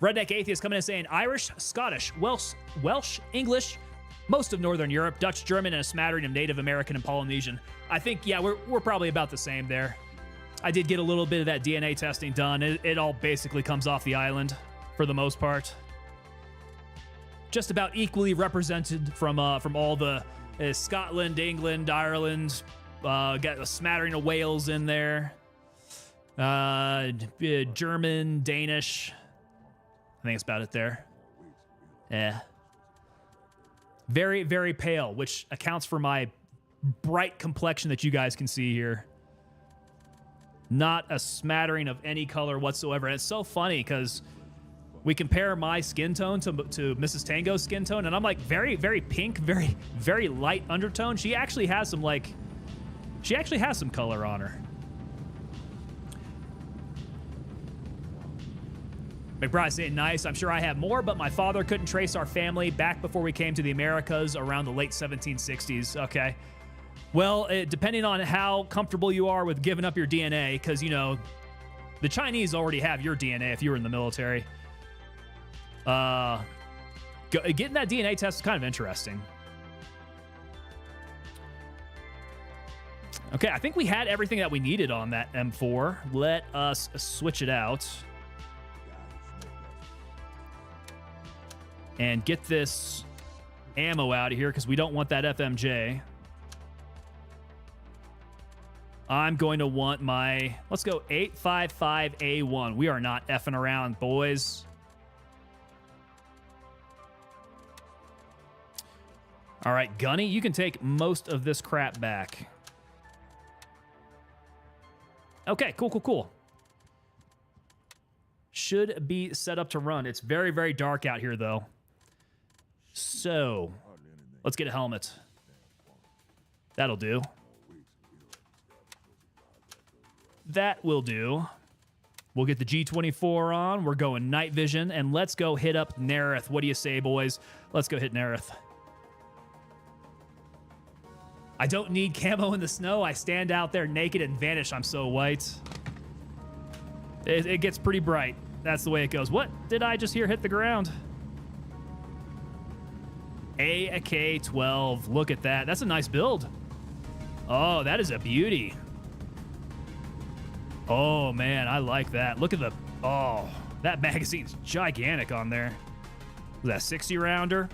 Redneck Atheist coming in saying Irish, Scottish, Welsh, English, most of Northern Europe, Dutch, German, and a smattering of Native American and Polynesian. I think, yeah, we're probably about the same there. I did get a little bit of that DNA testing done. It all basically comes off the island for the most part. Just about equally represented from all the Scotland, England, Ireland. Got a smattering of Wales in there. German, Danish. I think it's about it there. Yeah. Very, very pale, which accounts for my bright complexion that you guys can see here. Not a smattering of any color whatsoever. And it's so funny because we compare my skin tone to Mrs. Tango's skin tone, and I'm like very, very pink, very, very light undertone. She actually has some color on her. McBride saying, nice. I'm sure I have more, but my father couldn't trace our family back before we came to the Americas around the late 1760s. Okay. Well, depending on how comfortable you are with giving up your DNA, because, you know, the Chinese already have your DNA if you were in the military. Getting that DNA test is kind of interesting. Okay, I think we had everything that we needed on that M4. Let us switch it out. And get this ammo out of here because we don't want that FMJ. I'm going to want my, let's go 855A1. We are not effing around, boys. All right, Gunny, you can take most of this crap back. Okay, cool. Should be set up to run. It's very, very dark out here, though. So, let's get a helmet. That'll do. That will do. We'll get the G24 on. We're going night vision, and let's go hit up Nerith. What do you say, boys? Let's go hit Nerith. I don't need camo in the snow. I stand out there naked and vanish. I'm so white. It gets pretty bright. That's the way it goes. What did I just hear hit the ground? AK-12. Look at that. That's a nice build. Oh, that is a beauty. Oh, man, I like that. Look at the... Oh, that magazine's gigantic on there. Was that 60-rounder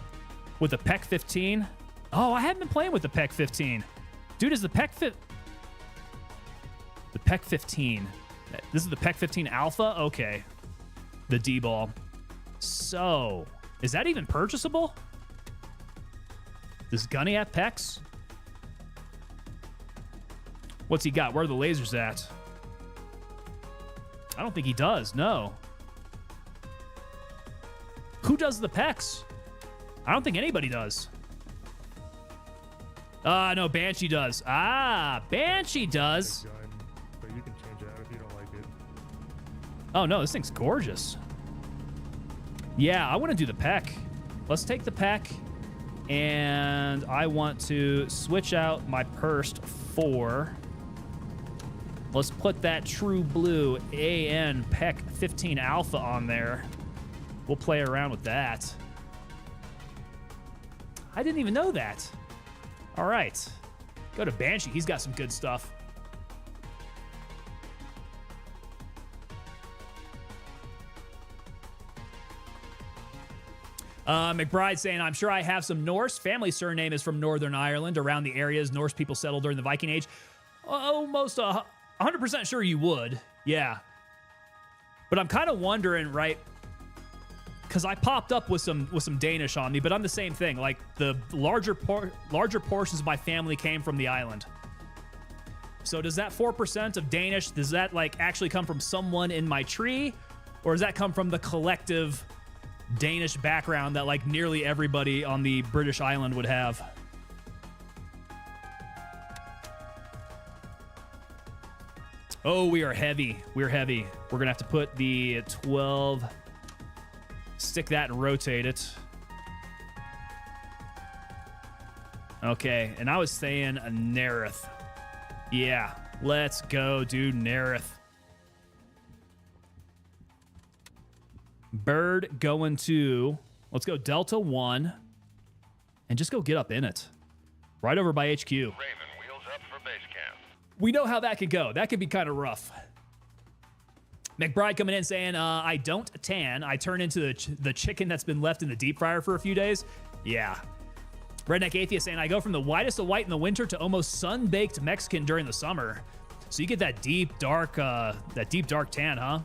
with a PEC 15? Oh, I haven't been playing with the PEC 15. Dude, is the PEC... The PEC 15. This is the PEC 15 Alpha? Okay. The D-ball. So, is that even purchasable? Does Gunny have PECs? What's he got? Where are the lasers at? I don't think he does, no. Who does the PECs? I don't think anybody does. No, Banshee does. Banshee does. Gun, but you can change it out if you don't like it. Oh, no, this thing's gorgeous. Yeah, I want to do the PEC. Let's take the PEC, and I want to switch out my Pursed for... Let's put that True Blue AN PEC 15 Alpha on there. We'll play around with that. I didn't even know that. All right. Go to Banshee. He's got some good stuff. McBride saying, I'm sure I have some Norse. Family surname is from Northern Ireland, around the areas Norse people settled during the Viking Age. Almost 100% sure you would. Yeah. But I'm kind of wondering, right? Because I popped up with some Danish on me, but I'm the same thing. Like, the larger portions of my family came from the island. So does that 4% of Danish, does that, like, actually come from someone in my tree? Or does that come from the collective Danish background that, like, nearly everybody on the British island would have? Oh, we are heavy. We're heavy. We're going to have to put the 12... Stick that and rotate it. Okay, and I was saying a Nerith. Yeah, let's go, dude. Nerith. Bird going to... Let's go Delta 1. And just go get up in it. Right over by HQ. Raven, wheels up for base camp. We know how that could go. That could be kind of rough. McBride coming in saying, I don't tan. I turn into the chicken that's been left in the deep fryer for a few days. Yeah. Redneck Atheist saying, I go from the whitest of white in the winter to almost sun-baked Mexican during the summer. So you get that deep dark tan, huh?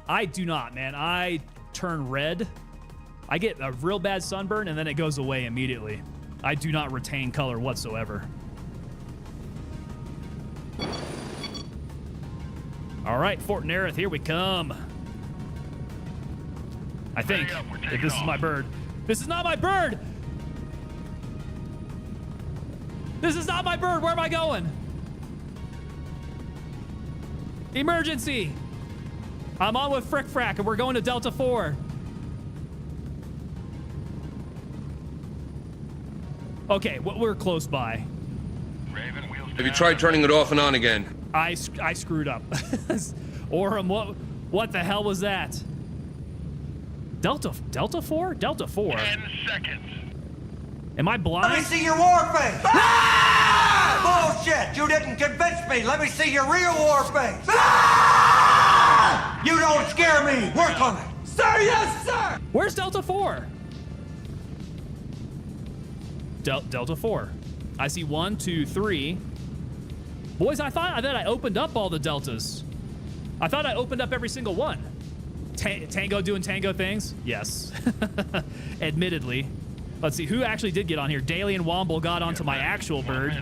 I do not, man. I turn red. I get a real bad sunburn and then it goes away immediately. I do not retain color whatsoever. All right, Fort Ner, here we come. I think, if this is my bird. This is not my bird! This is not my bird! Where am I going? Emergency! I'm on with Frick Frack and we're going to Delta 4. Okay, we're close by. Raven, wheels Have you down. tried turning it off and on again? I screwed up. Orem, what the hell was that? Delta 4? Delta 4? 10 seconds. Am I blind? Let me see your war face! Ah! Bullshit! You didn't convince me! Let me see your real war face! Ah! You don't scare me! Work on it! Sir, yes, sir! Where's Delta 4? Delta 4. I see 1, 2, 3. Boys, I thought that I opened up all the Deltas. I thought I opened up every single one. Tango doing Tango things? Yes. Admittedly. Let's see, who actually did get on here? Daly and Womble got onto my actual bird.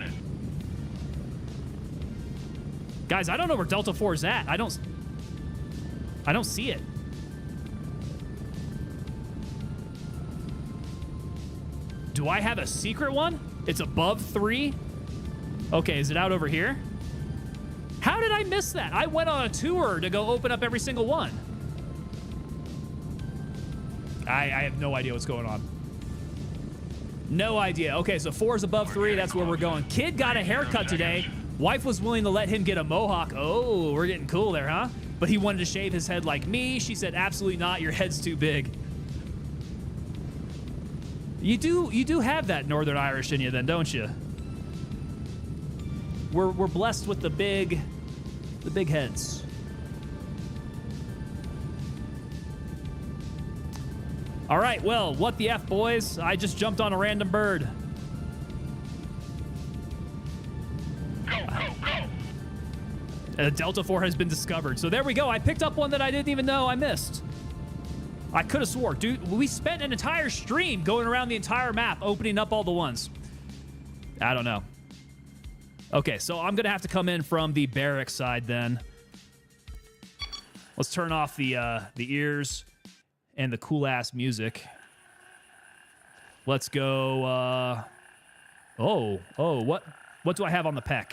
Guys, I don't know where Delta 4 is at. I don't see it. Do I have a secret one? It's above 3? Okay, is it out over here? How did I miss that? I went on a tour to go open up every single one. I have no idea what's going on. No idea. Okay, so 4 is above 3. That's where we're going. Kid got a haircut today. Wife was willing to let him get a mohawk. Oh, we're getting cool there, huh? But he wanted to shave his head like me. She said, absolutely not. Your head's too big. You do have that Northern Irish in you then, don't you? We're blessed with the big heads. All right, well, what the F, boys? I just jumped on a random bird. Go. Delta 4 has been discovered. So there we go. I picked up one that I didn't even know I missed. I could have swore. Dude, we spent an entire stream going around the entire map, opening up all the ones. I don't know. Okay, so I'm going to have to come in from the barracks side then. Let's turn off the ears and the cool-ass music. Let's go, what do I have on the PEC?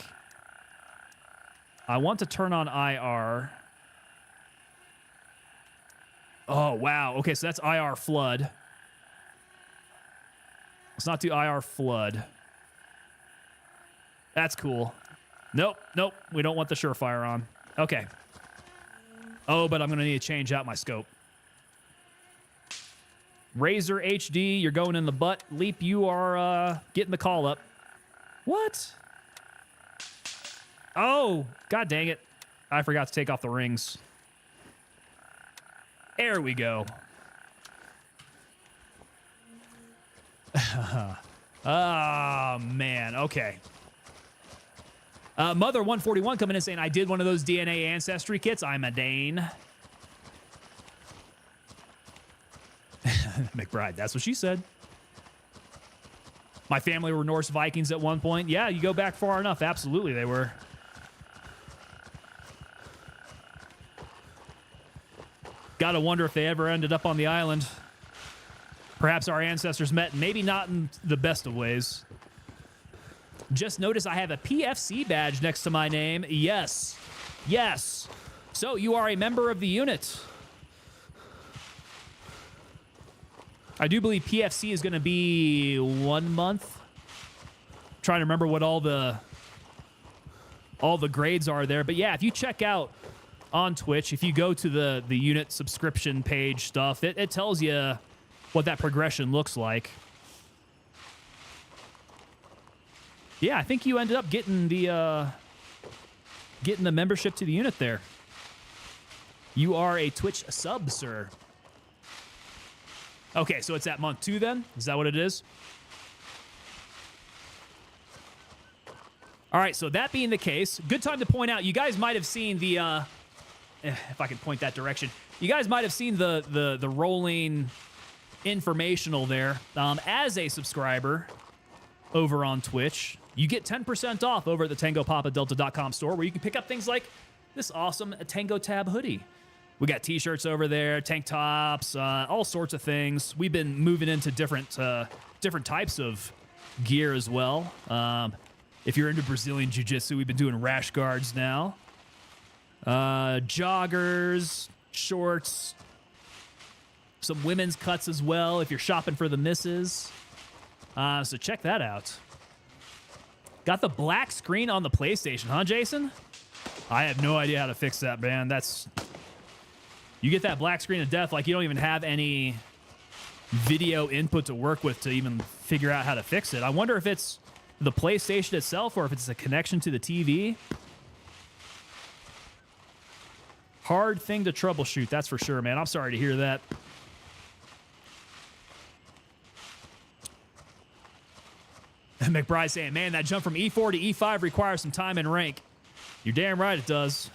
I want to turn on IR. Oh, wow. Okay, so that's IR flood. Let's not do IR flood. That's cool. Nope. We don't want the Surefire on. Okay. Oh, but I'm going to need to change out my scope. Razor HD, you're going in the butt. Leap, you are getting the call up. What? Oh, god dang it. I forgot to take off the rings. There we go. Oh, man. Okay. Mother141 coming in saying, I did one of those DNA ancestry kits. I'm a Dane. McBride, that's what she said. My family were Norse Vikings at one point. Yeah, you go back far enough. Absolutely, they were. Gotta wonder if they ever ended up on the island. Perhaps our ancestors met, maybe not in the best of ways. Just notice I have a PFC badge next to my name. Yes. Yes. So you are a member of the unit. I do believe PFC is going to be 1 month. Trying to remember what all the grades are there. But yeah, if you check out on Twitch, if you go to the unit subscription page stuff, it tells you what that progression looks like. Yeah, I think you ended up getting the membership to the unit there. You are a Twitch sub, sir. Okay, so it's at month 2 then? Is that what it is? All right, so that being the case, good time to point out, you guys might have seen the, if I can point that direction, you guys might have seen the rolling informational there. As a subscriber over on Twitch, you get 10% off over at the TangoPapaDelta.com store, where you can pick up things like this awesome Tango Tab hoodie. We got t-shirts over there, tank tops, all sorts of things. We've been moving into different types of gear as well. If you're into Brazilian Jiu-Jitsu, we've been doing rash guards now. Joggers, shorts, some women's cuts as well if you're shopping for the misses. So check that out. Got the black screen on the PlayStation, huh, Jason? I have no idea how to fix that, man. You get that black screen of death like you don't even have any video input to work with to even figure out how to fix it. I wonder if it's the PlayStation itself or if it's a connection to the TV. Hard thing to troubleshoot, that's for sure, man. I'm sorry to hear that. McBride saying, man, that jump from E4 to E5 requires some time and rank. You're damn right it does.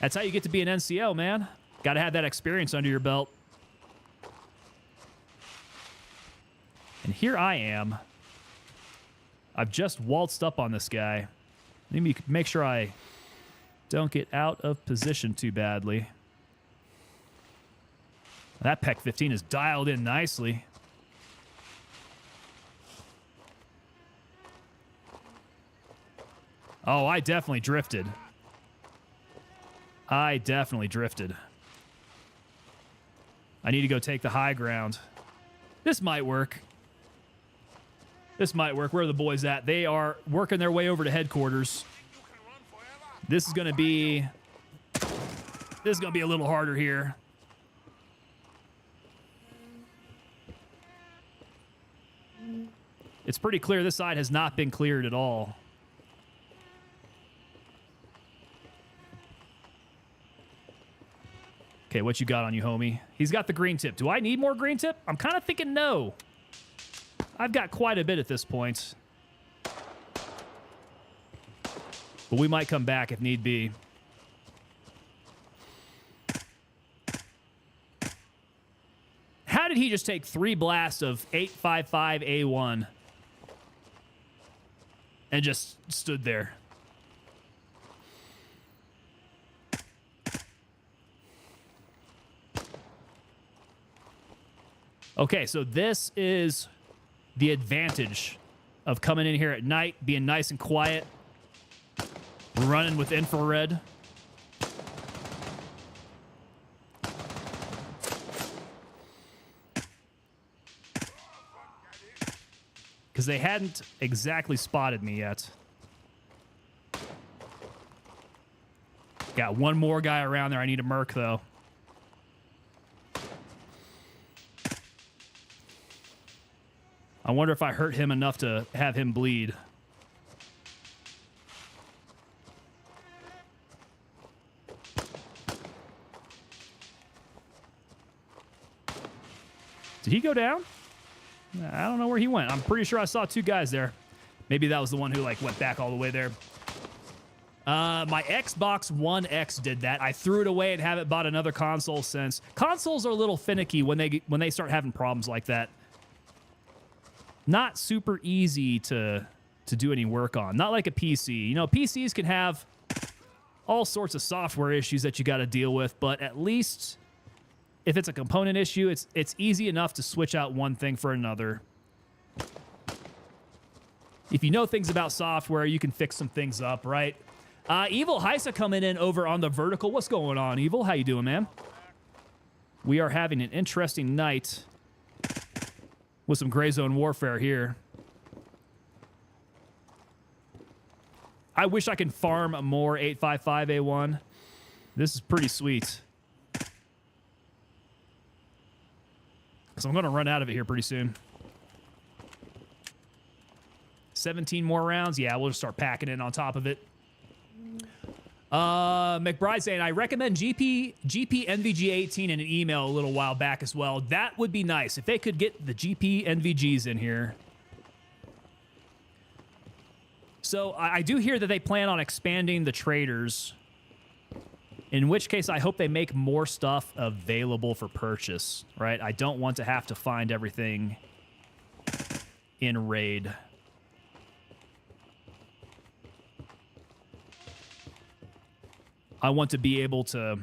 That's how you get to be an NCO, man. Got to have that experience under your belt. And here I am. I've just waltzed up on this guy. Let me make sure I don't get out of position too badly. That PEC 15 is dialed in nicely. Oh, I definitely drifted. I need to go take the high ground. This might work. Where are the boys at? They are working their way over to headquarters. This is going to be a little harder here. It's pretty clear this side has not been cleared at all. Okay, what you got on you, homie? He's got the green tip. Do I need more green tip? I'm kind of thinking no. I've got quite a bit at this point. But we might come back if need be. How did he just take 3 blasts of 855A1 and just stood there? Okay, so this is the advantage of coming in here at night, being nice and quiet, running with infrared. Because they hadn't exactly spotted me yet. Got one more guy around there I need to murk, though. I wonder if I hurt him enough to have him bleed. Did he go down? I don't know where he went. I'm pretty sure I saw 2 guys there. Maybe that was the one who like went back all the way there. My Xbox One X did that. I threw it away and haven't bought another console since. Consoles are a little finicky when they start having problems like that. Not super easy to do any work on. Not like a PC. You know, PCs can have all sorts of software issues that you got to deal with, but at least if it's a component issue, it's easy enough to switch out one thing for another. If you know things about software, you can fix some things up, right? Evil Heisa coming in over on the vertical. What's going on, Evil? How you doing, man? We are having an interesting night with some gray zone warfare here. I wish I could farm more 855A1. This is pretty sweet. So I'm going to run out of it here pretty soon. 17 more rounds. Yeah, we'll just start packing in on top of it. McBride saying, I recommend GP NVG 18 in an email a little while back as well. That would be nice if they could get the GP NVGs in here. So I do hear that they plan on expanding the traders, in which case I hope they make more stuff available for purchase, right? I don't want to have to find everything in raid. I want to be able to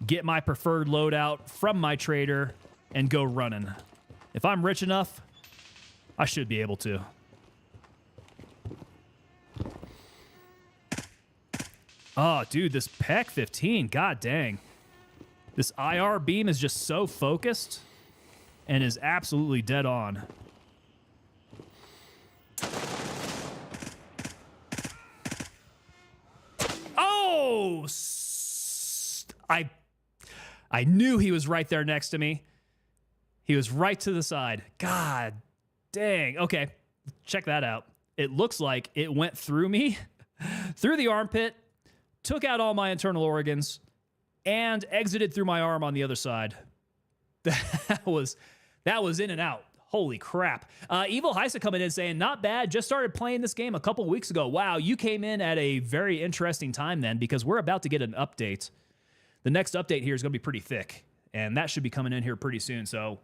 get my preferred loadout from my trader and go running. If I'm rich enough, I should be able to. Oh, dude, this PEC 15, god dang. This IR beam is just so focused and is absolutely dead on. Oh! I knew he was right there next to me. He was right to the side. God dang. Okay, check that out. It looks like it went through me, through the armpit, took out all my internal organs, and exited through my arm on the other side. That was in and out. Holy crap. Evil Heisa coming in saying, not bad, just started playing this game a couple weeks ago. Wow, you came in at a very interesting time then, because we're about to get an update. The next update here is going to be pretty thick, and that should be coming in here pretty soon. So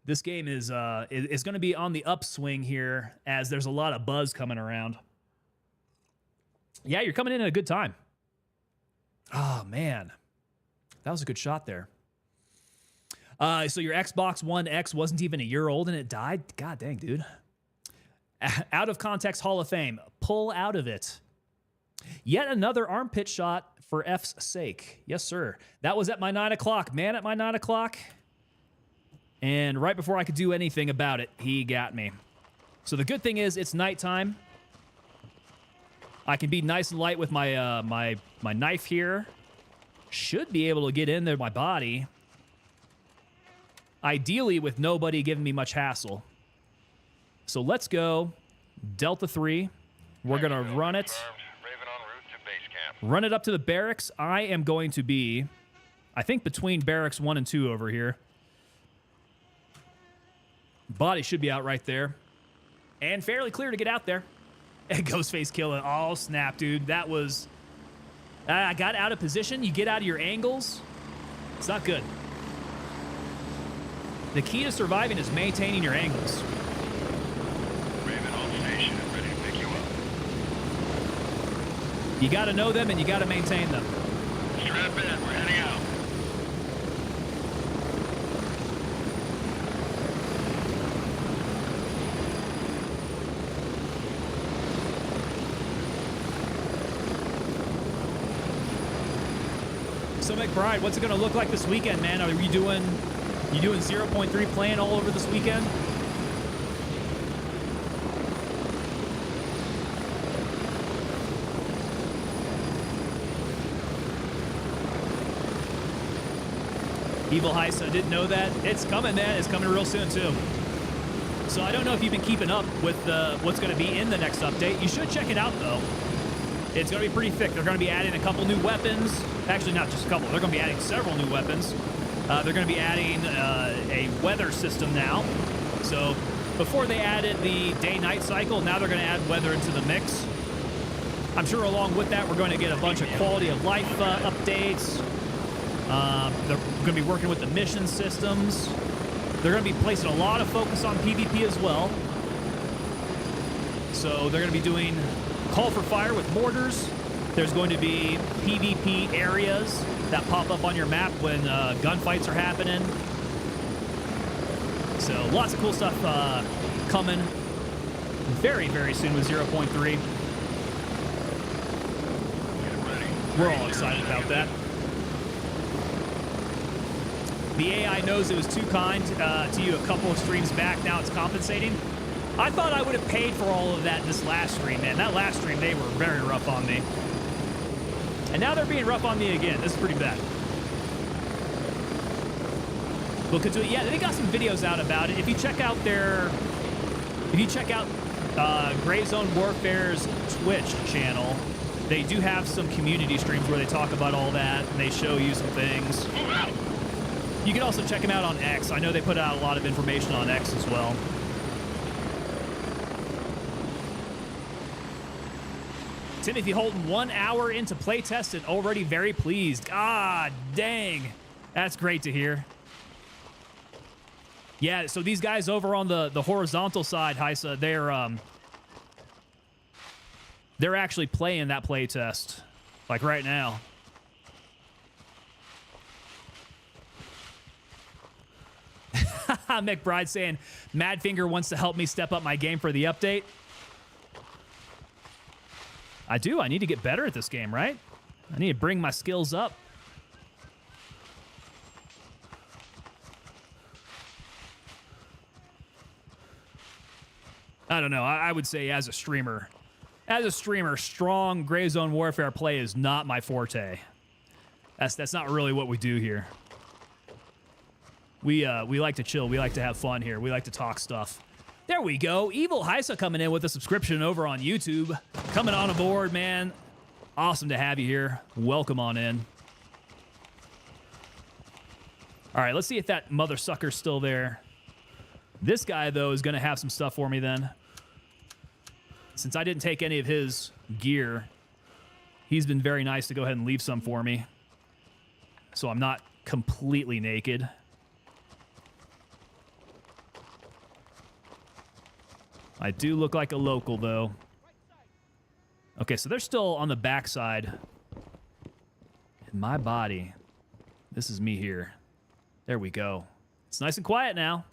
this game is going to be on the upswing here, as there's a lot of buzz coming around. Yeah, you're coming in at a good time. Oh, man. That was a good shot there. So your Xbox One X wasn't even a year old and it died? God dang, dude. Out of context Hall of Fame. Pull out of it. Yet another armpit shot for F's sake. Yes, sir. That was at my 9 o'clock. Man, at my 9 o'clock. And right before I could do anything about it, he got me. So the good thing is it's nighttime. I can be nice and light with my my knife here. Should be able to get in there my body. Ideally with nobody giving me much hassle. So let's go. Delta 3. We're going to run it. Raven en route to base camp. Run it up to the barracks. I am going to be, I think, between barracks 1 and 2 over here. Body should be out right there. And fairly clear to get out there. And Ghostface killing. Oh, snap, dude. That was... I got out of position. You get out of your angles. It's not good. The key to surviving is maintaining your angles. Raven on station and ready to pick you up. You got to know them and you got to maintain them. Strap in, we're heading out. So McBride, what's it going to look like this weekend, man? Are you doing 0.3 playing all over this weekend? Evil Heisa, didn't know that. It's coming, man. It's coming real soon, too. So I don't know if you've been keeping up with what's going to be in the next update. You should check it out, though. It's going to be pretty thick. They're going to be adding a couple new weapons. Actually, not just a couple. They're going to be adding several new weapons. They're going to be adding a weather system now. So before they added the day-night cycle, now they're going to add weather into the mix. I'm sure along with that, we're going to get a bunch of quality of life updates. They're going to be working with the mission systems. They're going to be placing a lot of focus on PvP as well. So they're going to be doing Call for Fire with mortars. There's going to be PvP areas that pop up on your map when gunfights are happening. So lots of cool stuff coming very, very soon with 0.3. We're all excited about that. The AI knows it was too kind to you a couple of streams back. Now it's compensating. I thought I would have paid for all of that in this last stream, man. That last stream, they were very rough on me. And now they're being rough on me again. This is pretty bad. We'll continue. Yeah, they got some videos out about it. If you check out Gray Zone Warfare's Twitch channel, they do have some community streams where they talk about all that and they show you some things. You can also check them out on X. I know they put out a lot of information on X as well. Timothy Holton, 1 hour into playtest and already very pleased. God dang. That's great to hear. Yeah, so these guys over on the horizontal side, Heisa, they're actually playing that playtest, like right now. McBride saying, Madfinger wants to help me step up my game for the update. I do. I need to get better at this game, right? I need to bring my skills up. I don't know. I would say as a streamer, strong gray zone warfare play is not my forte. That's not really what we do here. We like to chill. We like to have fun here. We like to talk stuff. There we go. Evil Heisa coming in with a subscription over on YouTube. Coming on aboard, man. Awesome to have you here. Welcome on in. All right, let's see if that mother sucker's still there. This guy, though, is going to have some stuff for me then. Since I didn't take any of his gear, he's been very nice to go ahead and leave some for me. So I'm not completely naked. I do look like a local, though. Okay, so they're still on the backside. In my body. This is me here. There we go. It's nice and quiet now.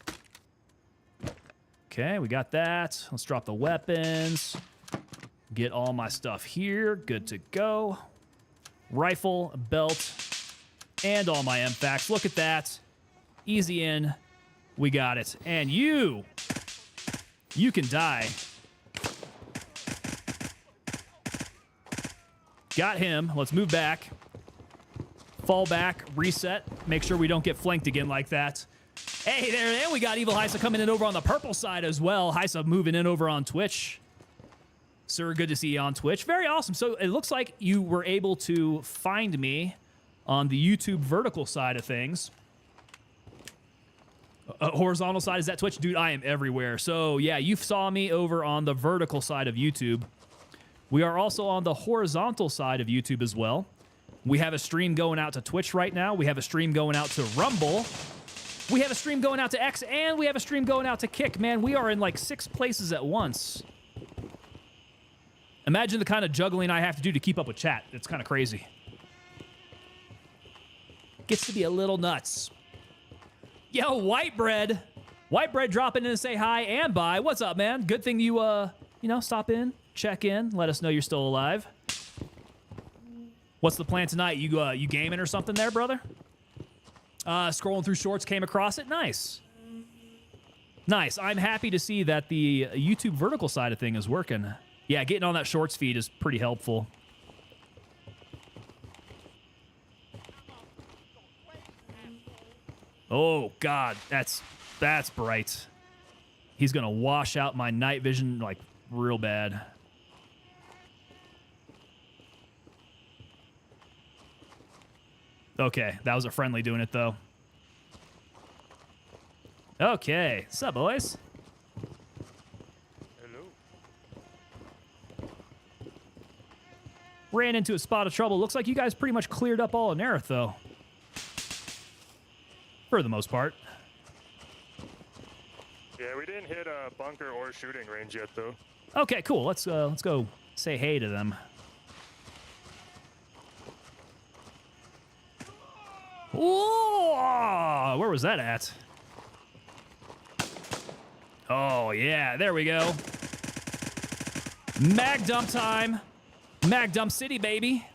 Okay, we got that. Let's drop the weapons. Get all my stuff here. Good to go. Rifle, belt, and all my MFACs. Look at that. Easy in. We got it. And you can die. Got him. Let's move back. Fall back, reset. Make sure we don't get flanked again like that. Hey there, and we got Evil Heisa coming in over on the purple side as well. Heisa moving in over on Twitch. Sir, good to see you on Twitch. Very awesome. So it looks like you were able to find me on the YouTube vertical side of things. Horizontal side, is that Twitch? Dude, I am everywhere. So yeah, you saw me over on the vertical side of YouTube. We are also on the horizontal side of YouTube as well. We have a stream going out to Twitch right now. We have a stream going out to Rumble. We have a stream going out to X, and we have a stream going out to Kick. Man, we are in like 6 places at once. Imagine the kind of juggling I have to do to keep up with chat. It's kind of crazy. Gets to be a little nuts. Yo, White Bread. White Bread dropping in to say hi and bye. What's up, man? Good thing you, stop in, check in, let us know you're still alive. What's the plan tonight? You gaming or something there, brother? Scrolling through shorts, came across it. Nice. Nice. I'm happy to see that the YouTube vertical side of thing is working. Yeah, getting on that shorts feed is pretty helpful. Oh, God. That's bright. He's going to wash out my night vision, like, real bad. Okay, that was a friendly doing it, though. Okay, what's up, boys? Hello. Ran into a spot of trouble. Looks like you guys pretty much cleared up all of Nerith, though. For the most part. Yeah, we didn't hit a bunker or shooting range yet, though. Okay, cool. Let's go say hey to them. Whoa! Where was that at? Oh, yeah. There we go. Mag dump time. Mag dump city, baby.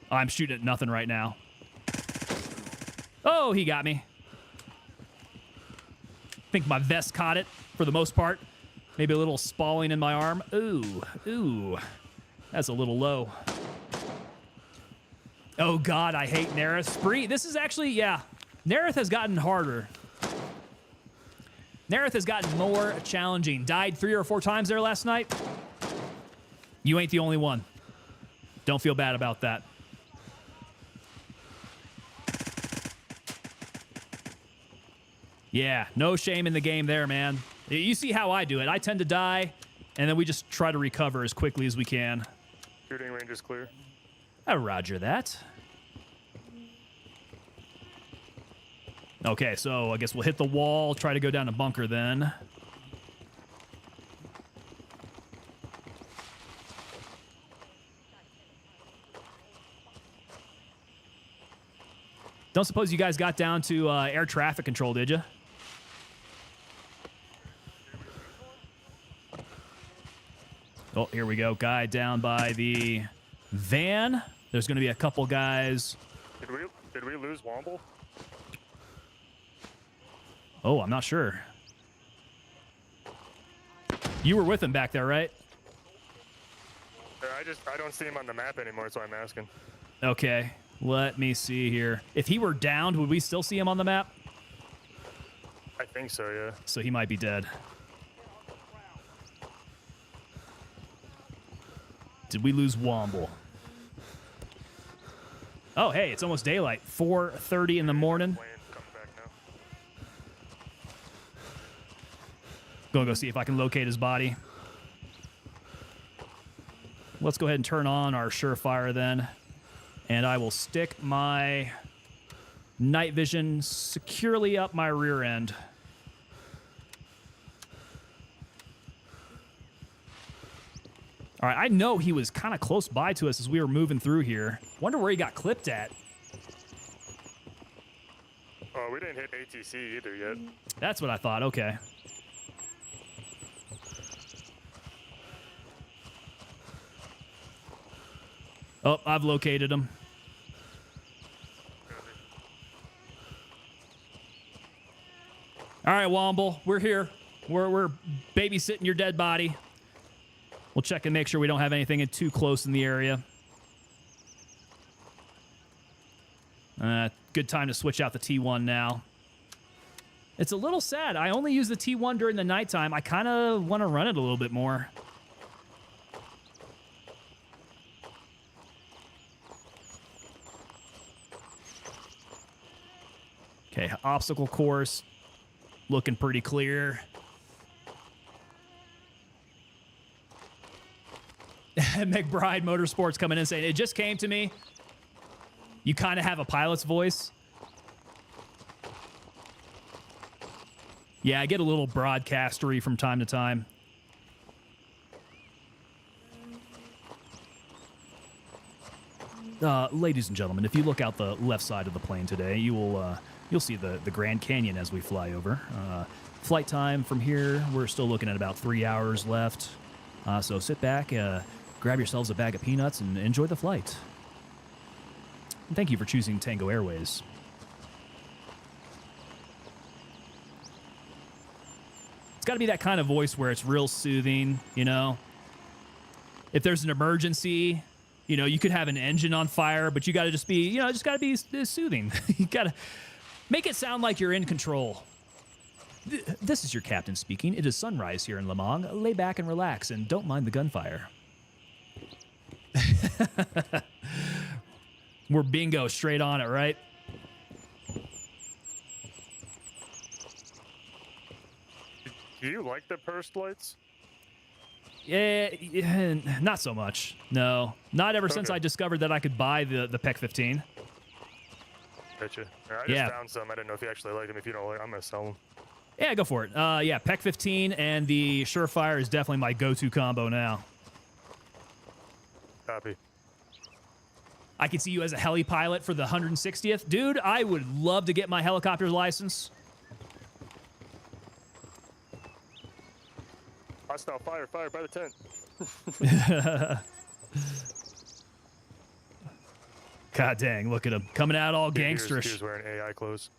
I'm shooting at nothing right now. Oh, he got me. Think my vest caught it for the most part. Maybe a little spalling in my arm. Ooh. That's a little low. Oh, God, I hate Nerith. Spree. This is actually, yeah. Nerith has gotten harder. Nerith has gotten more challenging. Died 3 or 4 times there last night. You ain't the only one. Don't feel bad about that. Yeah, no shame in the game there, man. You see how I do it. I tend to die, and then we just try to recover as quickly as we can. Shooting range is clear. Roger that. Okay, so I guess we'll hit the wall, try to go down to bunker then. Don't suppose you guys got down to air traffic control, did you? Oh, here we go. Guy down by the van. There's going to be a couple guys. Did we lose Womble? Oh, I'm not sure. You were with him back there, right? I don't see him on the map anymore, so I'm asking. Okay, let me see here. If he were downed, would we still see him on the map? I think so, yeah. So he might be dead. Did we lose Womble? Oh, hey, it's almost daylight. 4:30 in the morning. Gonna go see if I can locate his body. Let's go ahead and turn on our Surefire then. And I will stick my night vision securely up my rear end. All right, I know he was kind of close by to us as we were moving through here. Wonder where he got clipped at. Oh, we didn't hit ATC either yet. That's what I thought. Okay. Oh, I've located him. All right, Womble, we're here. We're babysitting your dead body. We'll check and make sure we don't have anything too close in the area. Good time to switch out the T1 now. It's a little sad. I only use the T1 during the nighttime. I kind of want to run it a little bit more. Okay, obstacle course. Looking pretty clear. McBride Motorsports coming in saying, it just came to me. You kind of have a pilot's voice. Yeah, I get a little broadcastery from time to time. Ladies and gentlemen, if you look out the left side of the plane today, you'll see the Grand Canyon as we fly over. Flight time from here, we're still looking at about 3 hours left. So sit back, grab yourselves a bag of peanuts, and enjoy the flight. And thank you for choosing Tango Airways. It's got to be that kind of voice where it's real soothing, you know? If there's an emergency, you know, you could have an engine on fire, but you got to just be, you know, just got to be soothing. You got to make it sound like you're in control. This is your captain speaking. It is sunrise here in Le Mans. Lay back and relax and don't mind the gunfire. We're bingo straight on it, right? Do you like the pursed lights? Yeah, not so much. No, not ever since I discovered that I could buy the PEC 15. Gotcha. I just found some. I didn't know if you actually like them. If you don't like them, I'm going to sell them. Yeah, go for it. Yeah, PEC 15 and the Surefire is definitely my go-to combo now. Copy. I could see you as a heli pilot for the 160th. Dude, I would love to get my helicopter's license. Hostile fire by the tent. God dang, look at him. Coming out all gangsterish. He was wearing AI clothes.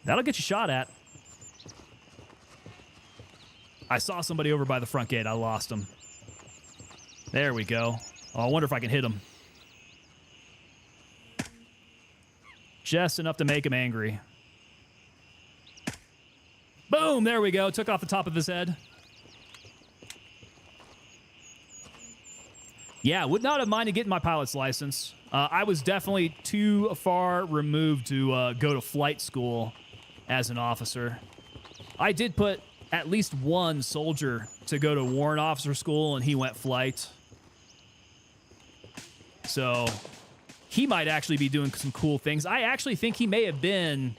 That'll get you shot at. I saw somebody over by the front gate. I lost him. There we go. Oh, I wonder if I can hit him. Just enough to make him angry. Boom! There we go. Took off the top of his head. Yeah, would not have minded getting my pilot's license. I was definitely too far removed to go to flight school as an officer. I did put at least one soldier to go to warrant officer school, and he went flight. So he might actually be doing some cool things. I actually think he may have been,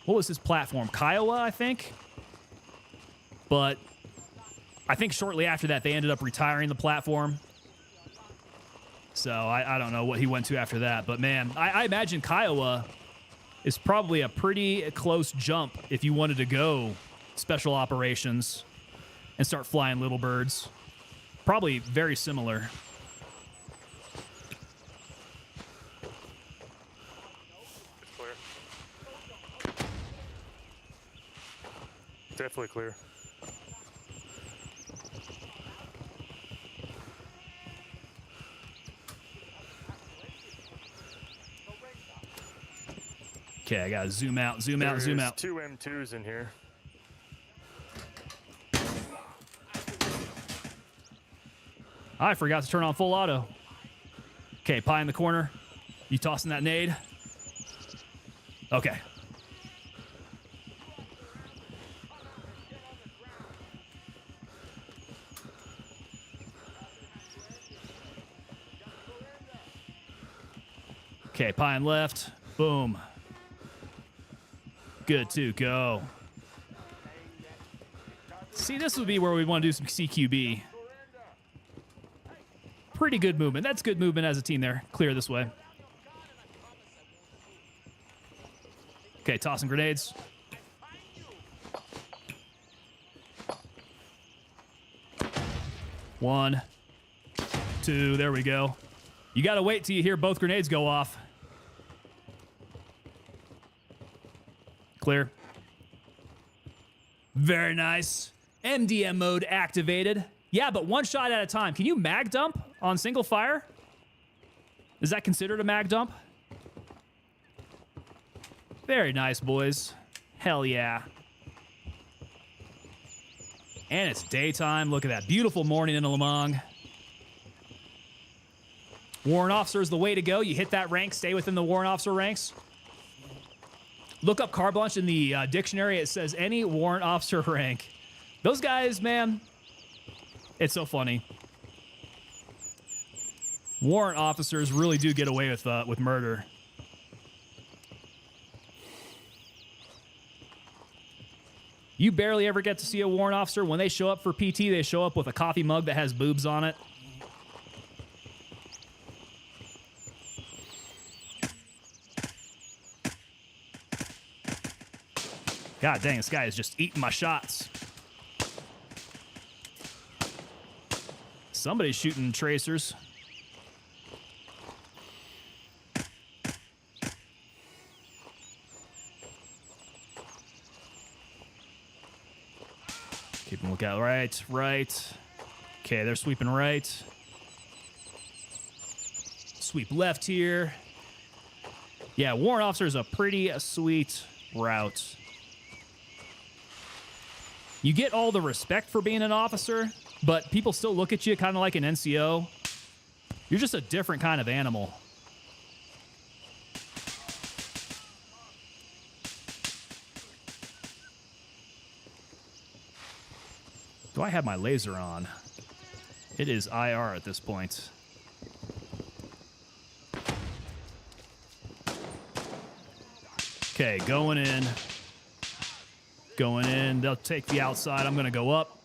what was his platform? Kiowa, I think. But I think shortly after that, they ended up retiring the platform. So I don't know what he went to after that. But man, I imagine Kiowa is probably a pretty close jump if you wanted to go special operations and start flying little birds. Probably very similar. It's clear. Definitely clear. Okay, I gotta zoom out, zoom out, zoom out. Two M2s in here. I forgot to turn on full auto. Okay, pie in the corner. You tossing that nade? Okay. Okay, pie and left. Boom. Good to go. See, this would be where we want to do some CQB. Pretty good movement. That's good movement as a team there. Clear this way. Okay, tossing grenades. One, two, there we go. You got to wait till you hear both grenades go off. Clear. Very nice. MDM mode activated. Yeah, but one shot at a time. Can you mag dump on single fire? Is that considered a mag dump? Very nice, boys. Hell yeah. And it's daytime. Look at that. Beautiful morning in Lemong. Warrant officer is the way to go. You hit that rank, stay within the warrant officer ranks. Look up carte blanche in the dictionary. It says any warrant officer rank. Those guys, man, it's so funny. Warrant officers really do get away with murder. You barely ever get to see a warrant officer. When they show up for PT, they show up with a coffee mug that has boobs on it. God dang, this guy is just eating my shots. Somebody's shooting tracers. Keep a lookout. Right. Okay, they're sweeping right. Sweep left here. Yeah, warrant officer is a pretty sweet route. You get all the respect for being an officer, but people still look at you kind of like an NCO. You're just a different kind of animal. Do I have my laser on? It is IR at this point. Okay, going in. Going in. They'll take the outside. I'm going to go up.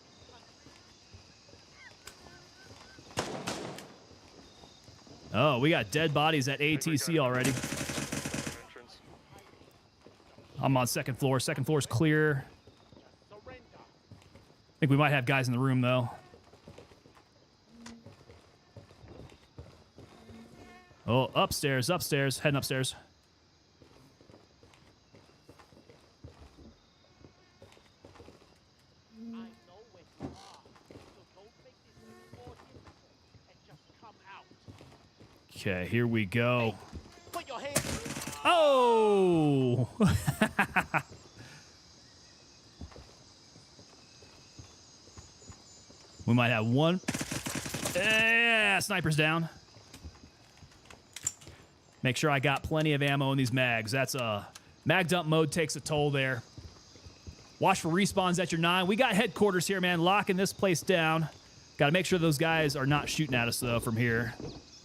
Oh, we got dead bodies at ATC already. I'm on second floor. Second floor is clear. I think we might have guys in the room, though. Oh, upstairs. Heading upstairs. Okay, here we go. Put your hands. Oh! We might have one. Yeah, Yeah, sniper's down. Make sure I got plenty of ammo in these mags. That's mag dump mode takes a toll there. Watch for respawns at your 9. We got headquarters here, man. Locking this place down. Got to make sure those guys are not shooting at us, though, from here.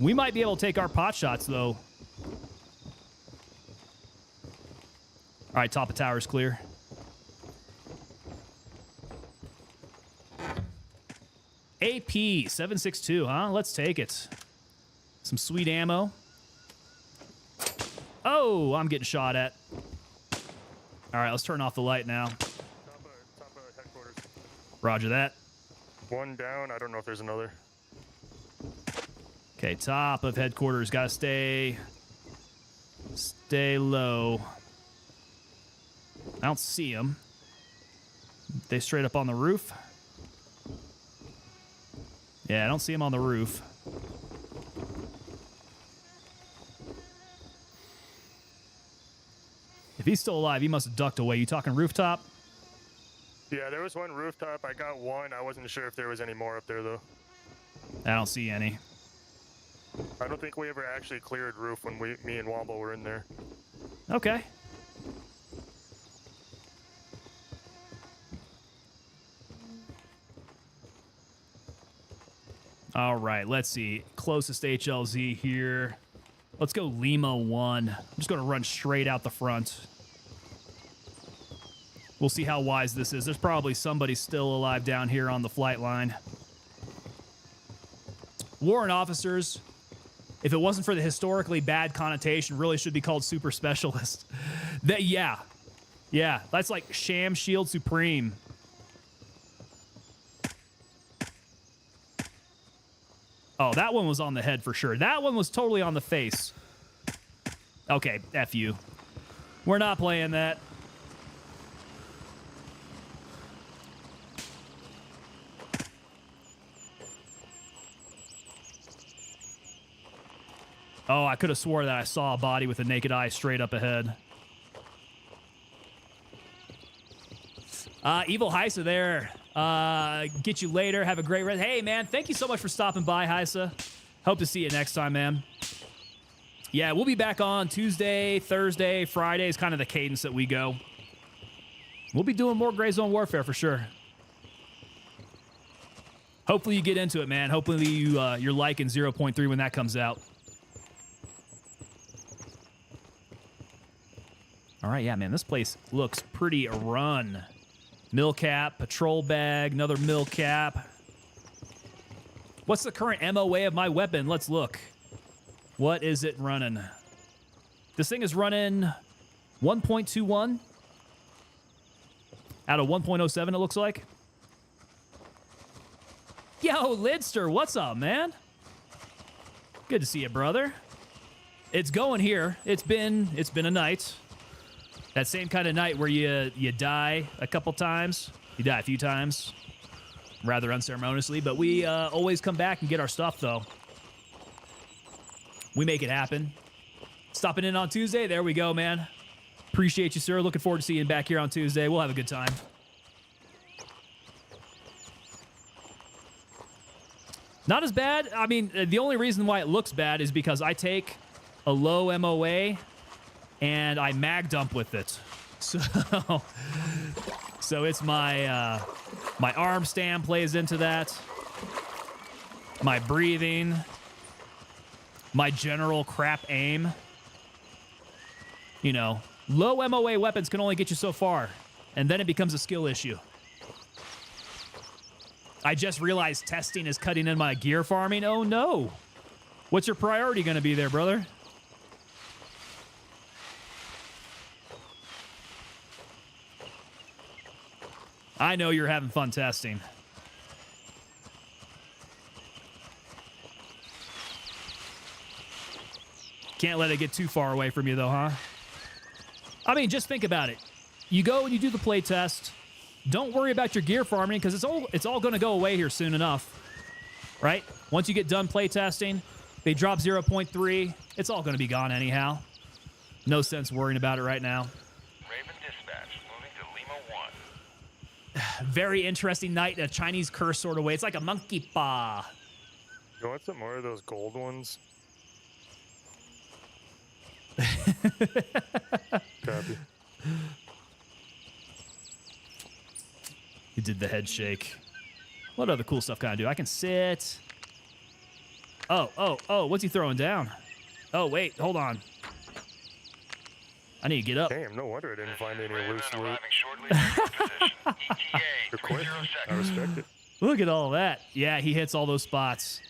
We might be able to take our pot shots, though. All right, top of tower's clear. AP 762, huh? Let's take it. Some sweet ammo. Oh, I'm getting shot at. All right, let's turn off the light now. Top of headquarters. Roger that. One down. I don't know if there's another. Okay, top of headquarters. Gotta stay low. I don't see them. They straight up on the roof? Yeah, I don't see them on the roof. If he's still alive, he must have ducked away. You talking rooftop? Yeah, there was one rooftop. I got one. I wasn't sure if there was any more up there, though. I don't see any. I don't think we ever actually cleared roof when me and Womble were in there. Okay. All right, let's see. Closest HLZ here. Let's go Lima 1. I'm just going to run straight out the front. We'll see how wise this is. There's probably somebody still alive down here on the flight line. Warrant officers, if it wasn't for the historically bad connotation, really should be called super specialist. Yeah, that's like Sham Shield Supreme. Oh, that one was on the head for sure. That one was totally on the face. Okay, F you. We're not playing that. Oh, I could have swore that I saw a body with a naked eye straight up ahead. Evil Heisa there. Get you later. Have a great rest. Hey, man, thank you so much for stopping by, Heisa. Hope to see you next time, man. Yeah, we'll be back on Tuesday, Thursday, Friday is kind of the cadence that we go. We'll be doing more Gray Zone Warfare for sure. Hopefully you get into it, man. Hopefully you're liking 0.3 when that comes out. All right, yeah, man, this place looks pretty run. Mill cap, patrol bag, another mill cap. What's the current MOA of my weapon? Let's look. What is it running? This thing is running 1.21 out of 1.07, it looks like. Yo, Lidster, what's up, man? Good to see you, brother. It's going here. It's been a night. That same kind of night where you die a couple times. You die a few times, rather unceremoniously. But we always come back and get our stuff, though. We make it happen. Stopping in on Tuesday. There we go, man. Appreciate you, sir. Looking forward to seeing you back here on Tuesday. We'll have a good time. Not as bad. I mean, the only reason why it looks bad is because I take a low MOA and I mag dump with it. So it's my my arm stand plays into that. My breathing. My general crap aim. You know, low MOA weapons can only get you so far, and then it becomes a skill issue. I just realized testing is cutting in my gear farming. Oh no. What's your priority going to be there, brother? I know you're having fun testing. Can't let it get too far away from you, though, huh? I mean, just think about it. You go and you do the play test. Don't worry about your gear farming because it's all going to go away here soon enough, right? Once you get done play testing, they drop 0.3. It's all going to be gone anyhow. No sense worrying about it right now. Raven dispatch, moving to Lima 1. Very interesting night in a Chinese curse sort of way. It's like a monkey paw. You want some more of those gold ones? Copy. You did the head shake. What other cool stuff can I do? I can sit. Oh, what's he throwing down? Oh, wait, hold on. I need to get up. Damn, no wonder I didn't find any Raven loose loot. arriving shortly next position. ETA, You're quick. 30 I seconds. respect it. Look at all that. Yeah, he hits all those spots.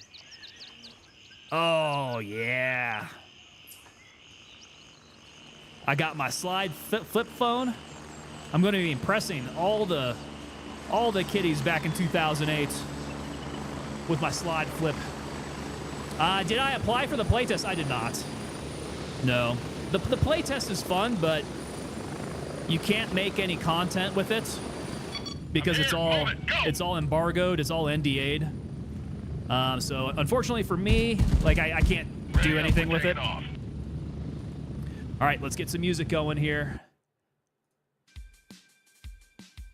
Oh, yeah. I got my slide flip phone. I'm going to be impressing all the kiddies back in 2008 with my slide flip. Did I apply for the playtest? I did not. No. The playtest is fun, but you can't make any content with it because it's all embargoed. It's all NDA'd. So unfortunately for me, like I can't do anything with it. All right, let's get some music going here.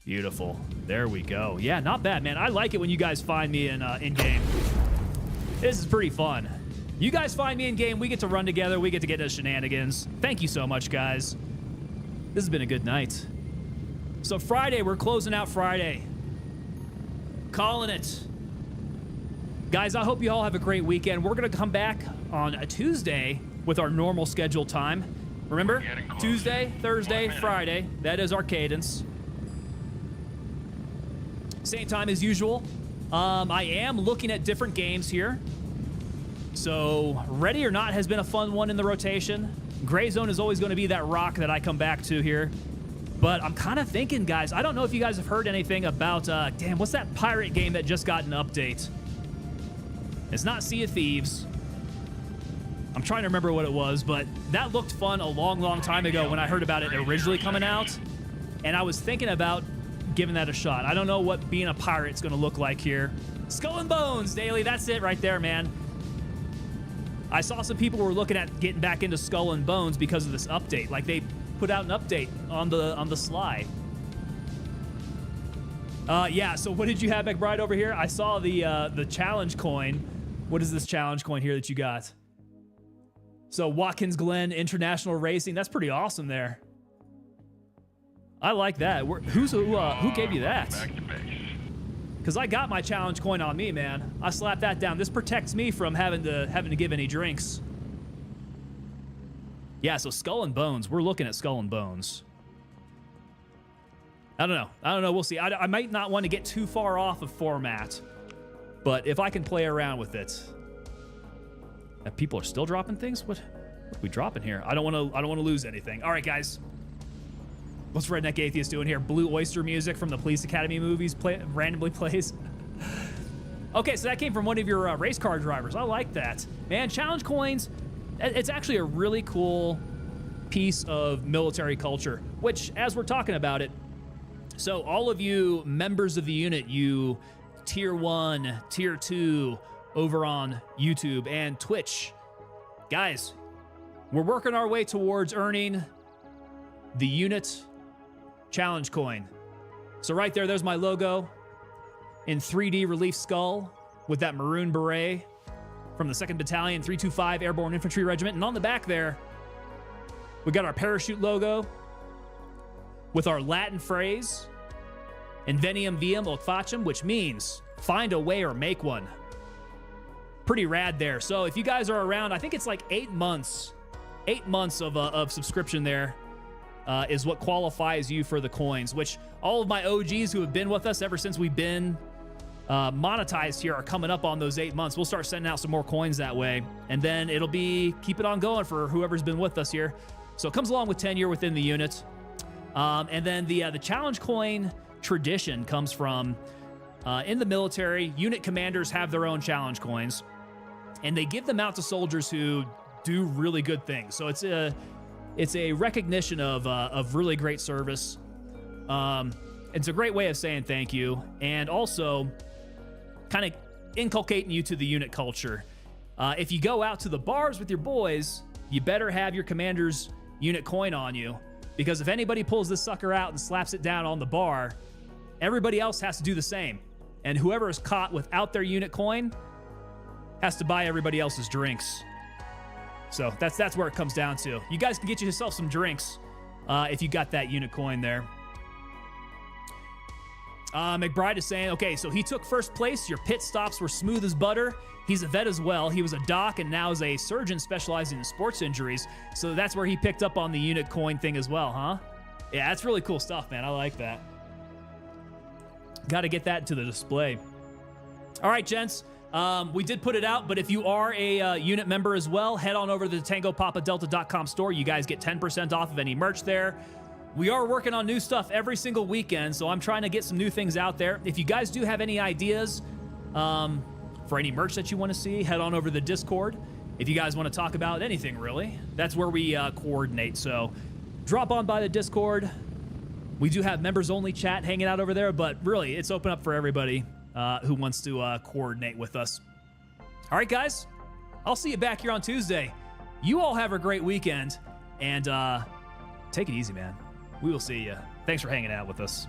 Beautiful. There we go. Yeah, not bad, man. I like it when you guys find me in game. This is pretty fun. You guys find me in game, we get to run together, we get to get into shenanigans. Thank you so much, guys. This has been a good night. So Friday, we're closing out Friday. Calling it. Guys, I hope you all have a great weekend. We're going to come back on a Tuesday with our normal scheduled time. Remember? Tuesday, Thursday, Friday. That is our cadence. Same time as usual. I am looking at different games here. So, Ready or Not has been a fun one in the rotation. Gray Zone is always going to be that rock that I come back to here. But I'm kind of thinking, guys, I don't know if you guys have heard anything about, damn, what's that pirate game that just got an update? It's not Sea of Thieves. I'm trying to remember what it was, but that looked fun a long, long time ago when I heard about it originally coming out. And I was thinking about giving that a shot. I don't know what being a pirate's going to look like here. Skull and Bones, Daily. That's it right there, man. I saw some people were looking at getting back into Skull and Bones because of this update. Like, they put out an update on the sly. Yeah, so what did you have, McBride, over here? I saw the challenge coin. What is this challenge coin here that you got? So Watkins Glen International Racing. That's pretty awesome there. I like that. Who gave you that? Back to base. Because I got my challenge coin on me, man. I slapped that down. This protects me from having to give any drinks. Yeah, so Skull and Bones. We're looking at Skull and Bones. I don't know. We'll see. I might not want to get too far off of format, but if I can play around with it. People are still dropping things. What are we dropping here? I don't want to lose anything. All right, guys. What's Redneck Atheist doing here? Blue Oyster music from the Police Academy movies randomly plays. Okay, so that came from one of your race car drivers. I like that. Man, challenge coins, it's actually a really cool piece of military culture, which, as we're talking about it, so all of you members of the unit, you tier 1, tier 2 over on YouTube and Twitch, guys, we're working our way towards earning the unit challenge coin. So right there's my logo in 3D relief skull with that maroon beret from the 2nd Battalion 325 Airborne Infantry Regiment. And on the back there, we got our parachute logo with our Latin phrase, Invenium Viam Ut Facem, which means find a way or make one. Pretty rad there. So if you guys are around, I think it's like 8 months of subscription there. Is what qualifies you for the coins, which all of my OGs who have been with us ever since we've been monetized here are coming up on those 8 months. We'll start sending out some more coins that way, and then it'll be keep it on going for whoever's been with us here. So it comes along with tenure within the unit. And then the challenge coin tradition comes from in the military, unit commanders have their own challenge coins, and they give them out to soldiers who do really good things. So it's a recognition of really great service. It's a great way of saying thank you, and also kind of inculcating you to the unit culture. If you go out to the bars with your boys, you better have your commander's unit coin on you, because if anybody pulls this sucker out and slaps it down on the bar, everybody else has to do the same. And whoever is caught without their unit coin, has to buy everybody else's drinks. So that's where it comes down to. You guys can get yourself some drinks if you got that unit coin there. McBride is saying, okay, so he took first place. Your pit stops were smooth as butter. He's a vet as well. He was a doc and now is a surgeon specializing in sports injuries. So that's where he picked up on the unit coin thing as well, huh? Yeah, that's really cool stuff, man. I like that. Got to get that into the display. All right, gents. We did put it out, but if you are a unit member as well, head on over to the TangoPapaDelta.com store. You guys get 10% off of any merch there. We are working on new stuff every single weekend, so I'm trying to get some new things out there. If you guys do have any ideas for any merch that you want to see, head on over to the Discord. If you guys want to talk about anything, really, that's where we coordinate. So drop on by the Discord. We do have members-only chat hanging out over there, but really, it's open up for everybody who wants to coordinate with us. All right, guys, I'll see you back here on Tuesday. You all have a great weekend, and take it easy, man. We will see you. Thanks for hanging out with us.